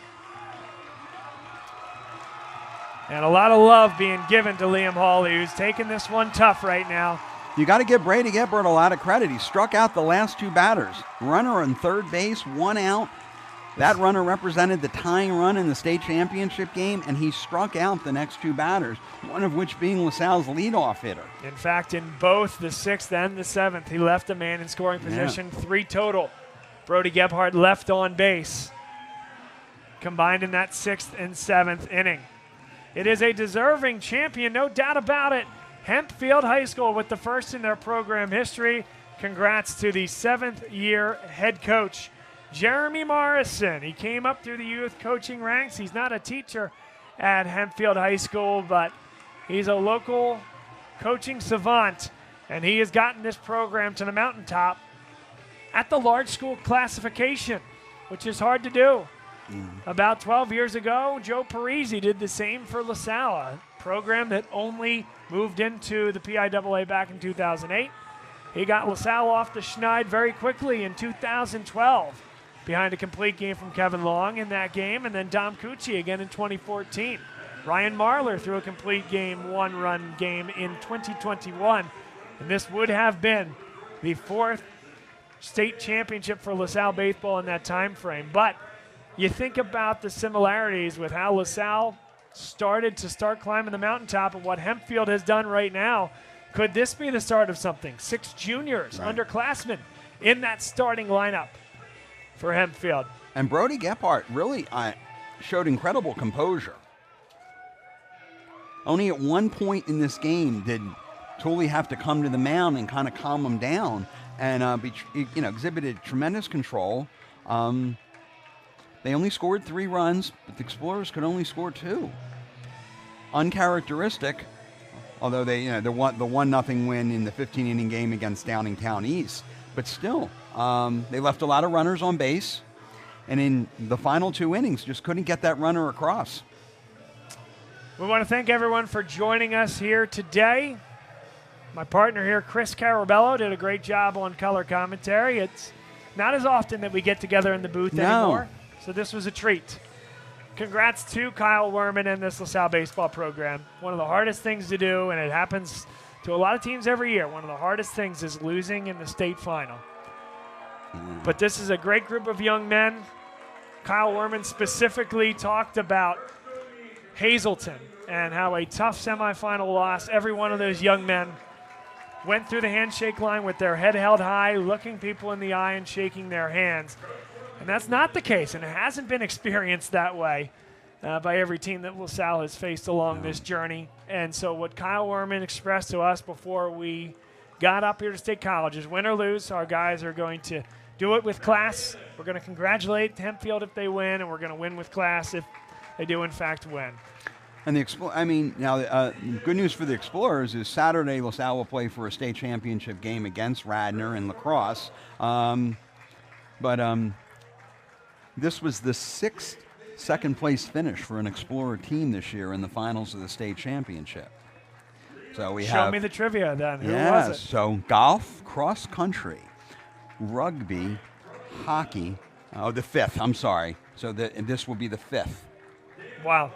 And a lot of love being given to Liam Hawley, who's taking this one tough right now. You got to give Brady Gebhard a lot of credit. He struck out the last two batters. Runner on third base, 1 out. That runner represented the tying run in the state championship game, and he struck out the next two batters, one of which being LaSalle's leadoff hitter. In fact, in both the 6th and the 7th, he left a man in scoring position, 3 total. Brody Gebhard left on base, combined in that 6th and 7th inning. It is a deserving champion, no doubt about it. Hempfield High School with the first in their program history. Congrats to the 7th-year head coach, Jeremy Morrison. He came up through the youth coaching ranks. He's not a teacher at Hempfield High School, but he's a local coaching savant, and he has gotten this program to the mountaintop at the large school classification, which is hard to do. About 12 years ago, Joe Parisi did the same for LaSalle, a program that only moved into the PIAA back in 2008. He got LaSalle off the schneid very quickly in 2012 behind a complete game from Kevin Long in that game, and then Dom Cucci again in 2014. Ryan Marler threw a complete game, 1-run game in 2021, and this would have been the 4th state championship for LaSalle baseball in that time frame. But you think about the similarities with how LaSalle started climbing the mountaintop and what Hempfield has done right now. Could this be the start of something? 6 juniors, underclassmen, in that starting lineup for Hempfield. And Brody Gebhard really showed incredible composure. Only at one point in this game did Tooley have to come to the mound and kind of calm him down, and exhibited tremendous control. They only scored 3 runs, but the Explorers could only score 2. Uncharacteristic, although the 1-0 win in the 15-inning game against Downingtown East. But still, they left a lot of runners on base, and in the final 2 innings, just couldn't get that runner across. We want to thank everyone for joining us here today. My partner here, Chris Carabello, did a great job on color commentary. It's not as often that we get together in the booth anymore, so this was a treat. Congrats to Kyle Werman and this LaSalle baseball program. One of the hardest things to do, and it happens to a lot of teams every year. One of the hardest things is losing in the state final. But this is a great group of young men. Kyle Werman specifically talked about Hazleton and how a tough semifinal loss, every one of those young men went through the handshake line with their head held high, looking people in the eye and shaking their hands. And that's not the case, and it hasn't been experienced that way by every team that LaSalle has faced along this journey. And so what Kyle Werman expressed to us before we got up here to State College is win or lose, our guys are going to do it with class. We're going to congratulate Hempfield if they win, and we're going to win with class if they do, in fact, win. And good news for the Explorers is Saturday LaSalle will play for a state championship game against Radnor in lacrosse. This was the 6th second-place finish for an Explorer team this year in the finals of the state championship. So Show me the trivia then. Who was it? So golf, cross country, rugby, hockey. Oh, the 5th. I'm sorry. So this will be the 5th. Wow.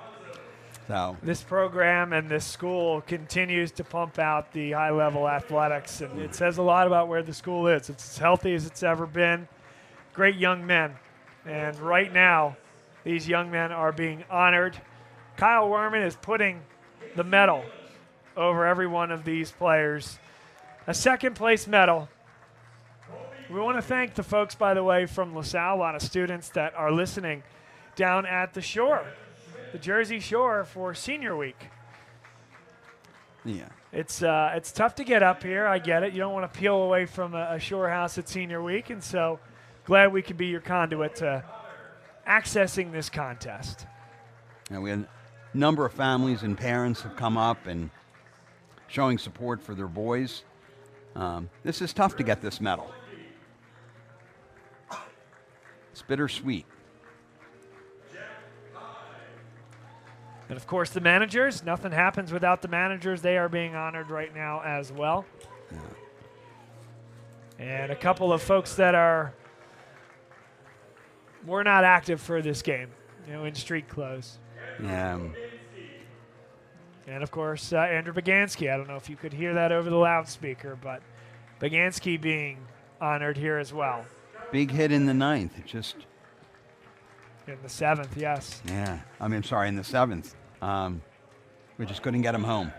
So this program and this school continues to pump out the high-level athletics, and it says a lot about where the school is. It's as healthy as it's ever been. Great young men. And right now, these young men are being honored. Kyle Werman is putting the medal over every one of these players. A second-place medal We want to thank the folks, by the way, from LaSalle, a lot of students that are listening down at the shore, the Jersey Shore, for Senior Week. Yeah. It's tough to get up here. I get it. You don't want to peel away from a shore house at Senior Week, and so glad we could be your conduit to accessing this contest. And we had a number of families and parents have come up and showing support for their boys. This is tough to get this medal. It's bittersweet. And, of course, the managers. Nothing happens without the managers. They are being honored right now as well. Yeah. And a couple of folks that were not active for this game, in street clothes. Yeah. And, of course, Andrew Bagansky. I don't know if you could hear that over the loudspeaker, but Bagansky being honored here as well. Big hit in the 9th. It just... In the 7th, yes. Yeah. I mean, sorry, in the 7th. We just couldn't get him home.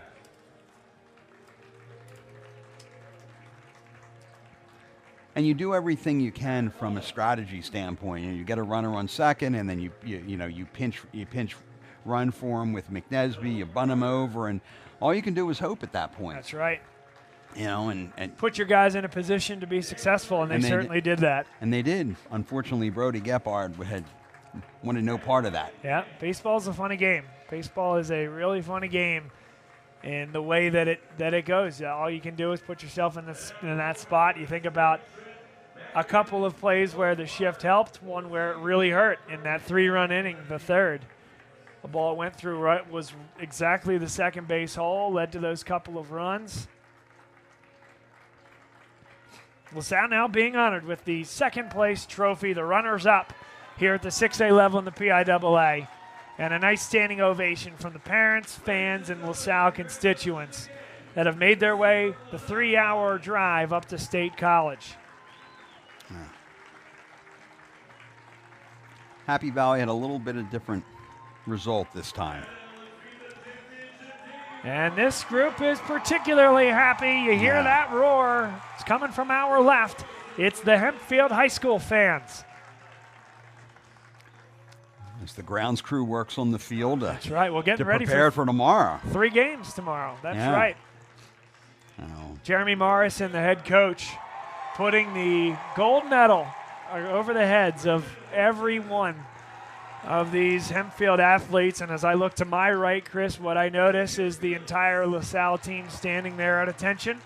And you do everything you can from a strategy standpoint. You get a runner on second, and then you pinch run for him with McNesby. You bunt him over, and all you can do is hope at that point. That's right. And put your guys in a position to be successful, and they certainly did that. And they did. Unfortunately, Brody Gebhard wanted no part of that. Yeah, baseball's a funny game. Baseball is a really funny game, in the way that it goes. All you can do is put yourself in that spot. You think about a couple of plays where the shift helped, one where it really hurt in that 3-run inning, the third. The ball went through was exactly the second base hole, led to those couple of runs. LaSalle now being honored with the second place trophy, the runners-up here at the 6A level in the PIAA. And a nice standing ovation from the parents, fans, and LaSalle constituents that have made their way the 3-hour drive up to State College. Yeah. Happy Valley had a little bit of different result this time. And this group is particularly happy. You hear that roar. It's coming from our left. It's the Hempfield High School fans. As the grounds crew works on the field. That's right. We're getting ready for tomorrow. 3 games tomorrow. That's right. Jeremy Morrison, the head coach, putting the gold medal over the heads of every one of these Hempfield athletes. And as I look to my right, Chris, what I notice is the entire LaSalle team standing there at attention,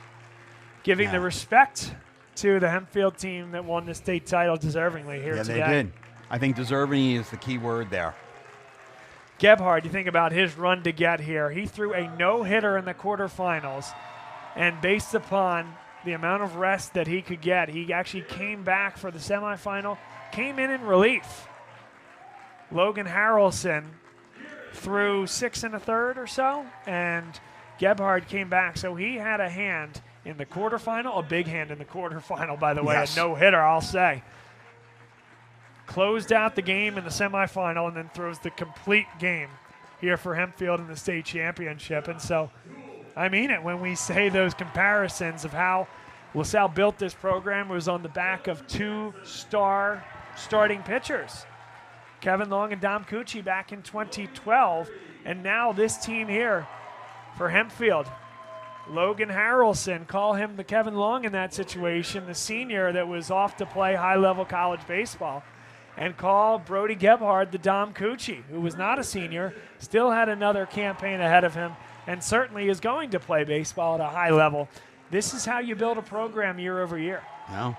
giving the respect to the Hempfield team that won the state title deservingly here today. Yeah, they did. I think deserving is the key word there. Gebhard, you think about his run to get here. He threw a no-hitter in the quarterfinals, and based upon the amount of rest that he could get, he actually came back for the semifinal, came in relief. Logan Harrelson threw 6 1/3 or so, and Gebhard came back. So he had a hand in the quarterfinal, a big hand in the quarterfinal, by the way, a no-hitter, I'll say. Closed out the game in the semifinal and then throws the complete game here for Hempfield in the state championship. And so I mean it when we say those comparisons of how LaSalle built this program. It was on the back of 2 star starting pitchers, Kevin Long and Dom Cucci back in 2012. And now this team here for Hempfield. Logan Harrelson, call him the Kevin Long in that situation, the senior that was off to play high-level college baseball. And call Brody Gebhard the Dom Cucci, who was not a senior, still had another campaign ahead of him, and certainly is going to play baseball at a high level. This is how you build a program year over year. No.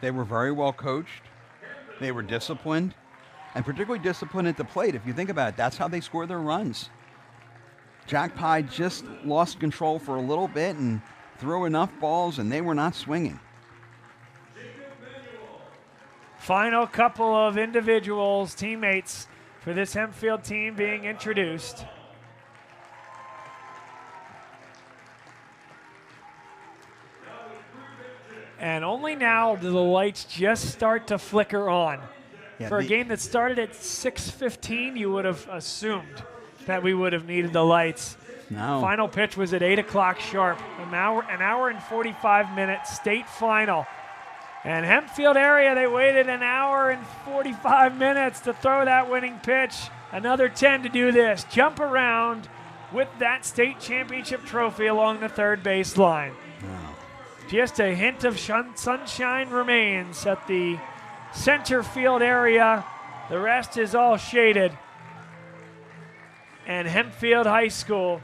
They were very well coached. They were disciplined, and particularly disciplined at the plate. If you think about it, that's how they score their runs. Jack Pye just lost control for a little bit and threw enough balls, and they were not swinging. Final couple of individuals, teammates for this Hempfield team being introduced. And only now do the lights just start to flicker on. Yeah, for a game that started at 6:15, you would have assumed that we would have needed the lights. No. Final pitch was at 8 o'clock sharp. An hour and 45 minutes state final. And Hempfield area, they waited an hour and 45 minutes to throw that winning pitch. Another 10 to do this. Jump around with that state championship trophy along the third base line. Wow. Just a hint of sunshine remains at the center field area. The rest is all shaded. And Hempfield High School,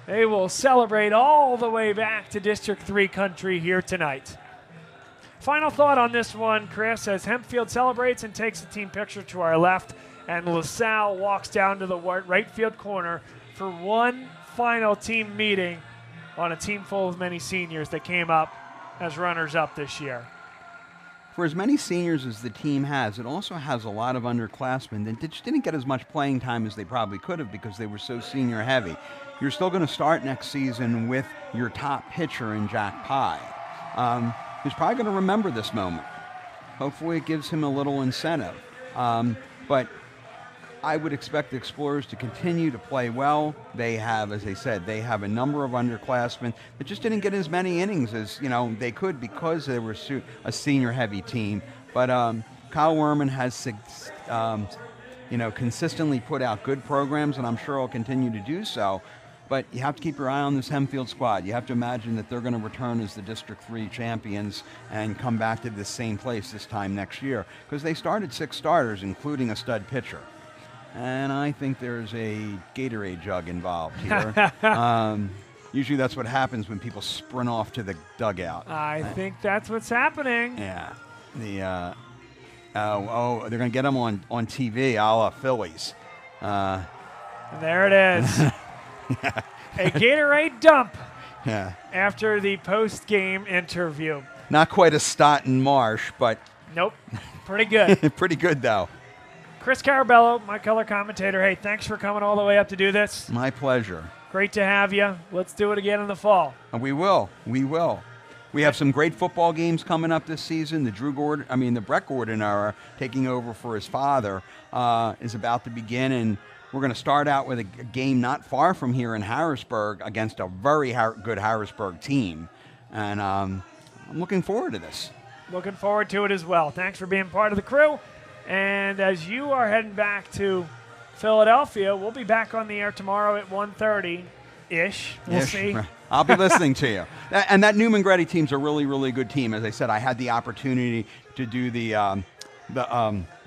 they will celebrate all the way back to District 3 country here tonight. Final thought on this one, Chris, as Hempfield celebrates and takes a team picture to our left, and LaSalle walks down to the right field corner for one final team meeting on a team full of many seniors that came up as runners-up this year. For as many seniors as the team has, it also has a lot of underclassmen that just didn't get as much playing time as they probably could have because they were so senior heavy. You're still going to start next season with your top pitcher in Jack Pye. He's probably going to remember this moment. Hopefully it gives him a little incentive. But I would expect the Explorers to continue to play well. They have, as I said, they have a number of underclassmen that just didn't get as many innings as they could because they were a senior-heavy team. But Kyle Werman has, consistently put out good programs, and I'm sure he'll continue to do so. But you have to keep your eye on this Hempfield squad. You have to imagine that they're going to return as the District 3 champions and come back to the same place this time next year because they started 6 starters, including a stud pitcher. And I think there's a Gatorade jug involved here. Usually that's what happens when people sprint off to the dugout. I think that's what's happening. Yeah. They're going to get them on TV, a la Phillies. There it is. A Gatorade dump after the post-game interview. Not quite a Stoughton Marsh, but... Nope. Pretty good. Pretty good, though. Chris Carabello, my color commentator. Hey, thanks for coming all the way up to do this. My pleasure. Great to have you. Let's do it again in the fall. And we will. We will. We have some great football games coming up this season. The Brett Gordon era, taking over for his father, is about to begin, and we're going to start out with a game not far from here in Harrisburg against a very good Harrisburg team. And I'm looking forward to this. Looking forward to it as well. Thanks for being part of the crew. And as you are heading back to Philadelphia, we'll be back on the air tomorrow at 1:30-ish. We'll see. I'll be listening to you. And that Newman-Gretty team's a really, really good team. As I said, I had the opportunity to do the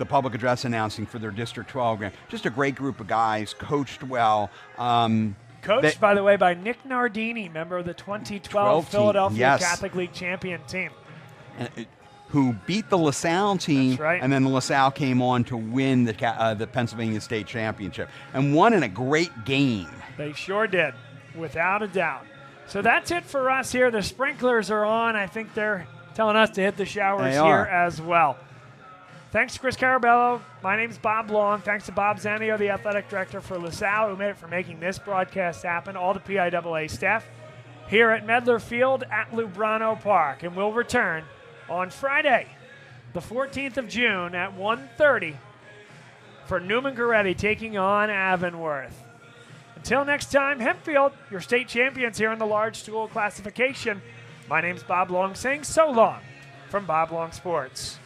public address announcing for their District 12 game. Just a great group of guys, coached well. Coached, by the way, by Nick Nardini, member of the 2012 Philadelphia Catholic League champion team. Who beat the LaSalle team, That's right. And then LaSalle came on to win the Pennsylvania State Championship, and won in a great game. They sure did, without a doubt. So that's it for us here. The sprinklers are on. I think they're telling us to hit the showers here as well. Thanks to Chris Carabello. My name's Bob Long. Thanks to Bob Zanio, the athletic director for LaSalle, who made it for making this broadcast happen. All the PIAA staff here at Medler Field at Lubrano Park. And we'll return on Friday, the 14th of June at 1:30 for Newman-Gretty taking on Avonworth. Until next time, Hempfield, your state champions here in the large school classification. My name's Bob Long saying so long from Bob Long Sports.